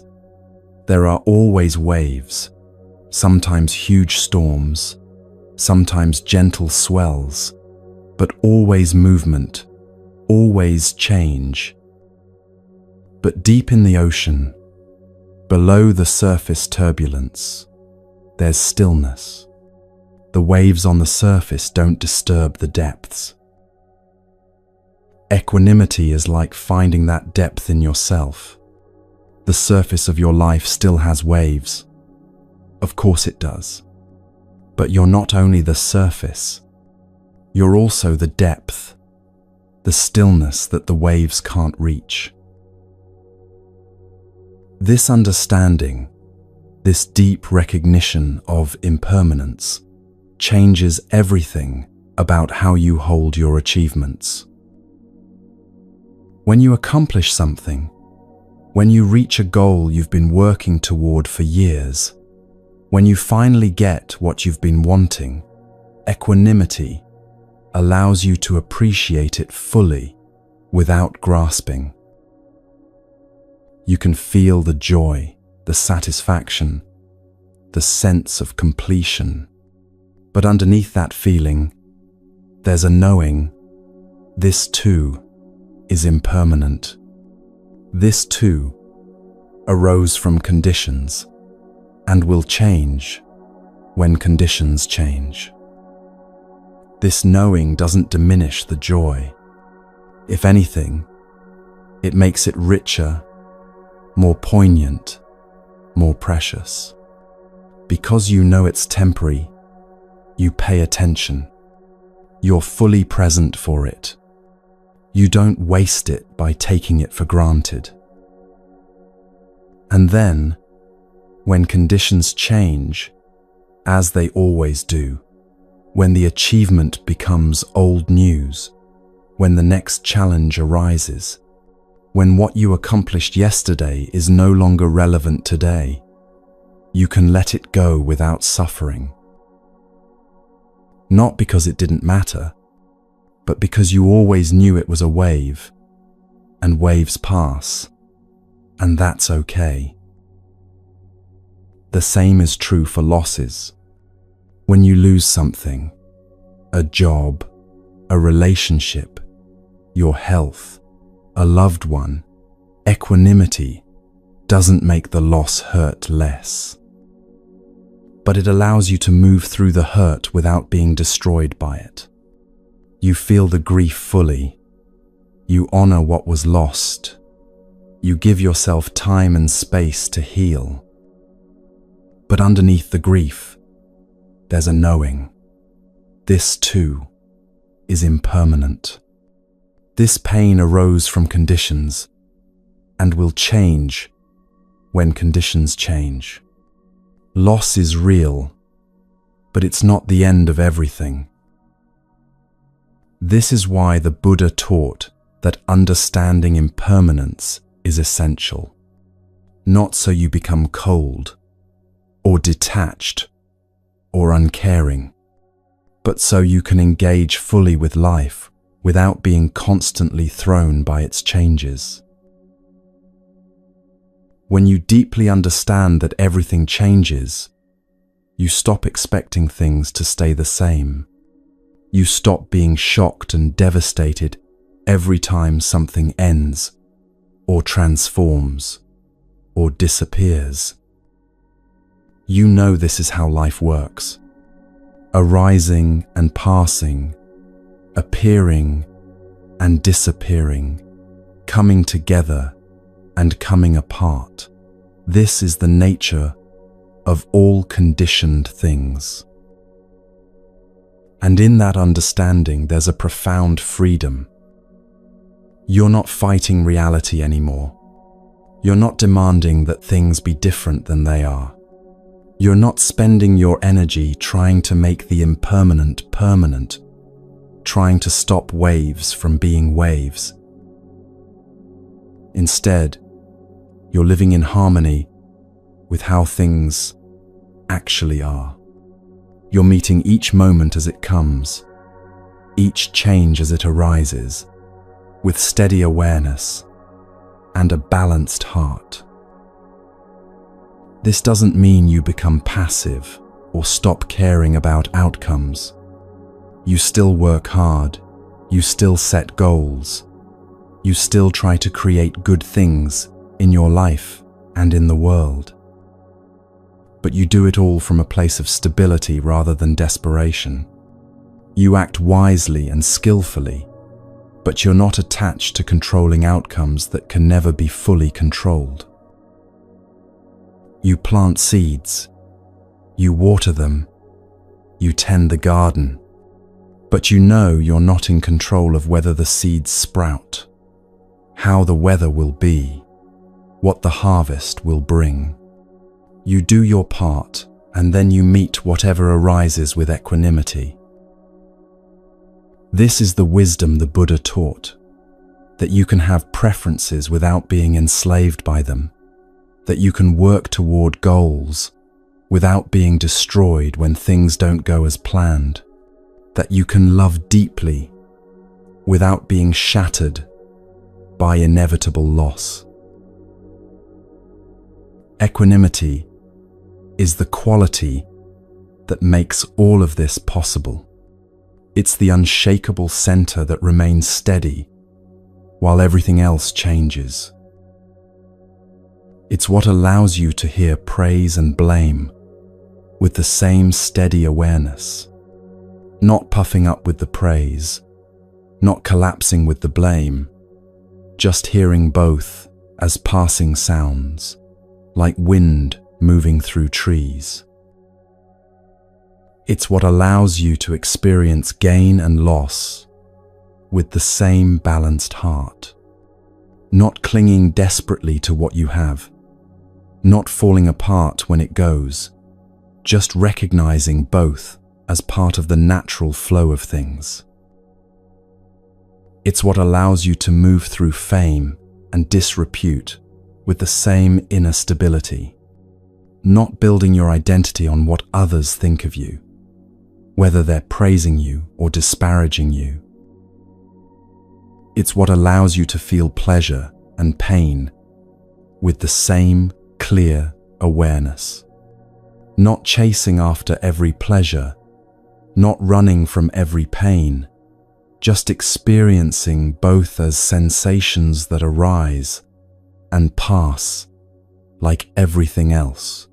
there are always waves, sometimes huge storms, sometimes gentle swells, but always movement, always change. But deep in the ocean, below the surface turbulence, there's stillness. The waves on the surface don't disturb the depths. Equanimity is like finding that depth in yourself. The surface of your life still has waves. Of course it does. But you're not only the surface, you're also the depth, the stillness that the waves can't reach. This understanding, this deep recognition of impermanence, changes everything about how you hold your achievements. When you accomplish something, when you reach a goal you've been working toward for years, when you finally get what you've been wanting, equanimity allows you to appreciate it fully without grasping. You can feel the joy, the satisfaction, the sense of completion. But underneath that feeling, there's a knowing, this too is impermanent. This too arose from conditions and will change when conditions change. This knowing doesn't diminish the joy. If anything, it makes it richer, more poignant, more precious. Because you know it's temporary, you pay attention. You're fully present for it. You don't waste it by taking it for granted. And then, when conditions change, as they always do, when the achievement becomes old news, when the next challenge arises, when what you accomplished yesterday is no longer relevant today, you can let it go without suffering. Not because it didn't matter, but because you always knew it was a wave, and waves pass, and that's okay. The same is true for losses. When you lose something, a job, a relationship, your health, a loved one, equanimity doesn't make the loss hurt less. But it allows you to move through the hurt without being destroyed by it. You feel the grief fully. You honor what was lost. You give yourself time and space to heal. But underneath the grief, there's a knowing. This too is impermanent. This pain arose from conditions and will change when conditions change. Loss is real, but it's not the end of everything. This is why the Buddha taught that understanding impermanence is essential. Not so you become cold, or detached, or uncaring, but so you can engage fully with life without being constantly thrown by its changes. When you deeply understand that everything changes, you stop expecting things to stay the same. You stop being shocked and devastated every time something ends, or transforms, or disappears. You know this is how life works. Arising and passing, appearing and disappearing, coming together and coming apart. This is the nature of all conditioned things. And in that understanding, there's a profound freedom. You're not fighting reality anymore. You're not demanding that things be different than they are. You're not spending your energy trying to make the impermanent permanent, trying to stop waves from being waves. Instead, you're living in harmony with how things actually are. You're meeting each moment as it comes, each change as it arises, with steady awareness and a balanced heart. This doesn't mean you become passive or stop caring about outcomes. You still work hard, you still set goals, you still try to create good things in your life and in the world. But you do it all from a place of stability rather than desperation. You act wisely and skillfully, but you're not attached to controlling outcomes that can never be fully controlled. You plant seeds, you water them, you tend the garden, but you know you're not in control of whether the seeds sprout, how the weather will be, what the harvest will bring. You do your part, and then you meet whatever arises with equanimity. This is the wisdom the Buddha taught, that you can have preferences without being enslaved by them, that you can work toward goals without being destroyed when things don't go as planned, that you can love deeply without being shattered by inevitable loss. Equanimity is the quality that makes all of this possible. It's the unshakable center that remains steady while everything else changes. It's what allows you to hear praise and blame with the same steady awareness, not puffing up with the praise, not collapsing with the blame, just hearing both as passing sounds, like wind moving through trees. It's what allows you to experience gain and loss with the same balanced heart. Not clinging desperately to what you have, not falling apart when it goes, just recognizing both as part of the natural flow of things. It's what allows you to move through fame and disrepute with the same inner stability, not building your identity on what others think of you, whether they're praising you or disparaging you. It's what allows you to feel pleasure and pain with the same clear awareness, not chasing after every pleasure, not running from every pain, just experiencing both as sensations that arise and pass like everything else.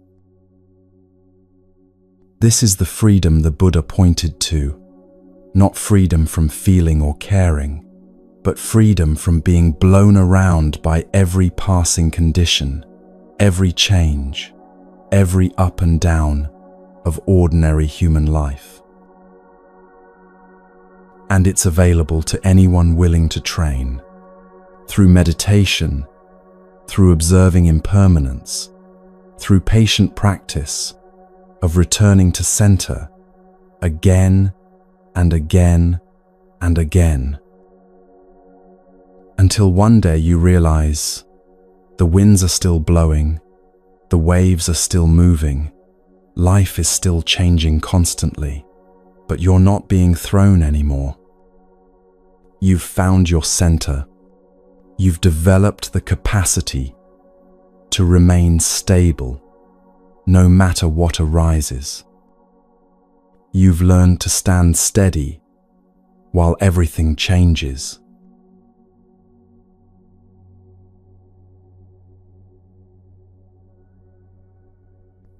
This is the freedom the Buddha pointed to, not freedom from feeling or caring, but freedom from being blown around by every passing condition, every change, every up and down of ordinary human life. And it's available to anyone willing to train, through meditation, through observing impermanence, through patient practice of returning to center again and again and again, until one day you realize the winds are still blowing, the waves are still moving, life is still changing constantly, but you're not being thrown anymore. You've found your center. You've developed the capacity to remain stable no matter what arises. You've learned to stand steady while everything changes.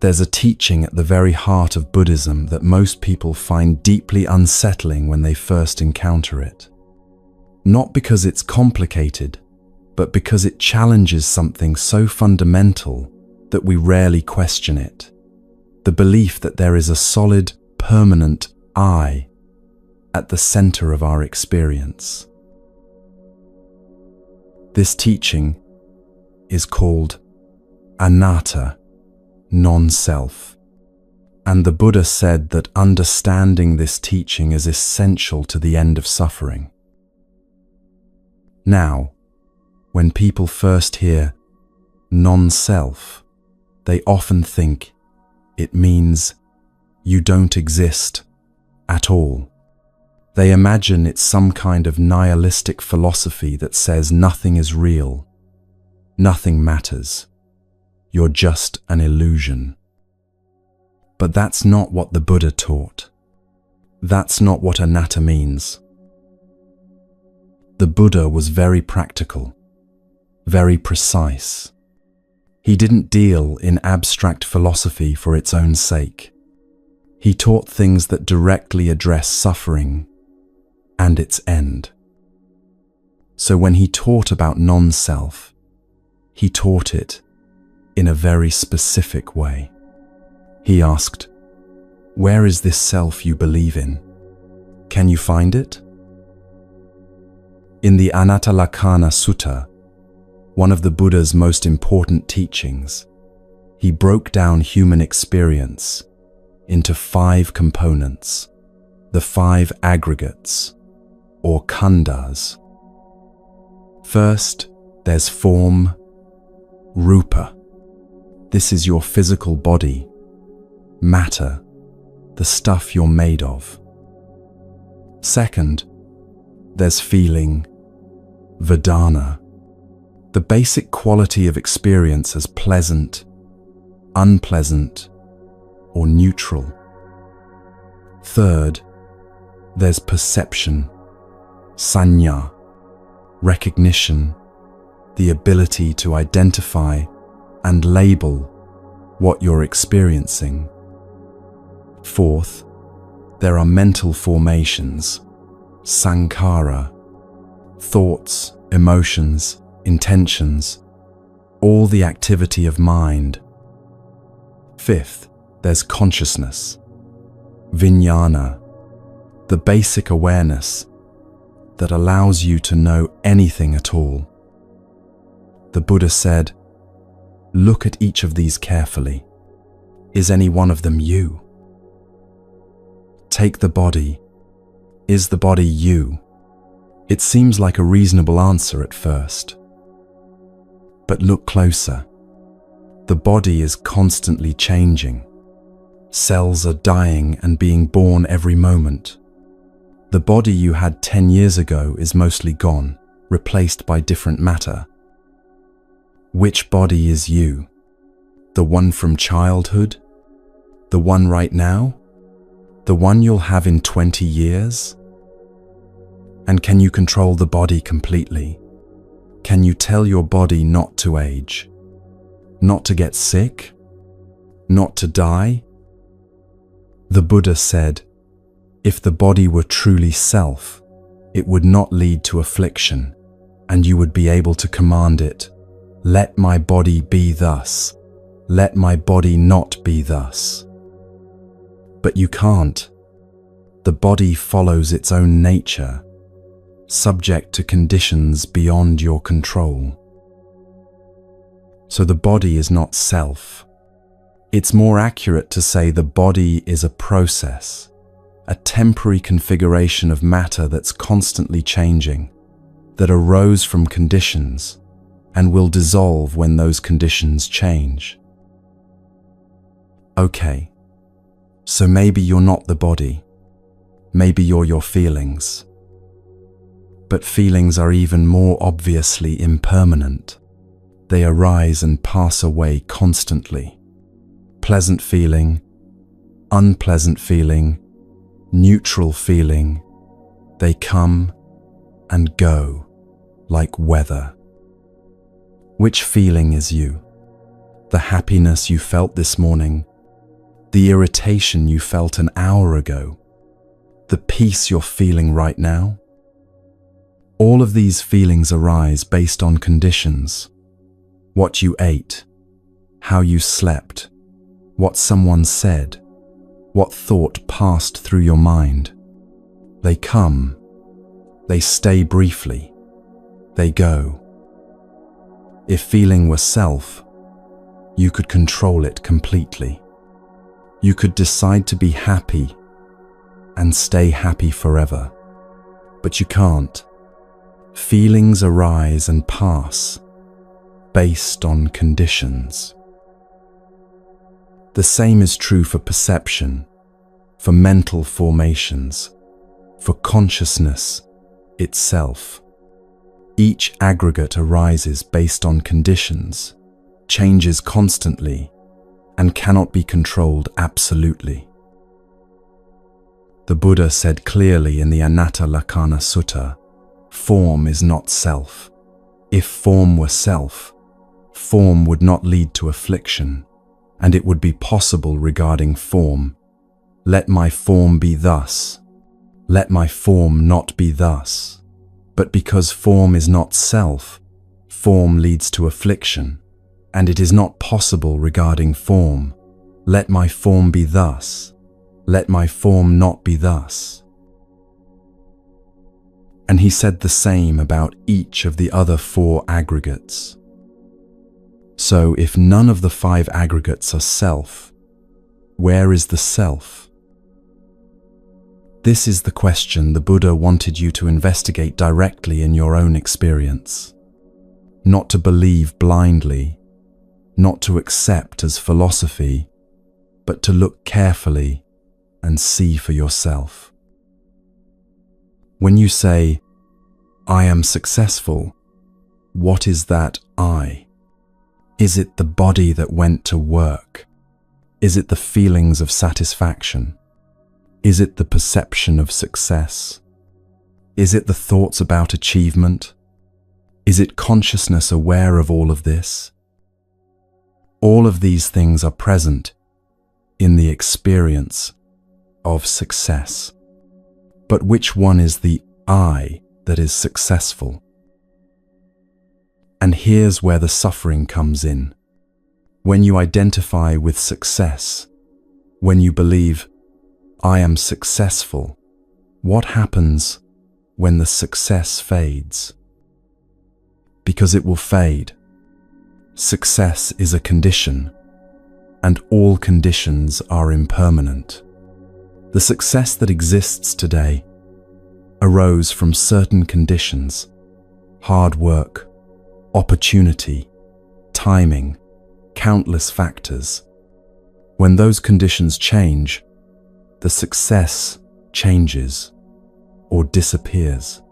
There's a teaching at the very heart of Buddhism that most people find deeply unsettling when they first encounter it. Not because it's complicated, but because it challenges something so fundamental that we rarely question it. The belief that there is a solid, permanent I at the center of our experience. This teaching is called anatta, non-self. And the Buddha said that understanding this teaching is essential to the end of suffering. Now, when people first hear non-self, they often think it means you don't exist at all. They imagine it's some kind of nihilistic philosophy that says nothing is real, nothing matters. You're just an illusion. But that's not what the Buddha taught. That's not what anatta means. The Buddha was very practical, very precise. He didn't deal in abstract philosophy for its own sake. He taught things that directly address suffering and its end. So when he taught about non-self, he taught it in a very specific way. He asked, "Where is this self you believe in? Can you find it?" In the Anattalakkhana Sutta, one of the Buddha's most important teachings, he broke down human experience into 5 components, the 5 aggregates, or khandhas. First, there's form, rupa. This is your physical body, matter, the stuff you're made of. Second, there's feeling, vedana, the basic quality of experience as pleasant, unpleasant, or neutral. Third, there's perception, sanya, recognition, the ability to identify and label what you're experiencing. Fourth, there are mental formations, sankhara, thoughts, emotions, intentions, all the activity of mind. Fifth, there's consciousness, vijnana, the basic awareness, that allows you to know anything at all. The Buddha said, "Look at each of these carefully. Is any one of them you? Take the body. Is the body you?" It seems like a reasonable answer at first. But look closer. The body is constantly changing. Cells are dying and being born every moment. The body you had 10 years ago is mostly gone, replaced by different matter. Which body is you? The one from childhood? The one right now? The one you'll have in 20 years? And can you control the body completely? Can you tell your body not to age? Not to get sick? Not to die? The Buddha said, if the body were truly self, it would not lead to affliction, and you would be able to command it, "Let my body be thus. Let my body not be thus." But you can't. The body follows its own nature, subject to conditions beyond your control. So the body is not self. It's more accurate to say the body is a process, a temporary configuration of matter that's constantly changing, that arose from conditions and will dissolve when those conditions change. Okay, so maybe you're not the body. Maybe you're your feelings. But feelings are even more obviously impermanent. They arise and pass away constantly. Pleasant feeling, unpleasant feeling, neutral feeling, they come and go like weather. Which feeling is you? The happiness you felt this morning, the irritation you felt an hour ago, the peace you're feeling right now? All of these feelings arise based on conditions. What you ate, how you slept, what someone said, what thought passed through your mind. They come, they stay briefly, they go. If feeling were self, you could control it completely. You could decide to be happy and stay happy forever. But you can't. Feelings arise and pass based on conditions. The same is true for perception, for mental formations, for consciousness itself. Each aggregate arises based on conditions, changes constantly, and cannot be controlled absolutely. The Buddha said clearly in the Anatta Lakkhana Sutta, form is not self. If form were self, form would not lead to affliction, and it would be possible regarding form. Let my form be thus. Let my form not be thus. But because form is not self, form leads to affliction, and it is not possible regarding form. Let my form be thus. Let my form not be thus. And he said the same about each of the other 4 aggregates. So if none of the 5 aggregates are self, where is the self? This is the question the Buddha wanted you to investigate directly in your own experience. Not to believe blindly, not to accept as philosophy, but to look carefully and see for yourself. When you say, "I am successful," what is that I? Is it the body that went to work? Is it the feelings of satisfaction? Is it the perception of success? Is it the thoughts about achievement? Is it consciousness aware of all of this? All of these things are present in the experience of success. But which one is the I that is successful? And here's where the suffering comes in. When you identify with success, when you believe, "I am successful," what happens when the success fades. Because it will fade. Success is a condition, and all conditions are impermanent. The success that exists today arose from certain conditions: hard work, opportunity, timing, countless factors. When those conditions change, the success changes or disappears.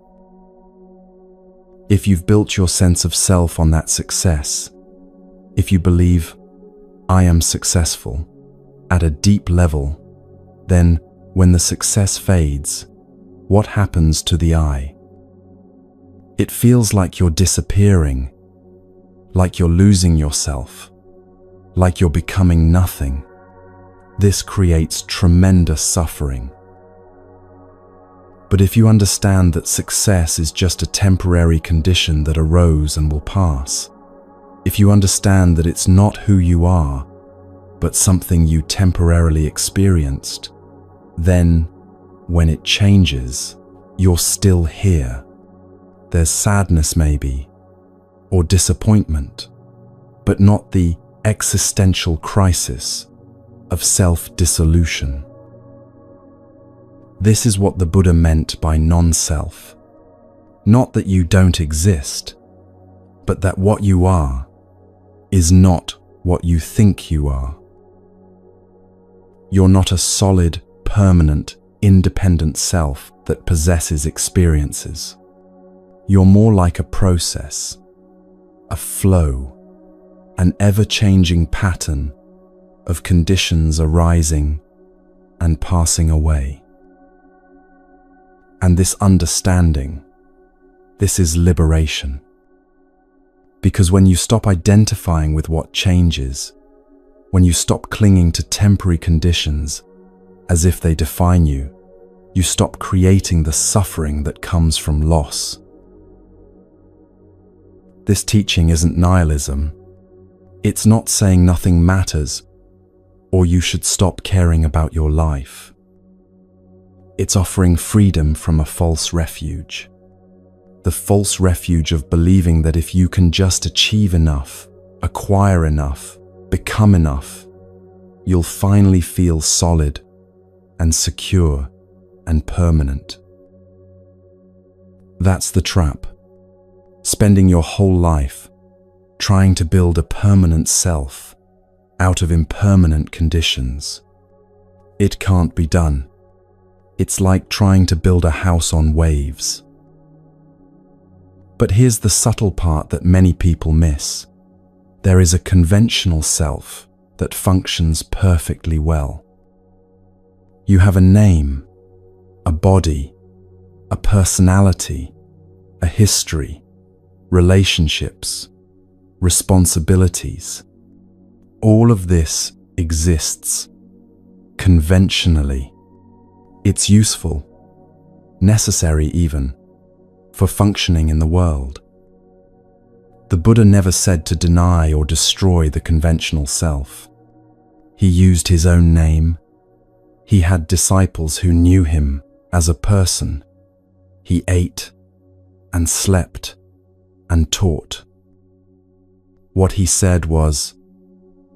If you've built your sense of self on that success, if you believe, "I am successful," at a deep level, then when the success fades, what happens to the I? It feels like you're disappearing, like you're losing yourself, like you're becoming nothing. This creates tremendous suffering. But if you understand that success is just a temporary condition that arose and will pass, if you understand that it's not who you are, but something you temporarily experienced, then, when it changes, you're still here. There's sadness maybe, or disappointment, but not the existential crisis of self-dissolution. This is what the Buddha meant by non-self. Not that you don't exist, but that what you are is not what you think you are. You're not a solid, permanent, independent self that possesses experiences. You're more like a process, a flow, an ever-changing pattern of conditions arising and passing away. And this understanding, this is liberation. Because when you stop identifying with what changes, when you stop clinging to temporary conditions as if they define you, you stop creating the suffering that comes from loss. This teaching isn't nihilism. It's not saying nothing matters or you should stop caring about your life. It's offering freedom from a false refuge. The false refuge of believing that if you can just achieve enough, acquire enough, become enough, you'll finally feel solid and secure and permanent. That's the trap. Spending your whole life trying to build a permanent self out of impermanent conditions. It can't be done. It's like trying to build a house on waves. But here's the subtle part that many people miss. There is a conventional self that functions perfectly well. You have a name, a body, a personality, a history, relationships, responsibilities. All of this exists conventionally. It's useful, necessary even, for functioning in the world. The Buddha never said to deny or destroy the conventional self. He used his own name. He had disciples who knew him as a person. He ate and slept and taught. What he said was,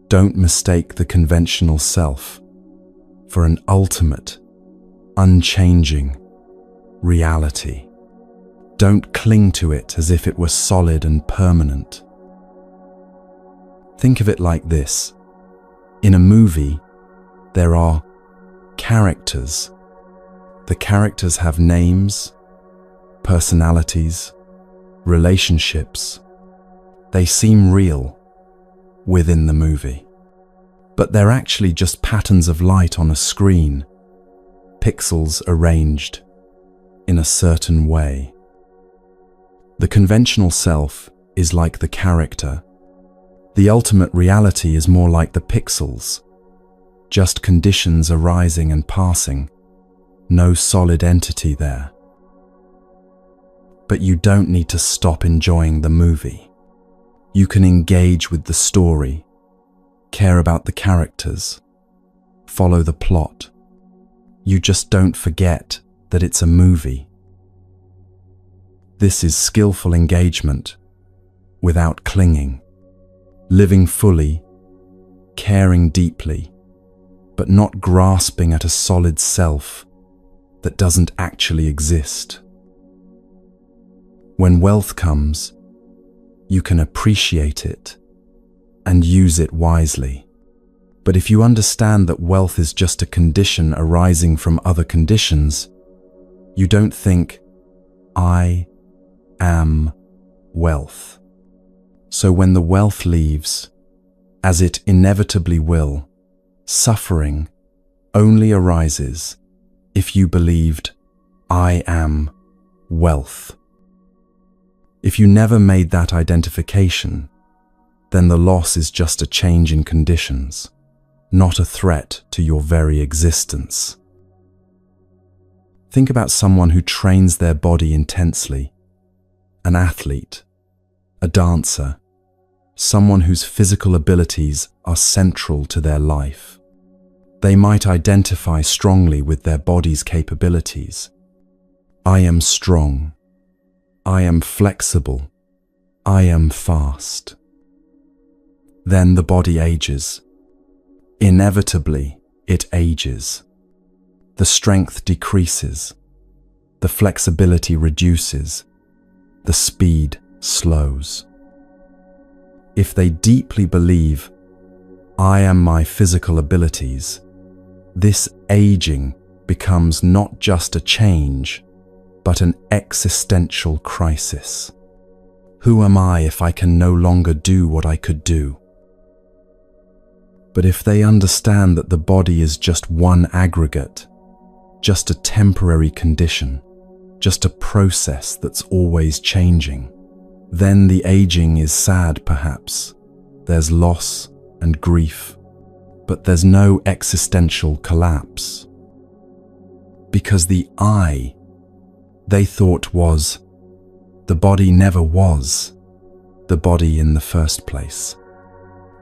don't mistake the conventional self for an ultimate, unchanging reality. Don't cling to it as if it were solid and permanent. Think of it like this. In a movie, there are characters. The characters have names, personalities, relationships. They seem real within the movie, but they're actually just patterns of light on a screen, pixels arranged in a certain way. The conventional self is like the character. The ultimate reality is more like the pixels, just conditions arising and passing, no solid entity there. But you don't need to stop enjoying the movie. You can engage with the story, care about the characters, follow the plot. You just don't forget that it's a movie. This is skillful engagement without clinging, living fully, caring deeply, but not grasping at a solid self that doesn't actually exist. When wealth comes, you can appreciate it and use it wisely. But if you understand that wealth is just a condition arising from other conditions, you don't think, I am wealth. So when the wealth leaves, as it inevitably will, suffering only arises if you believed, I am wealth. If you never made that identification, then the loss is just a change in conditions, not a threat to your very existence. Think about someone who trains their body intensely, an athlete, a dancer, someone whose physical abilities are central to their life. They might identify strongly with their body's capabilities. I am strong. I am flexible. I am fast. Then the body ages. Inevitably, it ages. The strength decreases. The flexibility reduces. The speed slows. If they deeply believe, I am my physical abilities, this aging becomes not just a change, but an existential crisis. Who am I if I can no longer do what I could do? But if they understand that the body is just one aggregate, just a temporary condition, just a process that's always changing, then the aging is sad perhaps. There's loss and grief, but there's no existential collapse. Because the I they thought was, the body never was the body in the first place.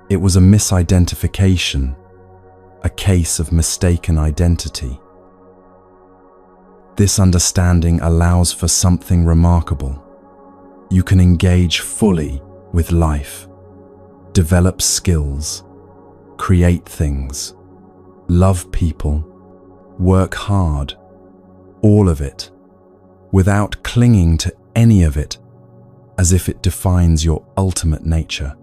It was a misidentification, a case of mistaken identity. This understanding allows for something remarkable. You can engage fully with life, develop skills, create things, love people, work hard, all of it, without clinging to any of it as if it defines your ultimate nature.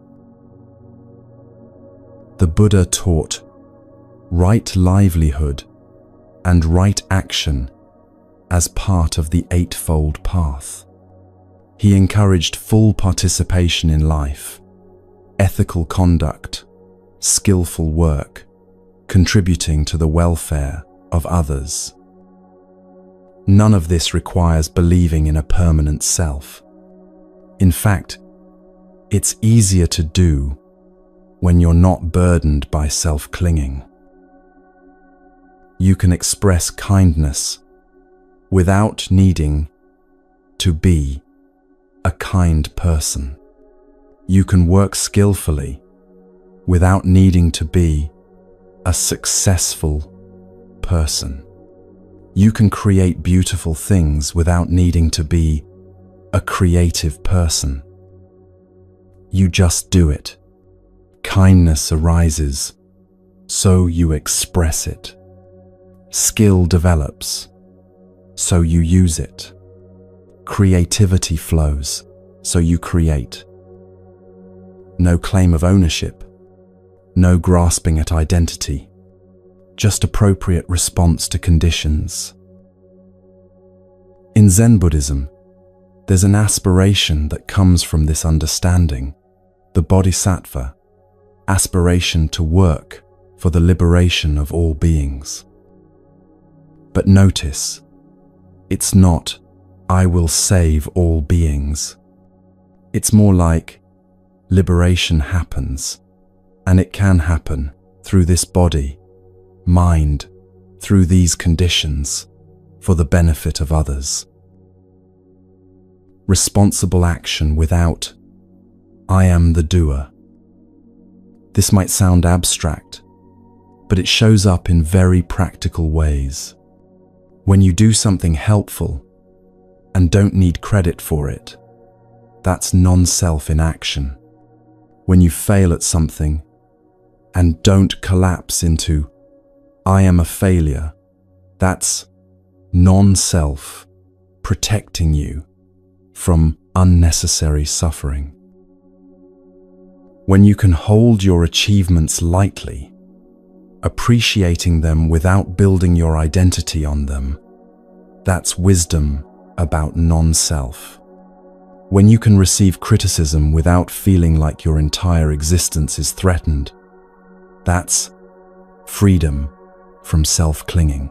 The Buddha taught right livelihood and right action as part of the Eightfold Path. He encouraged full participation in life, ethical conduct, skillful work, contributing to the welfare of others. None of this requires believing in a permanent self. In fact, it's easier to do when you're not burdened by self-clinging. You can express kindness without needing to be a kind person. You can work skillfully without needing to be a successful person. You can create beautiful things without needing to be a creative person. You just do it. Kindness arises, so you express it. Skill develops, so you use it. Creativity flows, so you create. No claim of ownership, no grasping at identity, just appropriate response to conditions. In Zen Buddhism, there's an aspiration that comes from this understanding, the bodhisattva, aspiration to work for the liberation of all beings. But notice, it's not, I will save all beings. It's more like, liberation happens, and it can happen through this body, mind, through these conditions, for the benefit of others. Responsible action without, I am the doer. This might sound abstract, but it shows up in very practical ways. When you do something helpful, and don't need credit for it. That's non-self in action. When you fail at something and don't collapse into, I am a failure, that's non-self protecting you from unnecessary suffering. When you can hold your achievements lightly, appreciating them without building your identity on them, that's wisdom about non-self. When you can receive criticism without feeling like your entire existence is threatened, that's freedom from self-clinging.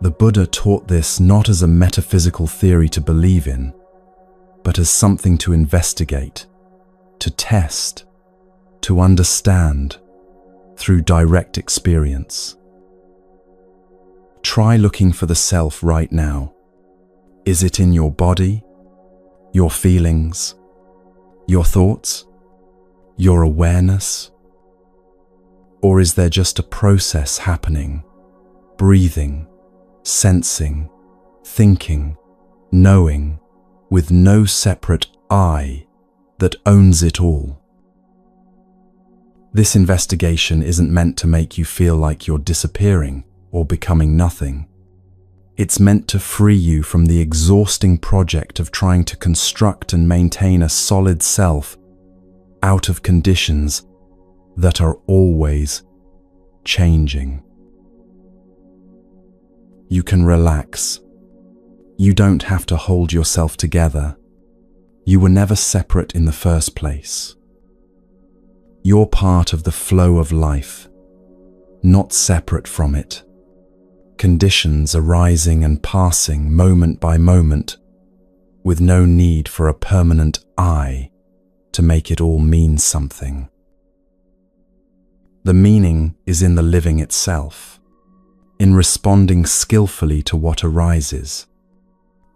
The Buddha taught this not as a metaphysical theory to believe in, but as something to investigate, to test, to understand through direct experience. Try looking for the self right now. Is it in your body, your feelings, your thoughts, your awareness? Or is there just a process happening, breathing, sensing, thinking, knowing, with no separate I that owns it all? This investigation isn't meant to make you feel like you're disappearing or becoming nothing. It's meant to free you from the exhausting project of trying to construct and maintain a solid self out of conditions that are always changing. You can relax. You don't have to hold yourself together. You were never separate in the first place. You're part of the flow of life, not separate from it. Conditions arising and passing moment by moment, with no need for a permanent I to make it all mean something. The meaning is in the living itself, in responding skillfully to what arises,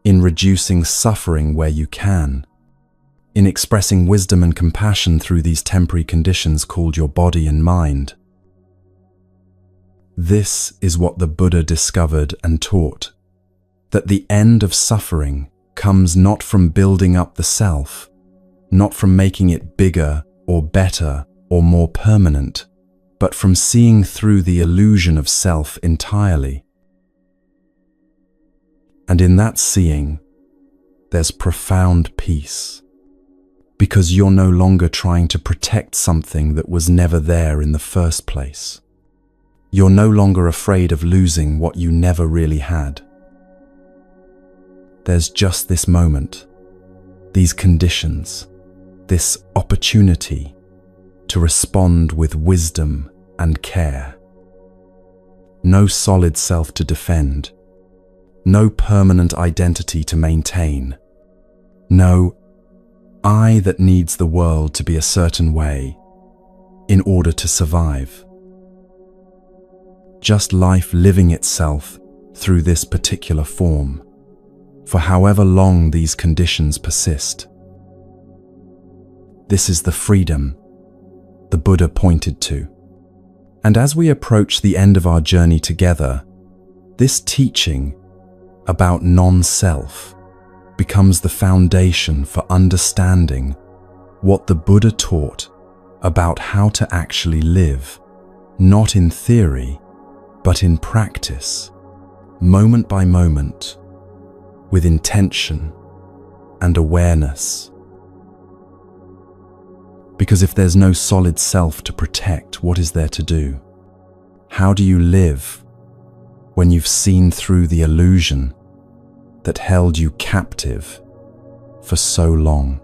in reducing suffering where you can, in expressing wisdom and compassion through these temporary conditions called your body and mind. This is what the Buddha discovered and taught, that the end of suffering comes not from building up the self, not from making it bigger or better or more permanent, but from seeing through the illusion of self entirely. And in that seeing, there's profound peace, because you're no longer trying to protect something that was never there in the first place. You're no longer afraid of losing what you never really had. There's just this moment, these conditions, this opportunity to respond with wisdom and care. No solid self to defend, no permanent identity to maintain, no I that needs the world to be a certain way in order to survive. Just life living itself through this particular form, for however long these conditions persist. This is the freedom the Buddha pointed to. And as we approach the end of our journey together, this teaching about non-self becomes the foundation for understanding what the Buddha taught about how to actually live, not in theory, but in practice, moment by moment, with intention and awareness. Because if there's no solid self to protect, what is there to do? How do you live when you've seen through the illusion that held you captive for so long?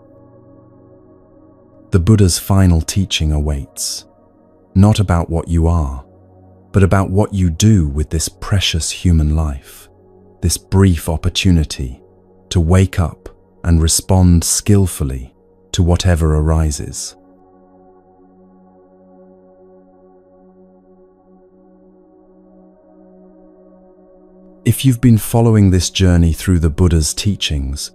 The Buddha's final teaching awaits, not about what you are, but about what you do with this precious human life, this brief opportunity to wake up and respond skillfully to whatever arises. If you've been following this journey through the Buddha's teachings,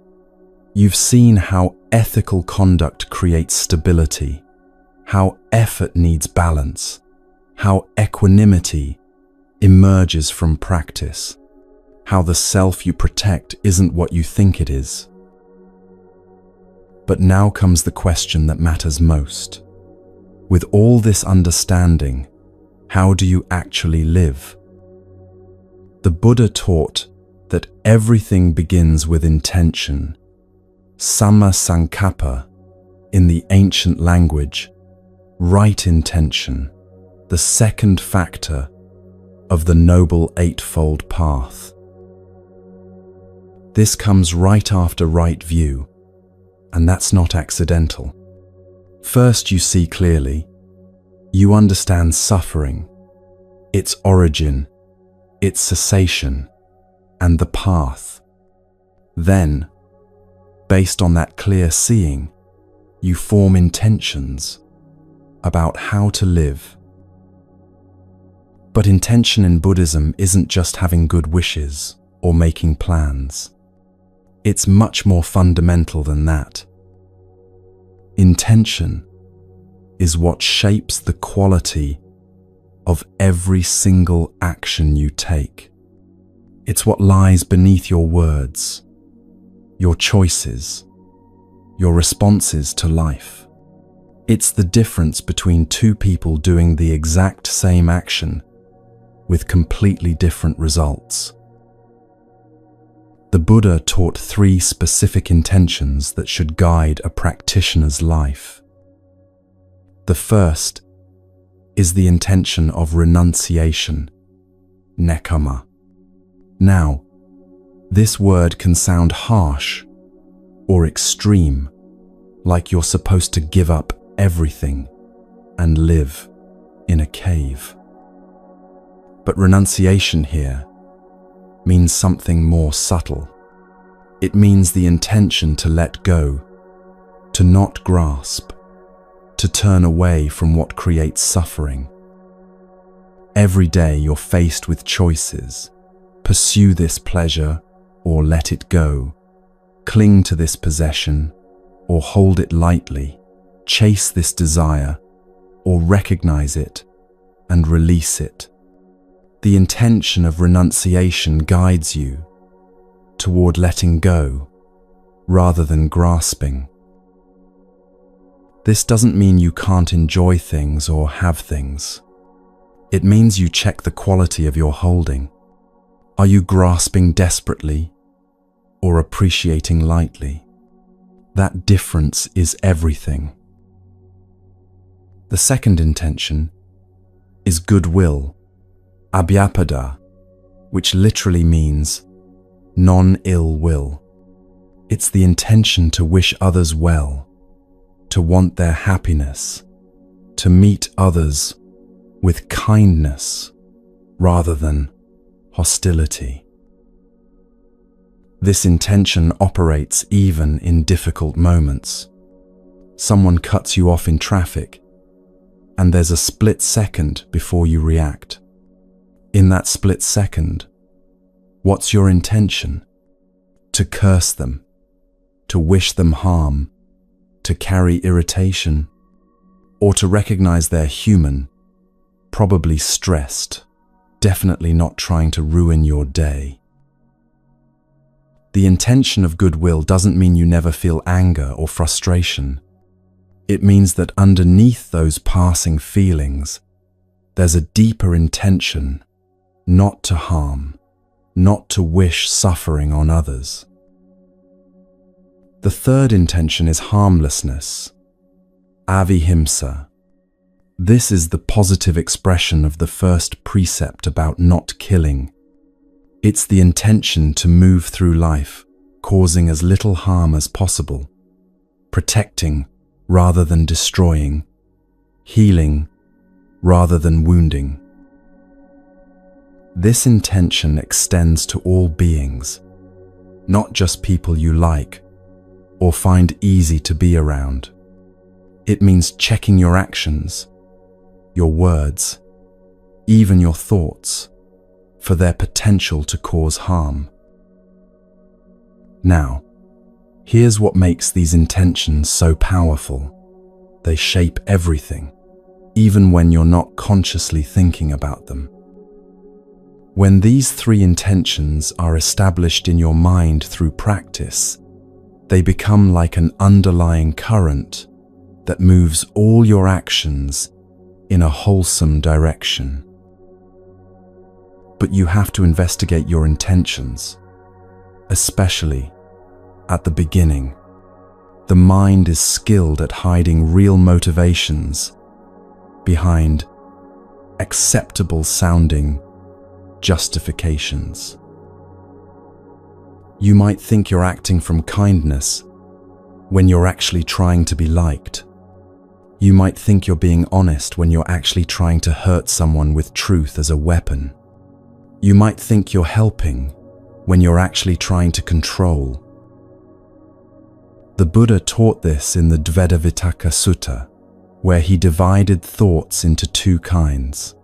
you've seen how ethical conduct creates stability, how effort needs balance, how equanimity emerges from practice, how the self you protect isn't what you think it is. But now comes the question that matters most. With all this understanding, how do you actually live? The Buddha taught that everything begins with intention, samma sankappa, in the ancient language, right intention, the second factor of the Noble Eightfold Path. This comes right after right view, and that's not accidental. First, you see clearly. You understand suffering, its origin, its cessation, and the path. Then, based on that clear seeing, you form intentions about how to live. But intention in Buddhism isn't just having good wishes or making plans. It's much more fundamental than that. Intention is what shapes the quality of every single action you take. It's what lies beneath your words, your choices, your responses to life. It's the difference between two people doing the exact same action with completely different results. The Buddha taught 3 specific intentions that should guide a practitioner's life. The first is the intention of renunciation, nekkhamma. Now, this word can sound harsh or extreme, like you're supposed to give up everything and live in a cave. But renunciation here means something more subtle. It means the intention to let go, to not grasp, to turn away from what creates suffering. Every day you're faced with choices. Pursue this pleasure or let it go. Cling to this possession or hold it lightly. Chase this desire or recognize it and release it. The intention of renunciation guides you toward letting go rather than grasping. This doesn't mean you can't enjoy things or have things. It means you check the quality of your holding. Are you grasping desperately or appreciating lightly? That difference is everything. The second intention is goodwill, abhyapada, which literally means non-ill will. It's the intention to wish others well, to want their happiness, to meet others with kindness rather than hostility. This intention operates even in difficult moments. Someone cuts you off in traffic, and there's a split second before you react. In that split second, what's your intention? To curse them, to wish them harm, to carry irritation, or to recognize they're human, probably stressed, definitely not trying to ruin your day. The intention of goodwill doesn't mean you never feel anger or frustration. It means that underneath those passing feelings, there's a deeper intention not to harm, not to wish suffering on others. The third intention is harmlessness, avihimsa. This is the positive expression of the first precept about not killing. It's the intention to move through life, causing as little harm as possible, protecting rather than destroying, healing rather than wounding. This intention extends to all beings, not just people you like or find easy to be around. It means checking your actions, your words, even your thoughts, for their potential to cause harm. Now, here's what makes these intentions so powerful. They shape everything, even when you're not consciously thinking about them. When these three intentions are established in your mind through practice, they become like an underlying current that moves all your actions in a wholesome direction. But you have to investigate your intentions, especially at the beginning. The mind is skilled at hiding real motivations behind acceptable sounding justifications. You might think you're acting from kindness when you're actually trying to be liked. You might think you're being honest when you're actually trying to hurt someone with truth as a weapon. You might think you're helping when you're actually trying to control. The Buddha taught this in the Dvedavitaka Sutta, where he divided thoughts into two kinds: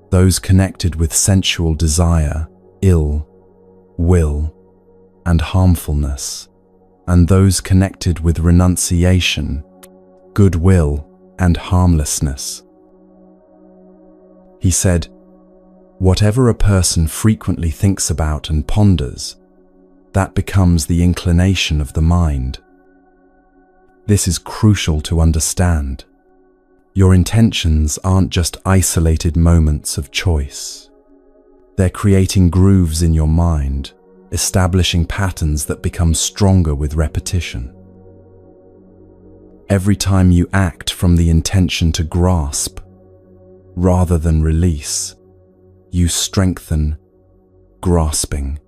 those connected with sensual desire, ill will, and harmfulness, and those connected with renunciation, goodwill, and harmlessness. He said, whatever a person frequently thinks about and ponders, that becomes the inclination of the mind. This is crucial to understand. Your intentions aren't just isolated moments of choice. They're creating grooves in your mind, establishing patterns that become stronger with repetition. Every time you act from the intention to grasp, rather than release, you strengthen grasping.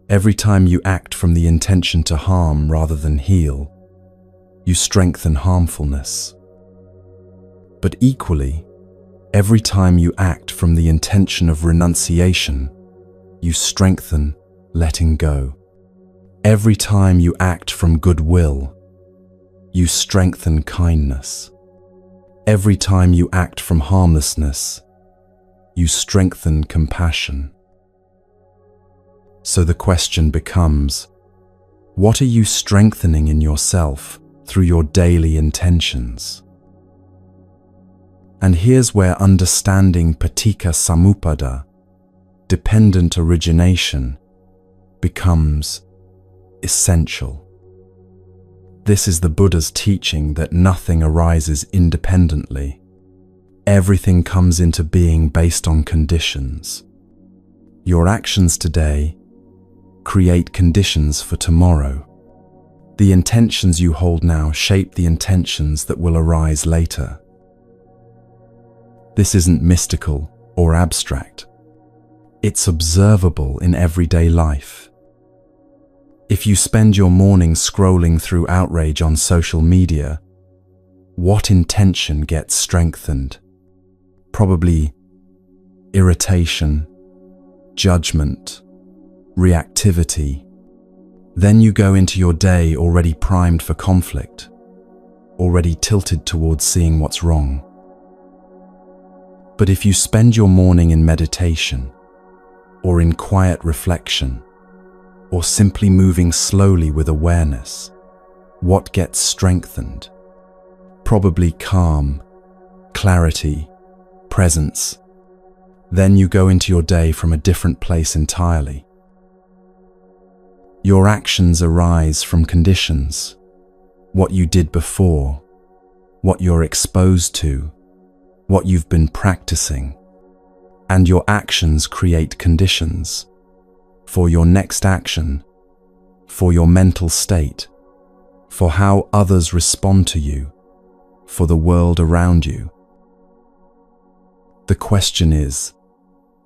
Every time you act from the intention to harm rather than heal, you strengthen harmfulness. But equally, every time you act from the intention of renunciation, you strengthen letting go. Every time you act from goodwill, you strengthen kindness. Every time you act from harmlessness, you strengthen compassion. So the question becomes, what are you strengthening in yourself through your daily intentions? And here's where understanding paticca samuppada, dependent origination, becomes essential. This is the Buddha's teaching that nothing arises independently. Everything comes into being based on conditions. Your actions today create conditions for tomorrow. The intentions you hold now shape the intentions that will arise later. This isn't mystical or abstract. It's observable in everyday life. If you spend your morning scrolling through outrage on social media, what intention gets strengthened? Probably irritation, judgment, reactivity. Then you go into your day already primed for conflict, already tilted towards seeing what's wrong. But if you spend your morning in meditation, or in quiet reflection, or simply moving slowly with awareness, what gets strengthened? Probably calm, clarity, presence. Then you go into your day from a different place entirely. Your actions arise from conditions, what you did before, what you're exposed to, what you've been practicing, and your actions create conditions for your next action, for your mental state, for how others respond to you, for the world around you. The question is,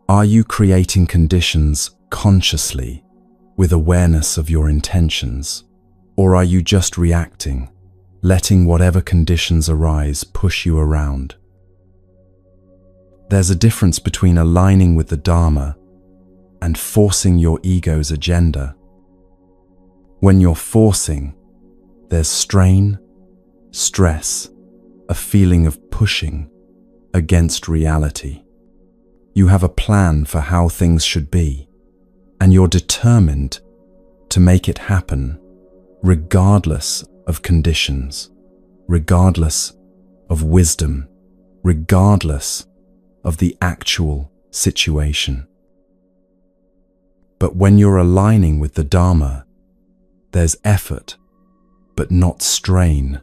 are you creating conditions consciously with awareness of your intentions, or are you just reacting, letting whatever conditions arise push you around? There's a difference between aligning with the Dharma and forcing your ego's agenda. When you're forcing, there's strain, stress, a feeling of pushing against reality. You have a plan for how things should be, and you're determined to make it happen regardless of conditions, regardless of wisdom, regardless of the actual situation. But when you're aligning with the Dharma, there's effort, but not strain.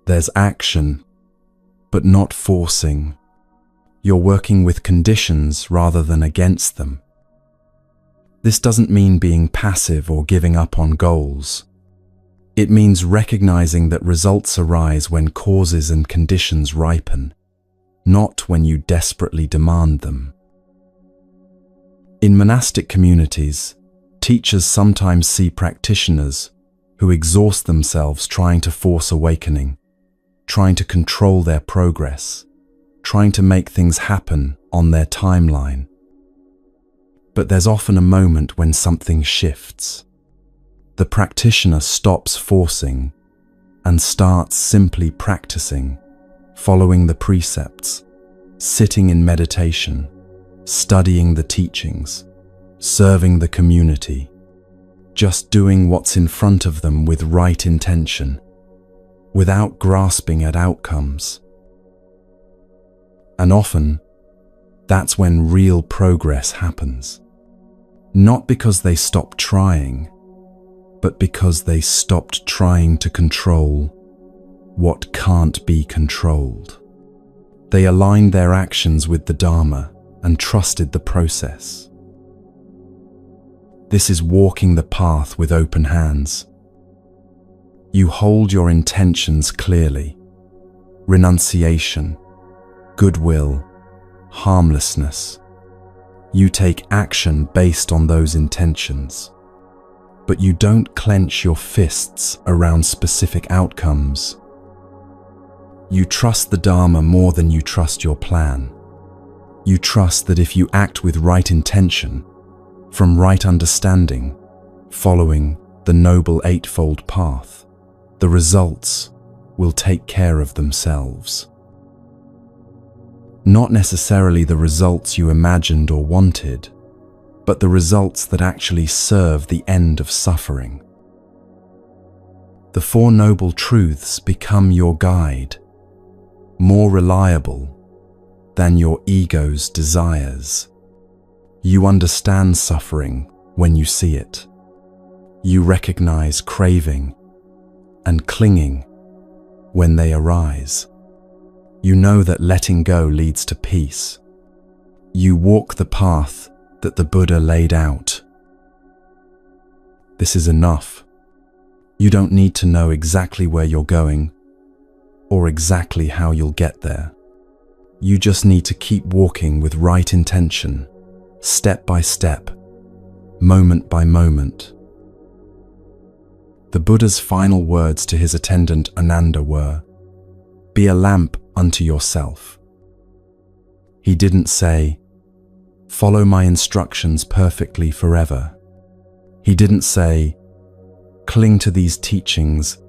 There's action, but not forcing. You're working with conditions rather than against them. This doesn't mean being passive or giving up on goals. It means recognizing that results arise when causes and conditions ripen, not when you desperately demand them. In monastic communities, teachers sometimes see practitioners who exhaust themselves trying to force awakening, trying to control their progress, trying to make things happen on their timeline. But there's often a moment when something shifts. The practitioner stops forcing and starts simply practicing, following the precepts, sitting in meditation, studying the teachings, serving the community, just doing what's in front of them with right intention, without grasping at outcomes. And often, that's when real progress happens. Not because they stopped trying, but because they stopped trying to control what can't be controlled. They aligned their actions with the Dharma and trusted the process. This is walking the path with open hands. You hold your intentions clearly: renunciation, goodwill, harmlessness. You take action based on those intentions, but you don't clench your fists around specific outcomes. You trust the Dharma more than you trust your plan. You trust that if you act with right intention, from right understanding, following the Noble Eightfold Path, the results will take care of themselves. Not necessarily the results you imagined or wanted, but the results that actually serve the end of suffering. The Four Noble Truths become your guide, more reliable than your ego's desires. You understand suffering when you see it. You recognize craving and clinging when they arise. You know that letting go leads to peace. You walk the path that the Buddha laid out. This is enough. You don't need to know exactly where you're going or exactly how you'll get there. You just need to keep walking with right intention, step by step, moment by moment. The Buddha's final words to his attendant Ananda were, "Be a lamp unto yourself." He didn't say, "Follow my instructions perfectly forever." He didn't say, "Cling to these teachings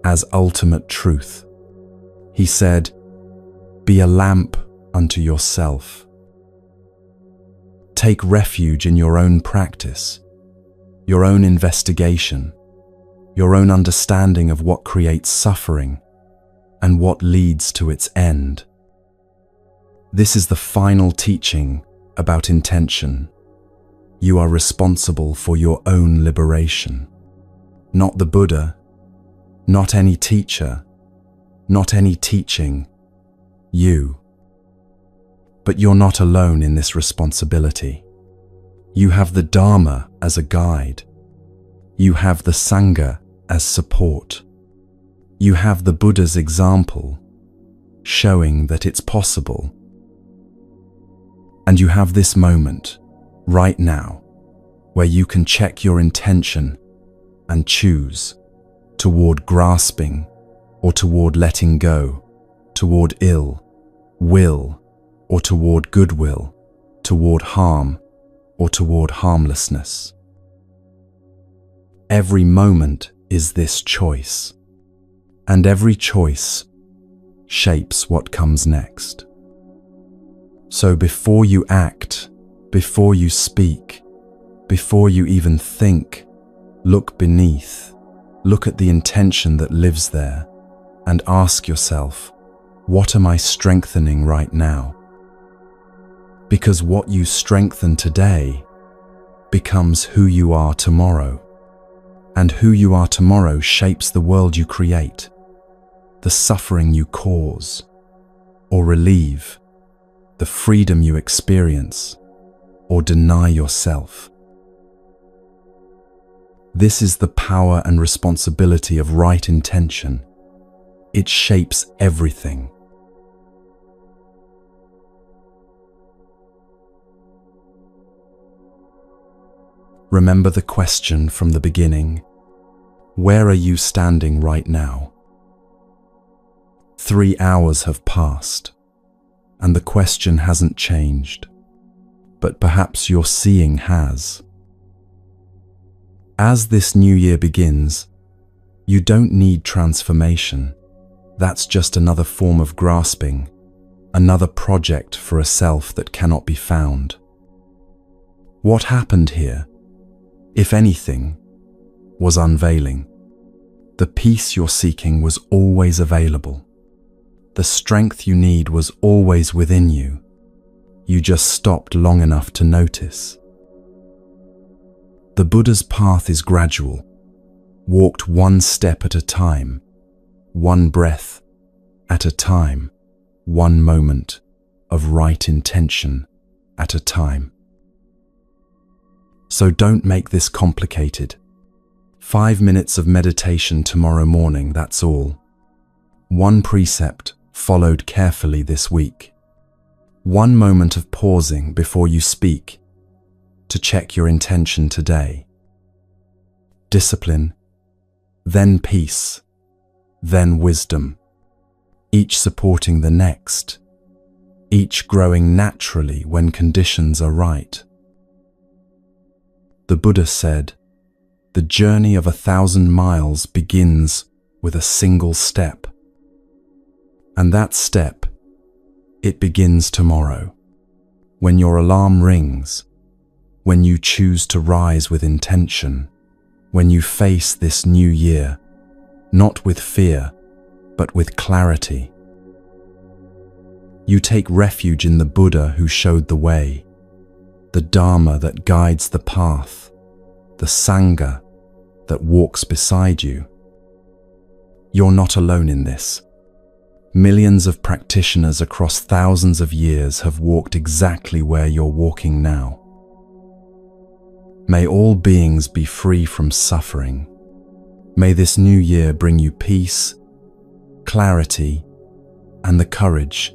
as ultimate truth." He said, "Be a lamp unto yourself." Take refuge in your own practice, your own investigation, your own understanding of what creates suffering and what leads to its end. This is the final teaching about intention. You are responsible for your own liberation. Not the Buddha, not any teacher, not any teaching, you. But you're not alone in this responsibility. You have the Dharma as a guide. You have the Sangha as support. You have the Buddha's example, showing that it's possible. And you have this moment, right now, where you can check your intention and choose toward grasping or toward letting go, toward ill will or toward goodwill, toward harm or toward harmlessness. Every moment is this choice, and every choice shapes what comes next. So before you act, before you speak, before you even think, look beneath, look at the intention that lives there, and ask yourself, what am I strengthening right now? Because what you strengthen today becomes who you are tomorrow. And who you are tomorrow shapes the world you create, the suffering you cause or relieve, the freedom you experience or deny yourself. This is the power and responsibility of right intention. It shapes everything. Remember the question from the beginning. Where are you standing right now? 3 hours have passed, and the question hasn't changed, but perhaps your seeing has. As this new year begins, you don't need transformation. That's just another form of grasping, another project for a self that cannot be found. What happened here, if anything, was unveiling. The peace you're seeking was always available. The strength you need was always within you. You just stopped long enough to notice. The Buddha's path is gradual, walked one step at a time, one breath at a time, one moment of right intention at a time. So don't make this complicated. 5 minutes of meditation tomorrow morning, that's all. One precept followed carefully this week. 1 moment of pausing before you speak to check your intention today. Discipline, then peace, then wisdom, each supporting the next, each growing naturally when conditions are right. The Buddha said, "The journey of 1,000 miles begins with a single step." And that step, it begins tomorrow. When your alarm rings, when you choose to rise with intention, when you face this new year, not with fear, but with clarity. You take refuge in the Buddha who showed the way, the Dharma that guides the path, the Sangha that walks beside you. You're not alone in this. Millions of practitioners across thousands of years have walked exactly where you're walking now. May all beings be free from suffering. May this new year bring you peace, clarity, and the courage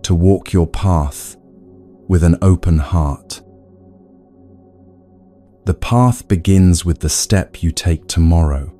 to walk your path with an open heart. The path begins with the step you take tomorrow.